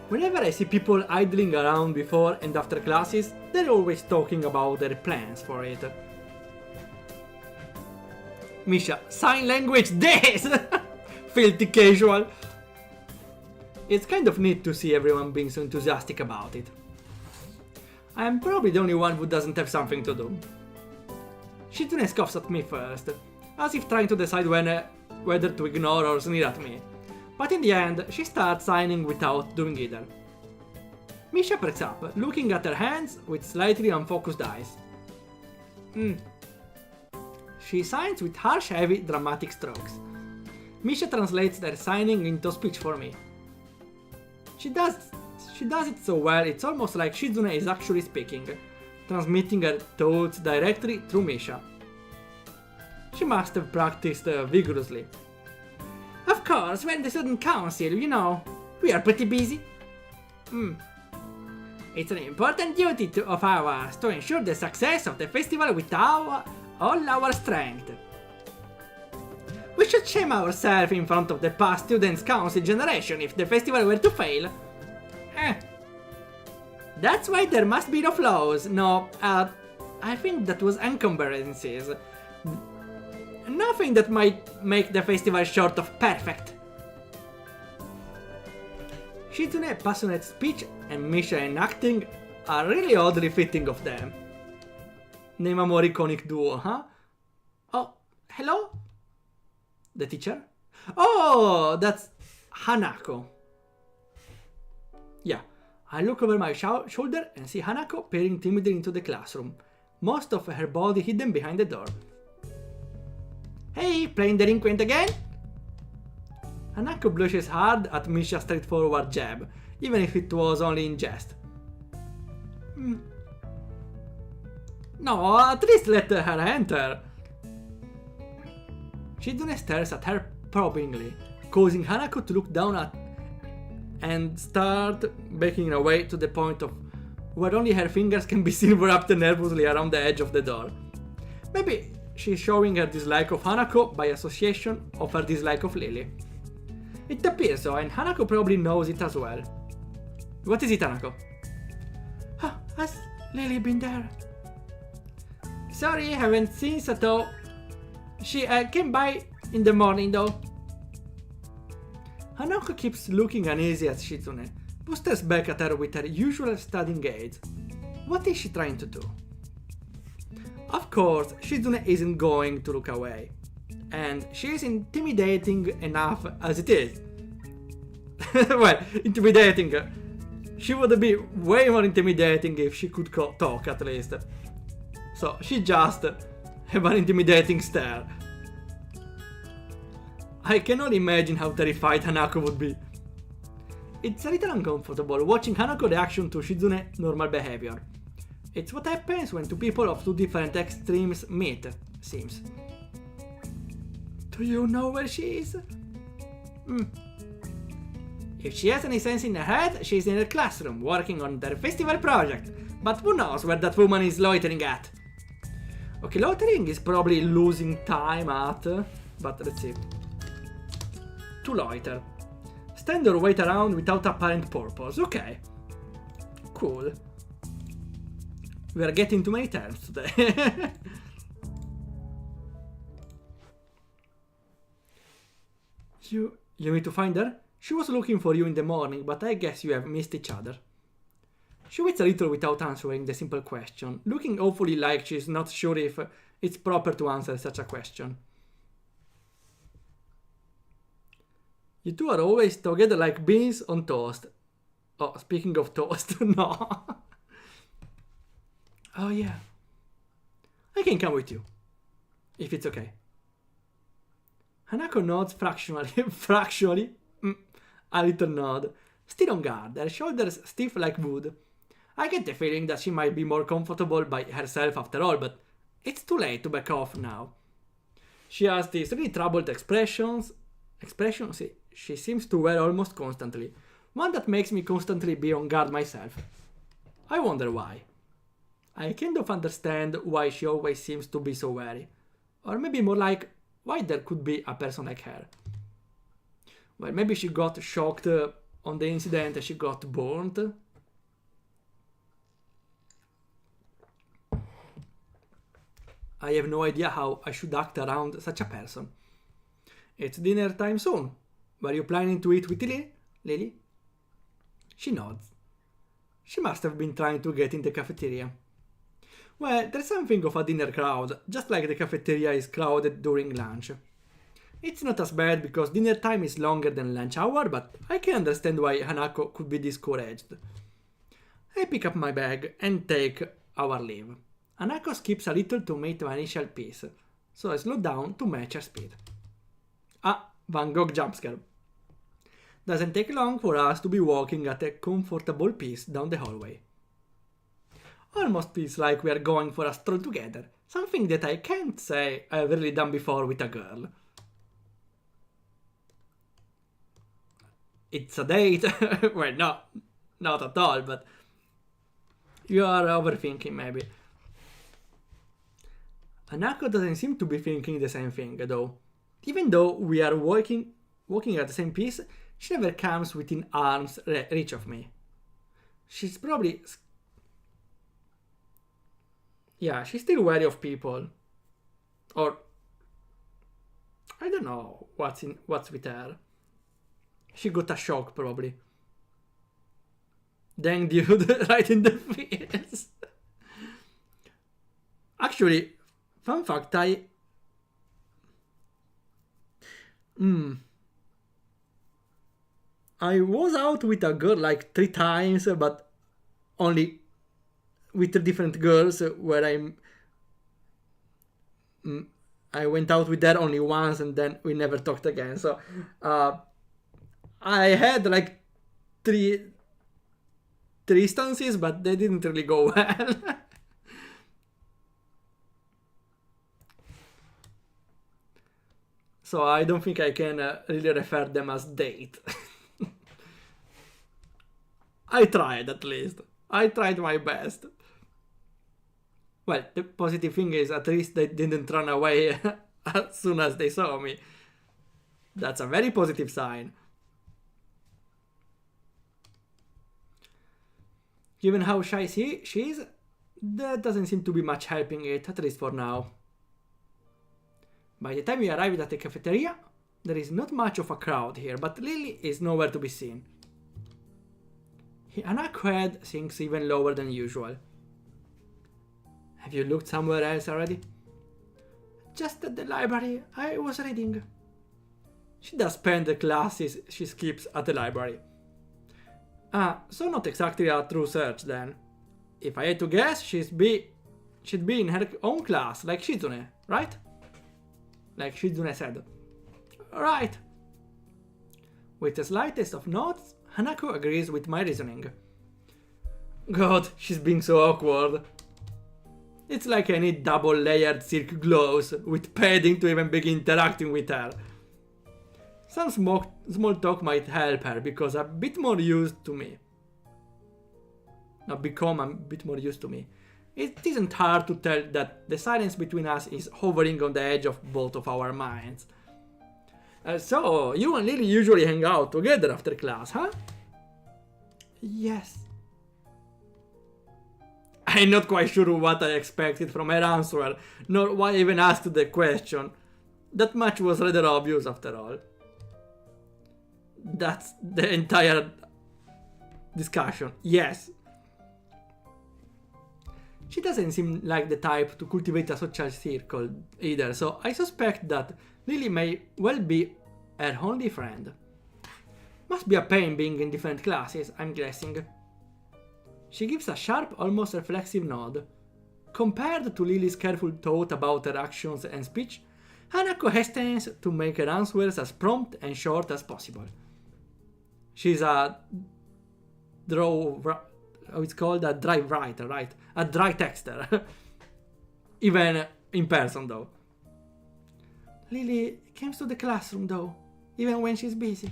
Whenever I see people idling around before and after classes, they're always talking about their plans for it. Misha, sign language this! Filthy casual. It's kind of neat to see everyone being so enthusiastic about it. I am probably the only one who doesn't have something to do. Shizune scoffs at me first, as if trying to decide whether to ignore or sneer at me. But in the end, she starts signing without doing either. Misha perks up, looking at her hands with slightly unfocused eyes. She signs with harsh, heavy, dramatic strokes. Misha translates their signing into speech for me. She does it so well, it's almost like Shizune is actually speaking, transmitting her thoughts directly through Misha. She must have practiced vigorously. Of course, we're in the student council, you know, we are pretty busy. It's an important duty of ours to ensure the success of the festival with all our strength. We should shame ourselves in front of the past students' council generation if the festival were to fail. That's why there must be no flaws. No, I think that was encumbrances. Nothing that might make the festival short of perfect. Shizune passionate speech and Misha enacting are really oddly fitting of them. Name a more iconic duo, huh? Oh, hello? The teacher? Oh, that's Hanako. Yeah, I look over my shoulder and see Hanako peering timidly into the classroom, most of her body hidden behind the door. Hey, playing delinquent again? Hanako blushes hard at Misha's straightforward jab, even if it was only in jest. No, at least let her enter. Shizune stares at her probingly, causing Hanako to look down at and start backing away to the point of where only her fingers can be seen wrapped nervously around the edge of the door. Maybe she's showing her dislike of Hanako by association of her dislike of Lily. It appears so, and Hanako probably knows it as well. What is it, Hanako? Has Lily been there? Sorry, haven't seen Sato. She came by in the morning though. Hanako keeps looking uneasy at Shizune, who stares back at her with her usual studying gaze. What is she trying to do? Of course, Shizune isn't going to look away. and she is intimidating enough as it is. Well, intimidating. She would be way more intimidating if she could talk at least. So she just have an intimidating stare. I cannot imagine how terrified Hanako would be. It's a little uncomfortable watching Hanako's reaction to Shizune's normal behavior. It's what happens when two people of two different extremes meet, seems. Do you know where she is? If she has any sense in her head, she's in her classroom working on their festival project. But who knows where that woman is loitering at? Okay, loitering is probably losing time at, but let's see. To loiter. Stand or wait around without apparent purpose. Okay. Cool. We are getting too many terms today. You need to find her? She was looking for you in the morning, but I guess you have missed each other. She waits a little without answering the simple question, looking awfully like she's not sure if it's proper to answer such a question. You two are always together like beans on toast. Oh, speaking of toast, no. Oh yeah. I can come with you. If it's okay. Hanako nods fractionally. A little nod. Still on guard, her shoulders stiff like wood. I get the feeling that she might be more comfortable by herself after all, but it's too late to back off now. She has these really troubled expressions she seems to wear almost constantly. One that makes me constantly be on guard myself. I wonder why. I kind of understand why she always seems to be so wary. Or maybe more like, why there could be a person like her. Well, maybe she got shocked on the incident and she got burnt. I have no idea how I should act around such a person. It's dinner time soon. Were you planning to eat with Lily? She nods. She must have been trying to get in the cafeteria. Well, there's something of a dinner crowd, just like the cafeteria is crowded during lunch. It's not as bad because dinner time is longer than lunch hour, but I can understand why Hanako could be discouraged. I pick up my bag and take our leave. Hanako skips a little to meet my initial pace, so I slow down to match her speed. Ah, Van Gogh jumpscare. Doesn't take long for us to be walking at a comfortable pace down the hallway. Almost feels like we are going for a stroll together, something that I can't say I've really done before with a girl. It's a date. Well, no, not at all, but you are overthinking maybe. Hanako doesn't seem to be thinking the same thing, though. Even though we are walking at the same pace, she never comes within arm's reach of me. She's probably... Yeah, she's still wary of people. Or... I don't know what's with her. She got a shock, probably. Dang dude, right in the face. Actually, fun fact, I was out with a girl like 3 times, but only with different girls where I went out with her only once and then we never talked again. So I had like 3 instances, but they didn't really go well. So I don't think I can really refer them as date. I tried at least. I tried my best. Well, the positive thing is at least they didn't run away as soon as they saw me. That's a very positive sign. Given how shy she is, that doesn't seem to be much helping it, at least for now. By the time we arrived at the cafeteria, there is not much of a crowd here, but Lily is nowhere to be seen. Hanako's head sinks even lower than usual. Have you looked somewhere else already? Just at the library, I was reading. She does spend the classes she skips at the library. Ah, so not exactly a true search then. If I had to guess, she'd be in her own class, like Shizune, right? Like Shizune said. Right. With the slightest of nods, Hanako agrees with my reasoning. God, she's being so awkward. It's like I need double-layered silk gloves with padding to even begin interacting with her. Some small talk might help her because I'm a bit more used to me. Not become a bit more used to me. It isn't hard to tell that the silence between us is hovering on the edge of both of our minds. So, you and Lily usually hang out together after class, huh? Yes. I'm not quite sure what I expected from her answer, nor why I even asked the question. That much was rather obvious after all. That's the entire discussion. Yes. She doesn't seem like the type to cultivate a social circle either, so I suspect that Lily may well be her only friend. Must be a pain being in different classes, I'm guessing. She gives a sharp, almost reflexive nod. Compared to Lily's careful thought about her actions and speech, Hanako hesitates to make her answers as prompt and short as possible. She's a it's called a dry writer, right? A dry texter. Even in person, though. Lily comes to the classroom, though, even when she's busy.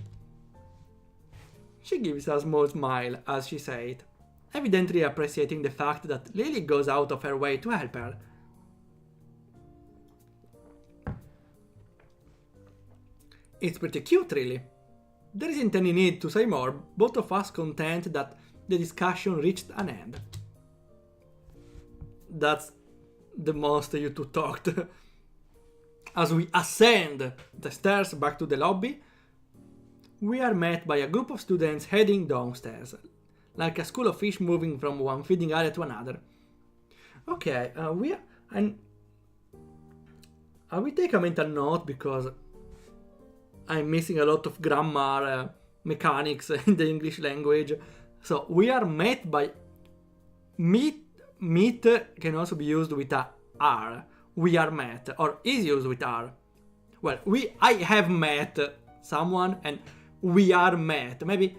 She gives a small smile as she says it, evidently appreciating the fact that Lily goes out of her way to help her. It's pretty cute, really. There isn't any need to say more, both of us content that the discussion reached an end. That's the most you two talked. As we ascend the stairs back to the lobby, we are met by a group of students heading downstairs, like a school of fish moving from one feeding area to another. Okay, I will take a mental note because I'm missing a lot of grammar mechanics in the English language. So we are met by meet can also be used with a R. We are met, or is used with R. Well, I have met someone and we are met. Maybe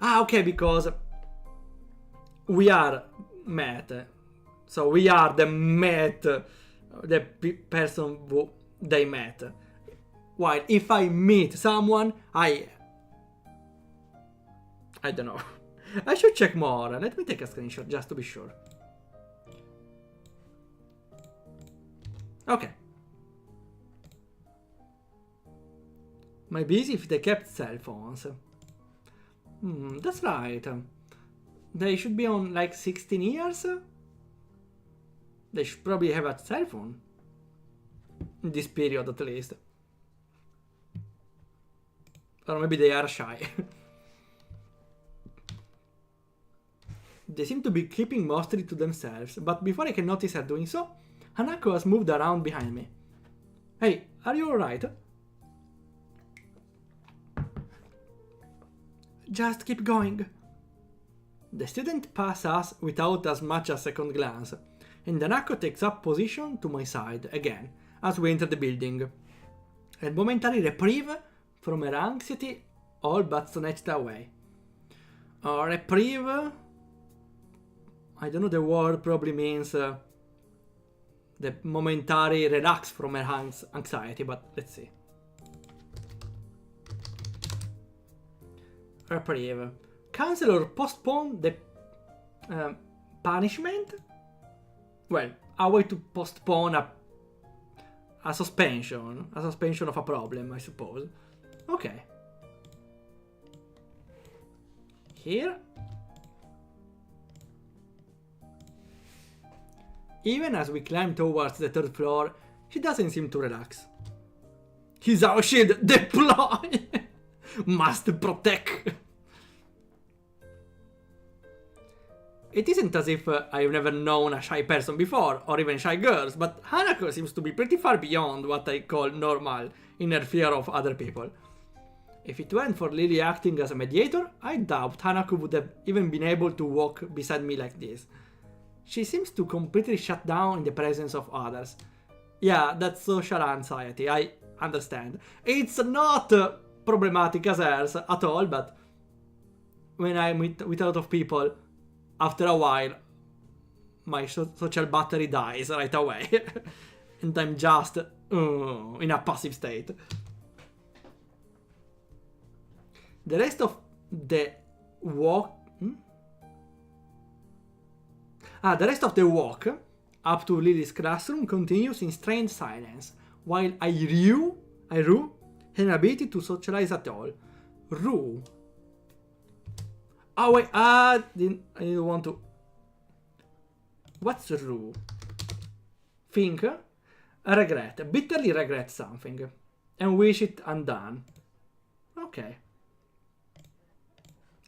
okay, because we are met. So we are the met, the person who they met. While if I meet someone, I don't know. I should check more. Let me take a screenshot just to be sure. Okay. Might be easy if they kept cell phones. That's right. They should be on like 16 years. They should probably have a cell phone. In this period at least. Or maybe they are shy. They seem to be keeping mostly to themselves, but before I can notice her doing so, Hanako has moved around behind me. Hey, are you alright? Just keep going. The student passes us without as much as a second glance, and Hanako takes up position to my side again as we enter the building. A momentary reprieve from her anxiety all but snatched away. Reprieve? I don't know, the word probably means the momentary relax from her anxiety, but let's see. Reprieve. Cancel or postpone the punishment? Well, a way to postpone a suspension. A suspension of a problem, I suppose. Okay. Here. Even as we climb towards the third floor, she doesn't seem to relax. He's our shield! Deploy! Must protect! it isn't as if I've never known a shy person before, or even shy girls, but Hanako seems to be pretty far beyond what I call normal in her fear of other people. If it weren't for Lily acting as a mediator, I doubt Hanako would have even been able to walk beside me like this. She seems to completely shut down in the presence of others. Yeah, that's social anxiety, I understand. It's not problematic as hers at all, but when I'm with a lot of people, after a while, my social battery dies right away. And I'm just in a passive state. The rest of the walk... the rest of the walk up to Lily's classroom continues in strained silence, while I rue her inability to socialize at all. Rue. Oh wait, I didn't want to... What's rue? Think. Regret. Bitterly regret something. And wish it undone. Okay.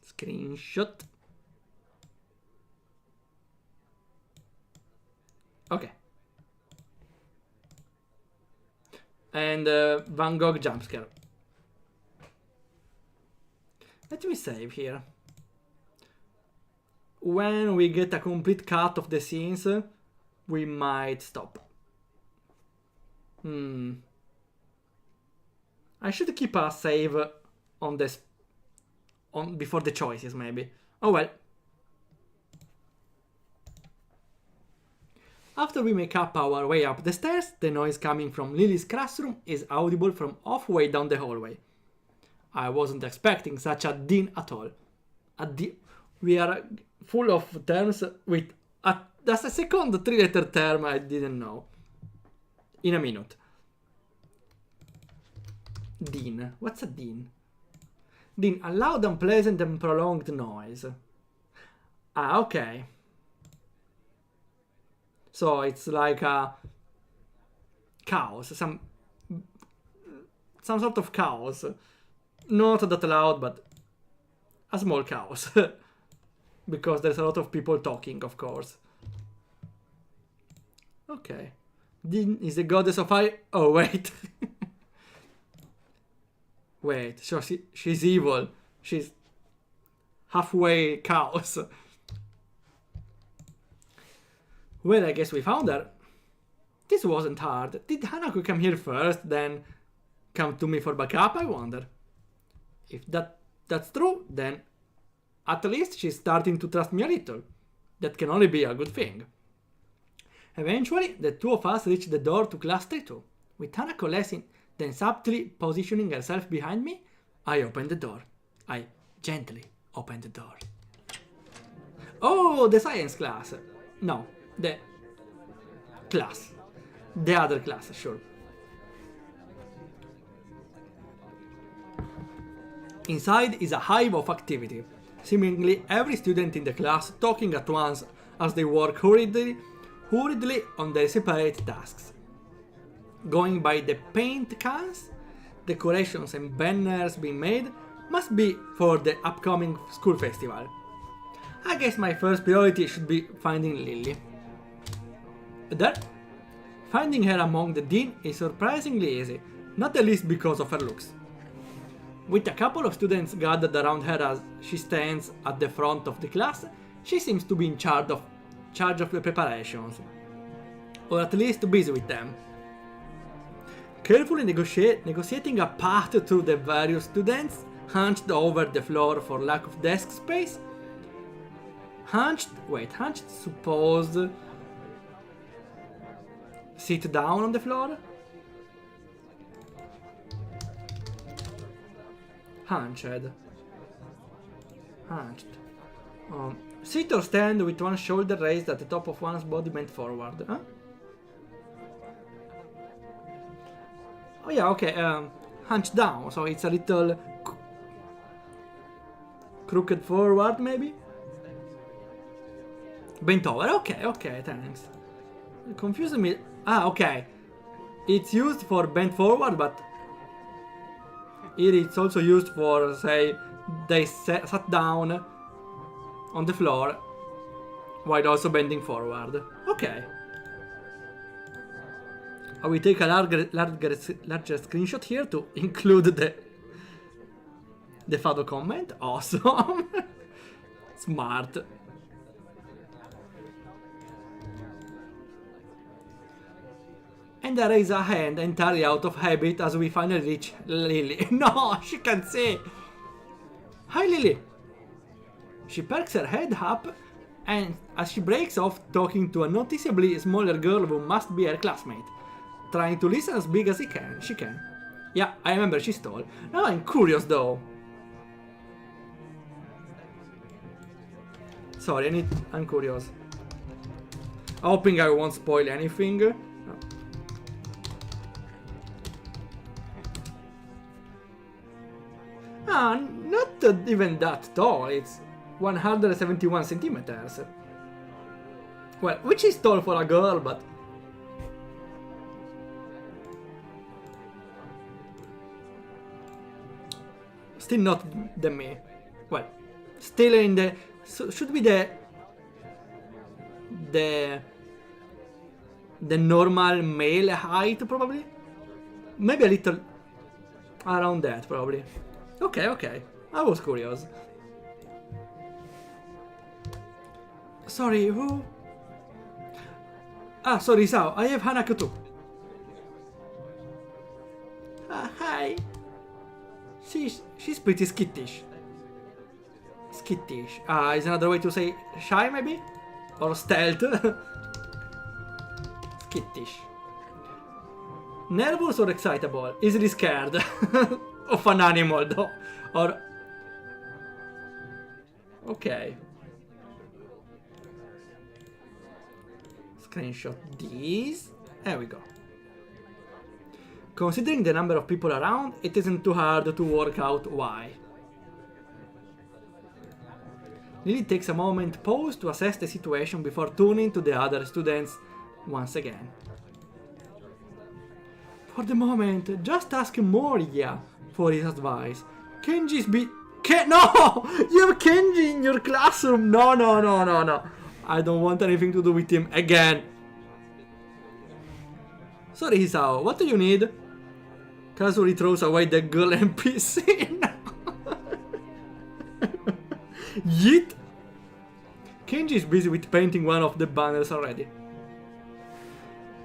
Screenshot. Okay. And Van Gogh jumpscare. Let me save here. When we get a complete cut of the scenes, we might stop. I should keep a save on this before the choices, maybe. Oh well. After we make up our way up the stairs, the noise coming from Lily's classroom is audible from halfway down the hallway. I wasn't expecting such a din at all. We are full of terms with that's a second 3-letter term I didn't know. In a minute. Din. What's a din? Din, a loud, unpleasant and prolonged noise. Ah, okay. So it's like a chaos, some sort of chaos. Not that loud, but a small chaos. Because there's a lot of people talking, of course. Okay. Din is the goddess of fire. Oh, wait. Wait, so she's evil. She's halfway chaos. Well, I guess we found her. This wasn't hard. Did Hanako come here first, then come to me for backup, I wonder? If that's true, then at least she's starting to trust me a little. That can only be a good thing. Eventually, the two of us reached the door to class 3-2. With Hanako lessing, then subtly positioning herself behind me, I opened the door. I gently opened the door. Oh, the science class. No, the class. The other class, sure. Inside is a hive of activity. Seemingly every student in the class talking at once as they work hurriedly on their separate tasks. Going by the paint cans, decorations and banners being made must be for the upcoming school festival. I guess my first priority should be finding Lily. There, finding her among the dean is surprisingly easy, not the least because of her looks. With a couple of students gathered around her as she stands at the front of the class, she seems to be in charge of the preparations, or at least busy with them. Carefully negotiating a path through the various students, hunched over the floor for lack of desk space. Hunched, suppose... Sit down on the floor? Hunched. Sit or stand with one shoulder raised at the top of one's body bent forward. Huh? Oh yeah, okay. Hunched down, so it's a little crooked forward, maybe? Bent over. Okay, thanks. Confusing me. Ah, okay. It's used for bent forward, but here it's also used for, say, they sat down on the floor while also bending forward. Okay. I will take a larger screenshot here to include the Fado comment. Awesome. Smart. And I raise a hand entirely out of habit as we finally reach Lily. No, she can't see. Hi, Lily. She perks her head up, and as she breaks off talking to a noticeably smaller girl who must be her classmate, trying to listen as big as she can. Yeah, I remember she's tall. Now I'm curious though. Sorry, I'm curious. Hoping I won't spoil anything. No. Ah, not even that tall. It's 171 centimeters. Well, which is tall for a girl, but still not than me. Well, still in the... should be the normal male height, probably? Maybe a little around that, probably. Okay. I was curious. Sorry, who? Ah, sorry, Sao. I have Hanako too. Hi. She's pretty skittish. Skittish. Is another way to say shy, maybe? Or stealth? Skittish. Nervous or excitable? Easily scared. Of an animal, though. Or... okay. Screenshot these. There we go. Considering the number of people around, it isn't too hard to work out why. Lily takes a moment pause to assess the situation before turning to the other students once again. For the moment, just ask Moria for his advice. Kenji's no! You have Kenji in your classroom! No. I don't want anything to do with him again. Sorry, Hisao, what do you need? Casually throws away the girl NPC. Yeet! Kenji is busy with painting one of the banners already.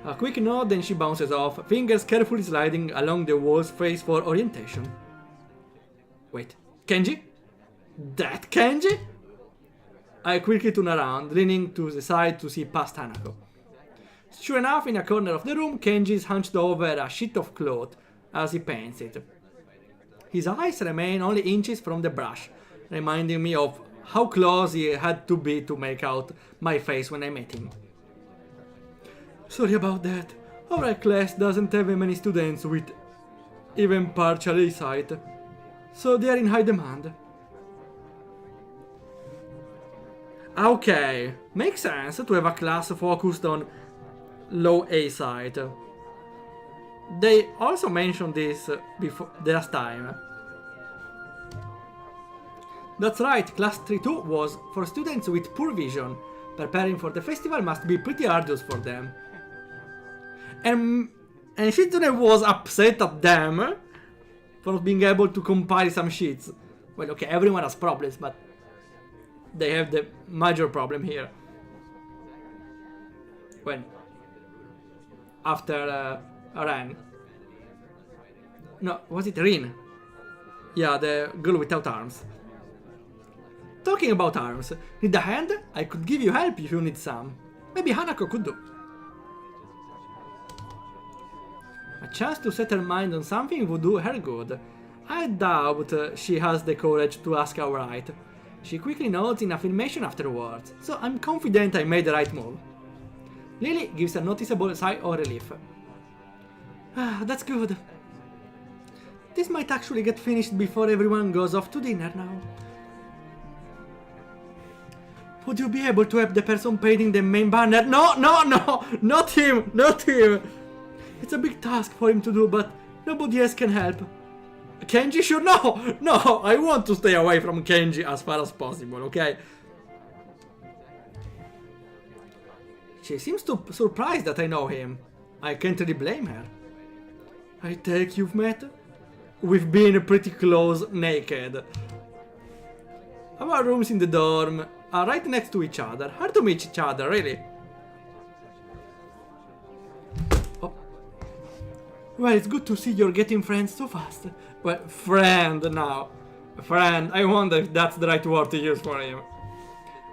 A quick nod, then she bounces off, fingers carefully sliding along the wall's face for orientation. Wait, Kenji? That Kenji? I quickly turn around, leaning to the side to see past Hanako. Sure enough, in a corner of the room, Kenji is hunched over a sheet of cloth as he paints it. His eyes remain only inches from the brush, reminding me of how close he had to be to make out my face when I met him. Sorry about that. Our class doesn't have many students with even partial eyesight, so they are in high demand. Okay, makes sense to have a class focused on low eyesight. They also mentioned this before the last time. That's right, class 3-2 was for students with poor vision. Preparing for the festival must be pretty arduous for them. And Shitsune was upset at them for not being able to compile some sheets. Well, okay, everyone has problems, but they have the major problem here. When? After Ren. No, was it Rin? Yeah, the girl without arms. Talking about arms, need a hand? I could give you help if you need some. Maybe Hanako could do. A chance to set her mind on something would do her good. I doubt she has the courage to ask outright. She quickly nods in affirmation afterwards, so I'm confident I made the right move. Lily gives a noticeable sigh of relief. Ah, that's good. This might actually get finished before everyone goes off to dinner now. Would you be able to help the person painting the main banner? No, not him. It's a big task for him to do, but nobody else can help. Kenji? Sure, no, I want to stay away from Kenji as far as possible, okay? She seems surprised that I know him. I can't really blame her. I take you've met? We've been pretty close naked. Our rooms in the dorm are right next to each other. Hard to meet each other, really. Oh. Well, it's good to see you're getting friends so fast. Well, friend now. Friend, I wonder if that's the right word to use for him.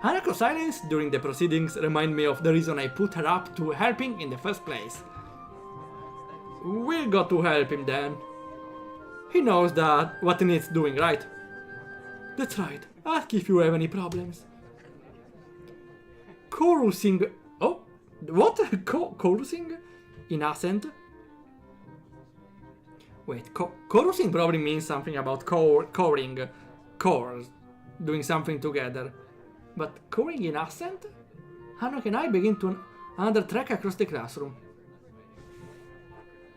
Hanako's silence during the proceedings remind me of the reason I put her up to helping in the first place. We got to help him then. He knows that what he needs doing, right? That's right. Ask if you have any problems. Chorusing. Oh, what? Chorusing? In accent? Wait, chorusing probably means something about choring. Chorus. Doing something together. But choring in accent? Hanok and I begin to another track across the classroom.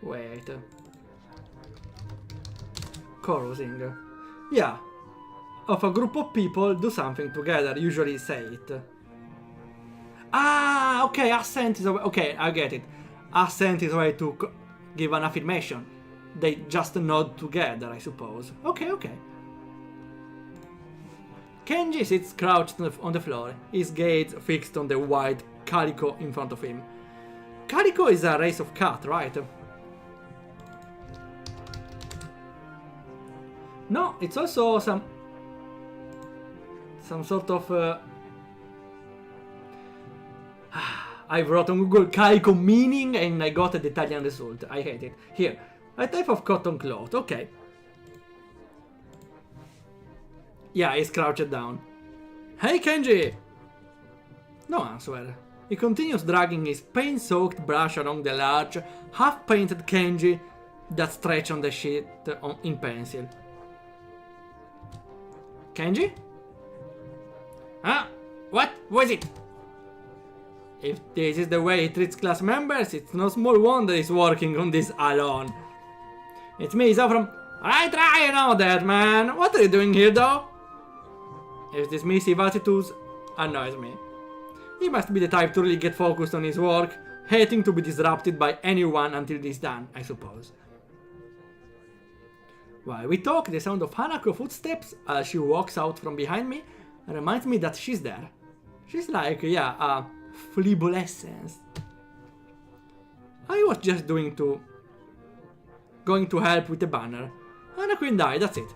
Wait. Chorusing. Yeah. Of a group of people do something together, usually say it. Ah, okay, assent is a way. Okay, I get it. Assent is a way to give an affirmation. They just nod together, I suppose. Okay. Kenji sits crouched on the floor, his gaze fixed on the white calico in front of him. Calico is a race of cat, right? No, it's also some sort of... I wrote on Google calico meaning and I got the Italian result. I hate it. Here, a type of cotton cloth. Okay. Yeah, he's crouched down. Hey, Kenji! No answer. He continues dragging his paint-soaked brush along the large, half-painted Kenji that stretch on the sheet in pencil. Kenji? Huh? What? What is it? If this is the way he treats class members, it's no small wonder he's working on this alone. It's me, Zofram. I try, you know that, man. What are you doing here, though? His dismissive attitudes annoys me. He must be the type to really get focused on his work, hating to be disrupted by anyone until he's done, I suppose. While we talk, the sound of Hanako footsteps as she walks out from behind me reminds me that she's there. She's like, yeah, a flebolescence. I was just going to help with the banner. Hanako and I, that's it.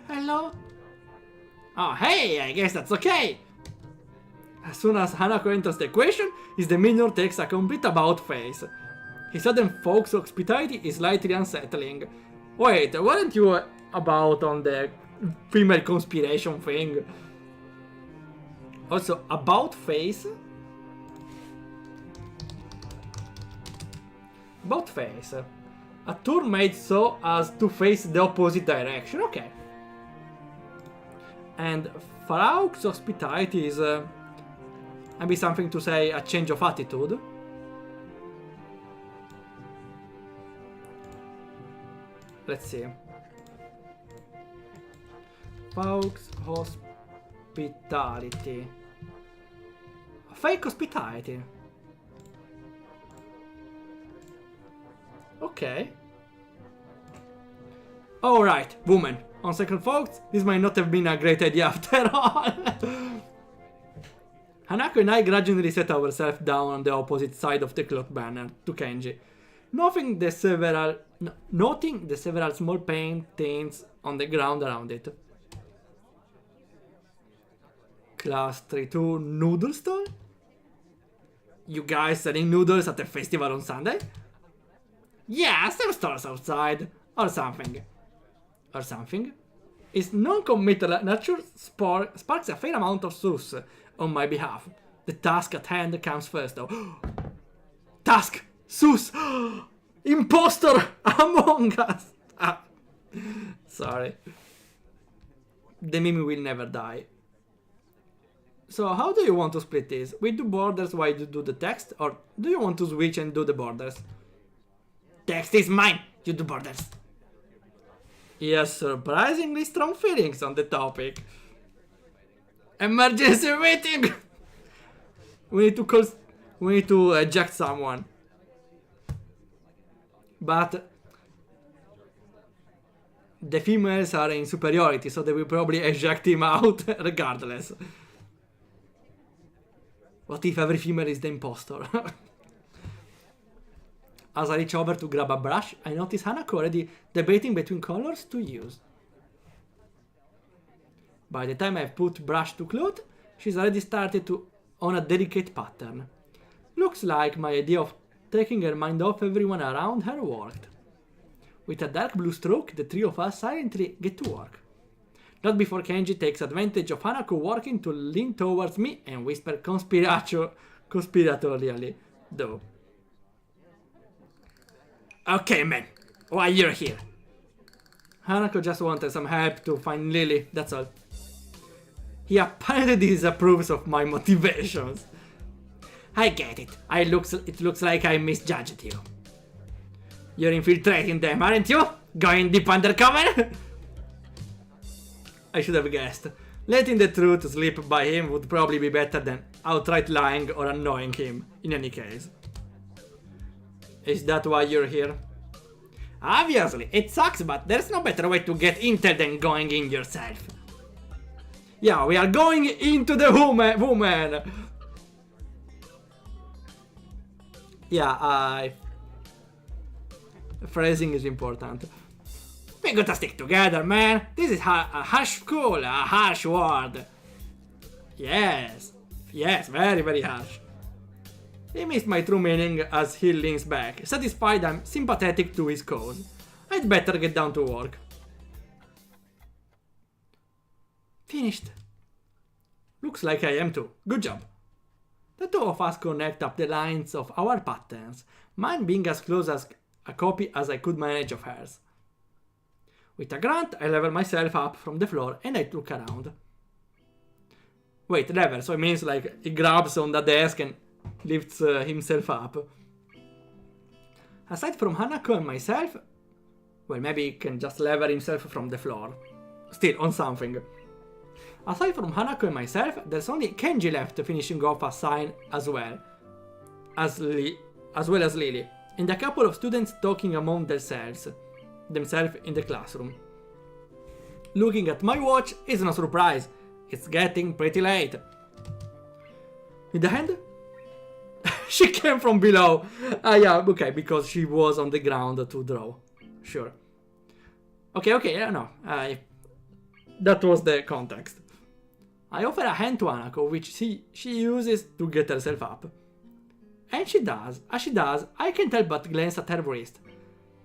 Hello? Oh, hey, I guess that's okay. As soon as Hanako enters the equation, his demeanor takes a complete about face. His sudden folks hospitality is slightly unsettling. Wait, weren't you about on the female conspiration thing? Also, about face? About face. A turn made so as to face the opposite direction, okay. And Farouk's hospitality is maybe something to say a change of attitude. Let's see. Farouk's hospitality. Fake hospitality. Okay. Alright, woman. On second thoughts, this might not have been a great idea after all. Hanako and I grudgingly set ourselves down on the opposite side of the cloth banner to Kenji, noting the several small paint stains on the ground around it. Class 3-2 noodle stall? You guys selling noodles at the festival on Sunday? Yeah, some stores outside, or something. His non-committal nature sparks a fair amount of sus on my behalf. The task at hand comes first, though. Task! Sus! Impostor! Among Us! Sorry. The meme will never die. So how do you want to split this? We do borders while you do the text, or do you want to switch and do the borders? Text is mine! You do borders. He has surprisingly strong feelings on the topic. Emergency meeting! We need to call... We need to eject someone. But... the females are in superiority, so they will probably eject him out regardless. What if every female is the impostor? As I reach over to grab a brush, I notice Hanako already debating between colors to use. By the time I've put brush to cloth, she's already started on a delicate pattern. Looks like my idea of taking her mind off everyone around her worked. With a dark blue stroke, the three of us silently get to work. Not before Kenji takes advantage of Hanako working to lean towards me and whisper conspiratorially, though. Okay, man, why you're here? Hanako just wanted some help to find Lily, that's all. He apparently disapproves of my motivations. I get it. It looks like I misjudged you. You're infiltrating them, aren't you? Going deep undercover? I should have guessed. Letting the truth slip by him would probably be better than outright lying or annoying him, in any case. Is that why you're here? Obviously, it sucks, but there's no better way to get intel than going in yourself. Yeah, we are going into the woman. Yeah, phrasing is important. We gotta stick together, man. This is a harsh school, a harsh word. Yes, very, very harsh. He missed my true meaning as he leans back, satisfied I'm sympathetic to his cause. I'd better get down to work. Finished. Looks like I am too. Good job. The two of us connect up the lines of our patterns, mine being as close as a copy as I could manage of hers. With a grunt, I level myself up from the floor and I look around. Wait, level, so it means like he grabs on the desk and lifts himself up. Aside from Hanako and myself, well, maybe he can just level himself from the floor. Still, on something. Aside from Hanako and myself, there's only Kenji left finishing off a sign as well as Lily, and a couple of students talking among themselves in the classroom. Looking at my watch is no surprise. It's getting pretty late. In the hand? She came from below. Yeah, okay, because she was on the ground to draw. Sure. Okay, yeah, no. That was the context. I offer a hand to Hanako, which she uses to get herself up. And she does. As she does, I can't help but glance at her wrist.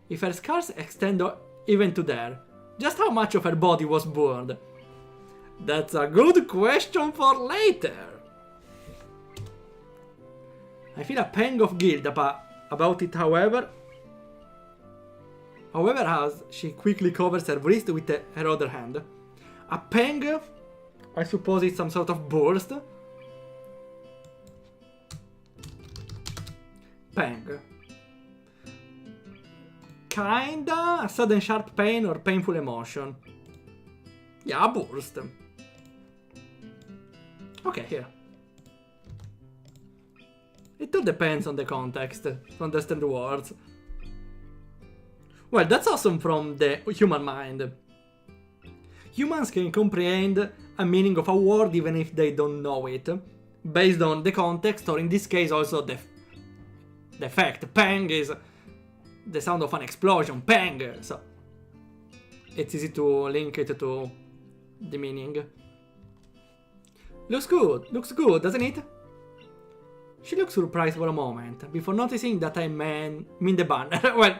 If her scars extend even to there, just how much of her body was burned? That's a good question for later. I feel a pang of guilt about it, however, as she quickly covers her wrist with her other hand. A pang? I suppose it's some sort of burst. Pang. Kinda a sudden sharp pain or painful emotion. Yeah, a burst. Okay, here. It all depends on the context to understand the words. Well, that's awesome from the human mind. Humans can comprehend a meaning of a word even if they don't know it, based on the context, or in this case also the fact. Pang is the sound of an explosion, pang, so it's easy to link it to the meaning. Looks good, doesn't it? She looks surprised for a moment, before noticing that I mean the banner. Well,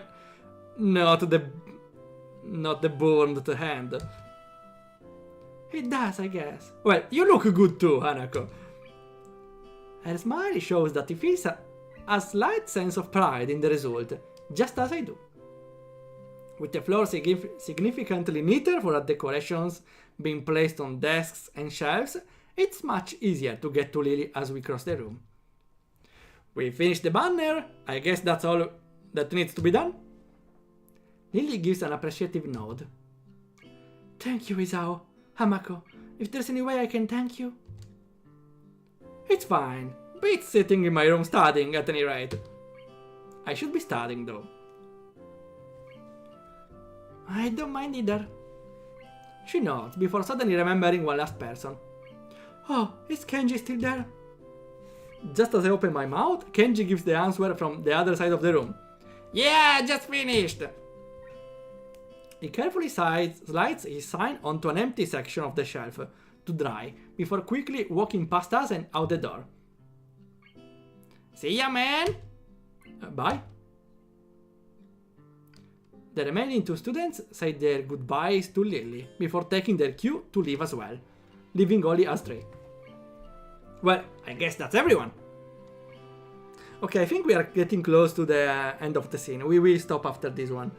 not the burned hand. It does, I guess. Well, you look good too, Hanako. Her smile shows that he feels a slight sense of pride in the result, just as I do. With the floor significantly neater for the decorations being placed on desks and shelves, it's much easier to get to Lily as we cross the room. We finished the banner. I guess that's all that needs to be done. Lily gives an appreciative nod. Thank you, Isao. Hamako, if there's any way I can thank you. It's fine. beats sitting in my room studying at any rate. I should be studying though. I don't mind either. She nods, before suddenly remembering one last person. Oh, is Kenji still there? Just as I open my mouth, Kenji gives the answer from the other side of the room. Yeah, just finished! He carefully slides his sign onto an empty section of the shelf to dry, before quickly walking past us and out the door. See ya, man! Bye. The remaining two students say their goodbyes to Lily, before taking their cue to leave as well, leaving only us three. Well, I guess that's everyone. Okay, I think we are getting close to the end of the scene. We will stop after this one.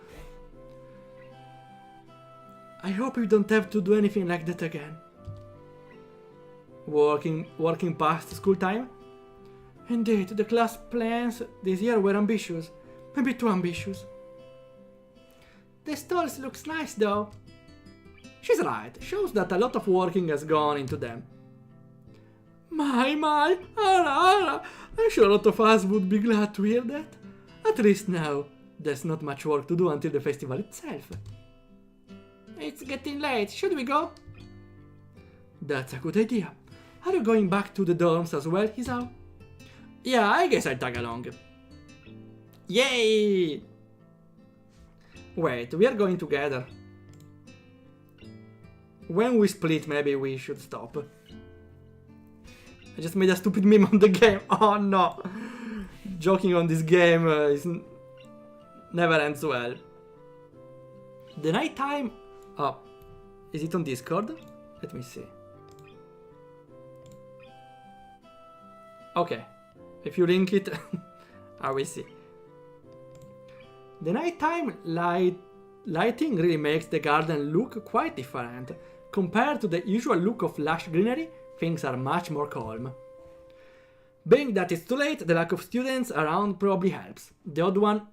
I hope we don't have to do anything like that again. Working past school time? Indeed, the class plans this year were ambitious. Maybe too ambitious. The stalls looks nice though. She's right, shows that a lot of working has gone into them. My, ara, I'm sure a lot of us would be glad to hear that. At least now, there's not much work to do until the festival itself. It's getting late, should we go? That's a good idea. Are you going back to the dorms as well, Hisao? Yeah, I guess I'll tag along. Yay! Wait, we are going together. When we split, maybe we should stop. I just made a stupid meme on the game. Oh no! Joking on this game never ends well. The night time... Oh, is it on Discord? Let me see. Okay, if you link it, I will see. The nighttime lighting really makes the garden look quite different. Compared to the usual look of lush greenery, things are much more calm. Being that it's too late, the lack of students around probably helps. The odd one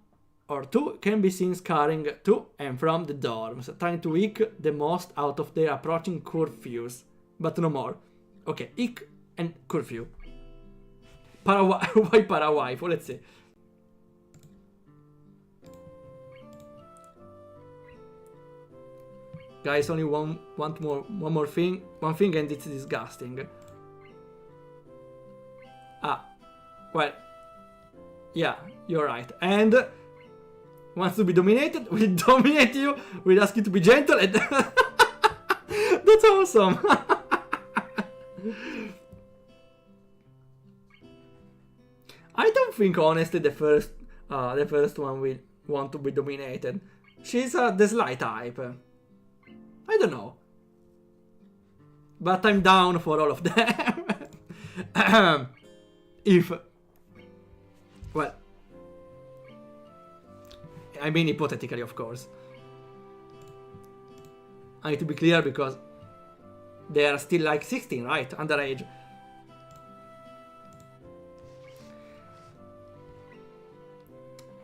or two can be seen scurrying to and from the dorms, trying to eke the most out of their approaching curfews. But no more. Okay, eke and curfew. Why Paraguay? Let's see. Guys, only one more thing, and it's disgusting. Ah, well, yeah, you're right. And wants to be dominated, we'll dominate you. We'll ask you to be gentle, and that's awesome. I don't think, honestly, the first one will want to be dominated. She's the sly type. I don't know. But I'm down for all of them. Well, I mean hypothetically, of course. I need to be clear because they are still like 16, right? Underage.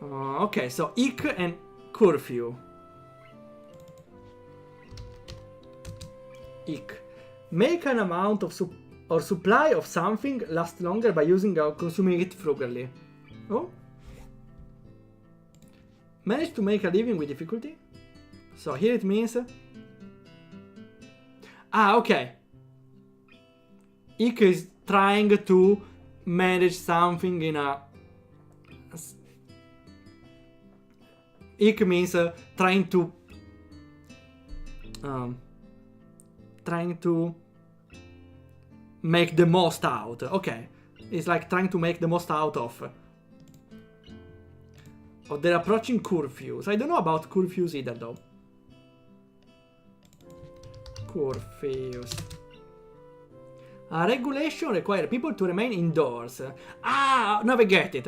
Okay, so ik and curfew. Ik. Make an amount of supply of something last longer by using or consuming it frugally. Oh? Manage to make a living with difficulty? So here it means... okay. Ik is trying to manage something in a... Ik means trying to make the most out. Okay, it's like trying to make the most out of their approaching curfews. I don't know about curfews either, though. Curfews. A regulation require people to remain indoors. Now I get it.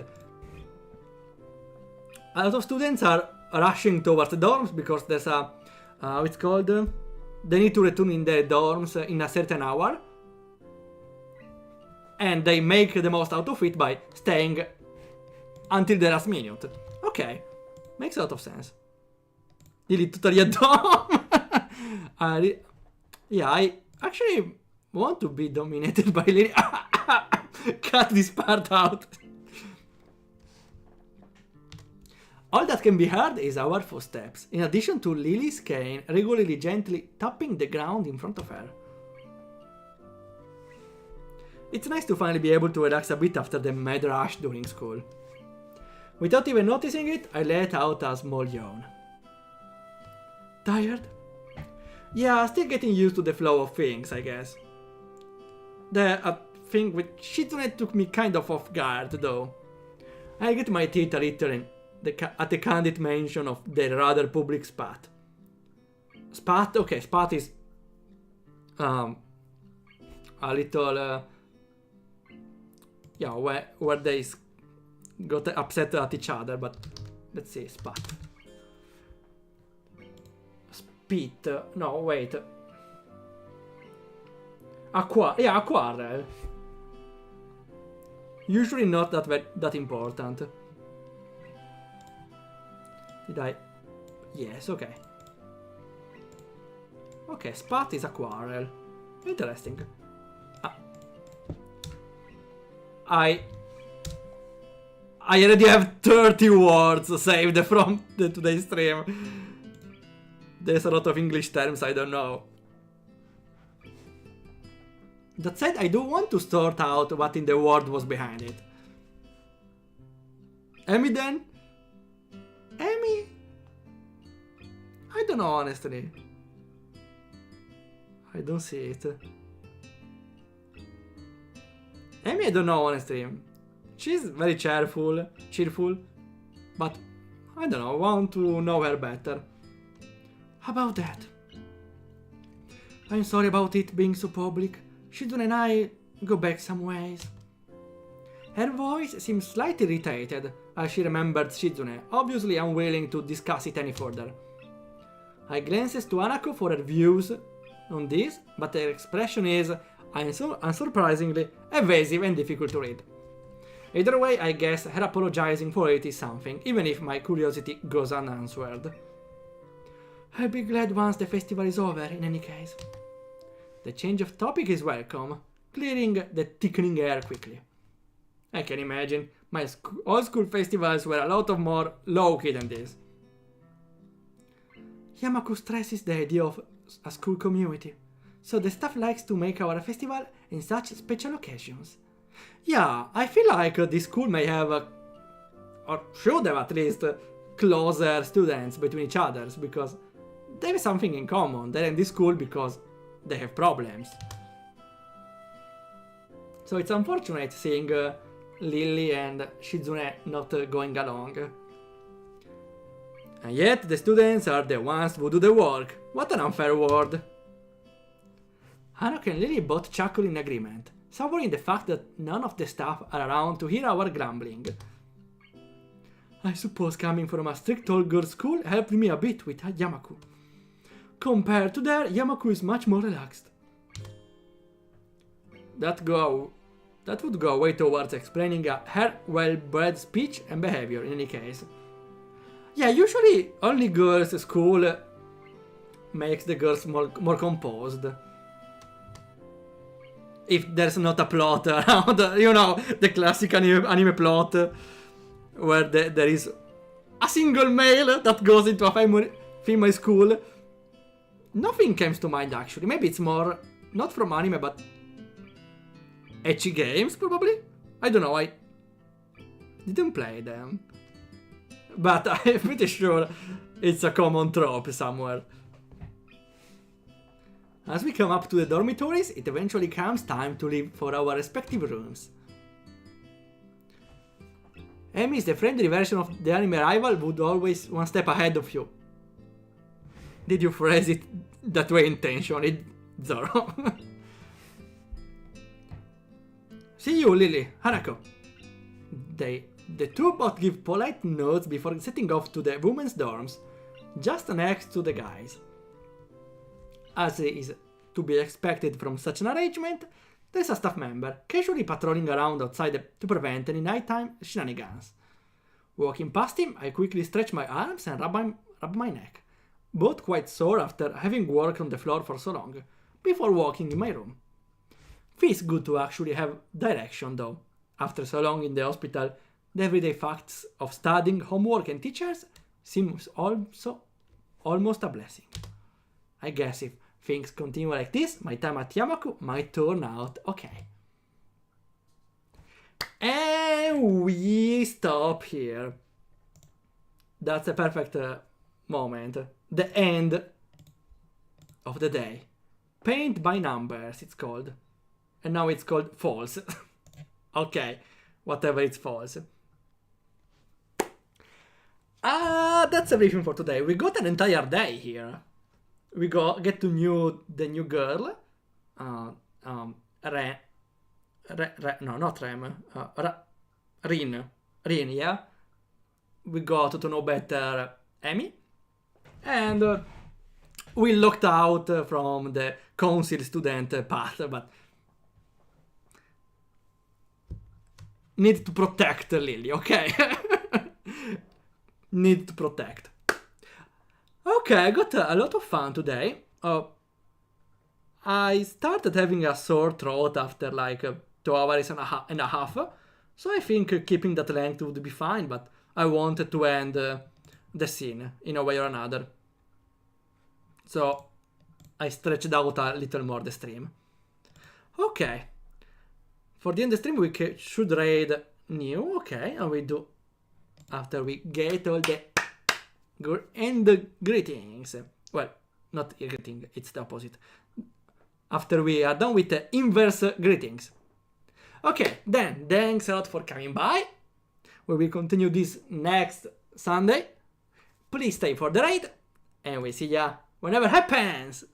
A lot of students are rushing towards the dorms because there's a... how it's called? They need to return in their dorms in a certain hour. And they make the most out of it by staying until the last minute. Okay, makes a lot of sense. Lily totally a dom. Yeah, I actually want to be dominated by Lily. Cut this part out. All that can be heard is our footsteps, in addition to Lily's cane regularly gently tapping the ground in front of her. It's nice to finally be able to relax a bit after the mad rush during school. Without even noticing it, I let out a small yawn. Tired? Yeah, still getting used to the flow of things, I guess. The thing with Shitsune took me kind of off guard, though. I get my teeth a little at the candid mention of the rather public spat. Spat? Okay, spat is a little yeah, where they got upset at each other, but let's see, spat. Spit, no, wait. A quarrel. Usually not that important. Did I? Yes, okay. Okay, spat is a quarrel. Interesting. I already have 30 words saved from today's stream. There's a lot of English terms I don't know. That said, I do want to sort out what in the world was behind it. Emmy then? Emmy? I don't know, honestly. I don't see it. Emmy, I don't know, honestly. She's very cheerful, but I don't know, want to know her better. How about that? I'm sorry about it being so public. Shizune and I go back some ways. Her voice seemed slightly irritated as she remembered Shizune, obviously unwilling to discuss it any further. I glanced to Hanako for her views on this, but her expression is, unsurprisingly, evasive and difficult to read. Either way, I guess her apologizing for it is something, even if my curiosity goes unanswered. I'll be glad once the festival is over, in any case. The change of topic is welcome, clearing the thickening air quickly. I can imagine, my old school festivals were a lot more low-key than this. Yamaku stresses the idea of a school community, so the staff likes to make our festival in such special occasions. Yeah, I feel like this school may have, or should have at least, closer students between each others, because they have something in common. They're in this school because they have problems. So it's unfortunate seeing Lily and Shizune not going along. And yet the students are the ones who do the work. What an unfair world. Hanako and Lily both chuckle in agreement, savoring the fact that none of the staff are around to hear our grumbling. I suppose coming from a strict all-girls school helped me a bit with Yamaku. Compared to there, Yamaku is much more relaxed. That would go way towards explaining her well-bred speech and behavior in any case. Yeah, usually only girls' school makes the girls more composed. If there's not a plot around, you know, the classic anime plot where there is a single male that goes into a female school. Nothing comes to mind actually. Maybe it's more, not from anime, but ecchi games probably? I don't know, I didn't play them. But I'm pretty sure it's a common trope somewhere. As we come up to the dormitories, it eventually comes time to leave for our respective rooms. Emi is the friendly version of the anime rival who'd always one step ahead of you. Did you phrase it that way intentionally, Zoro? See you, Lily, Hanako. The two both give polite nods before setting off to the women's dorms, just next to the guys. As is to be expected from such an arrangement, there's a staff member casually patrolling around outside to prevent any nighttime shenanigans. Walking past him, I quickly stretch my arms and rub my neck, both quite sore after having worked on the floor for so long, before walking in my room. Feels good to actually have direction though. After so long in the hospital, the everyday facts of studying, homework and teachers seems also almost a blessing. I guess if things continue like this, my time at Yamaku might turn out okay. And we stop here. That's a perfect moment. The end of the day. Paint by numbers, it's called. And now it's called false. Okay, whatever, it's false. That's everything for today. We got an entire day here. We get to know the new girl. No, not Rem. Rin, yeah. We got to know better Amy. And we locked out from the council student path, but need to protect Lily, okay? Need to protect. Okay, I got a lot of fun today. I started having a sore throat after like 2 hours and a half. So I think keeping that length would be fine, but I wanted to end the scene in a way or another. So I stretched out a little more the stream. Okay. For the end of the stream, we should raid new. Okay, and we do after we get all the greetings. Well, not greeting, it's the opposite. After we are done with the inverse greetings. Okay, then thanks a lot for coming by. We will continue this next Sunday. Please stay for the raid, and we'll see ya whenever happens.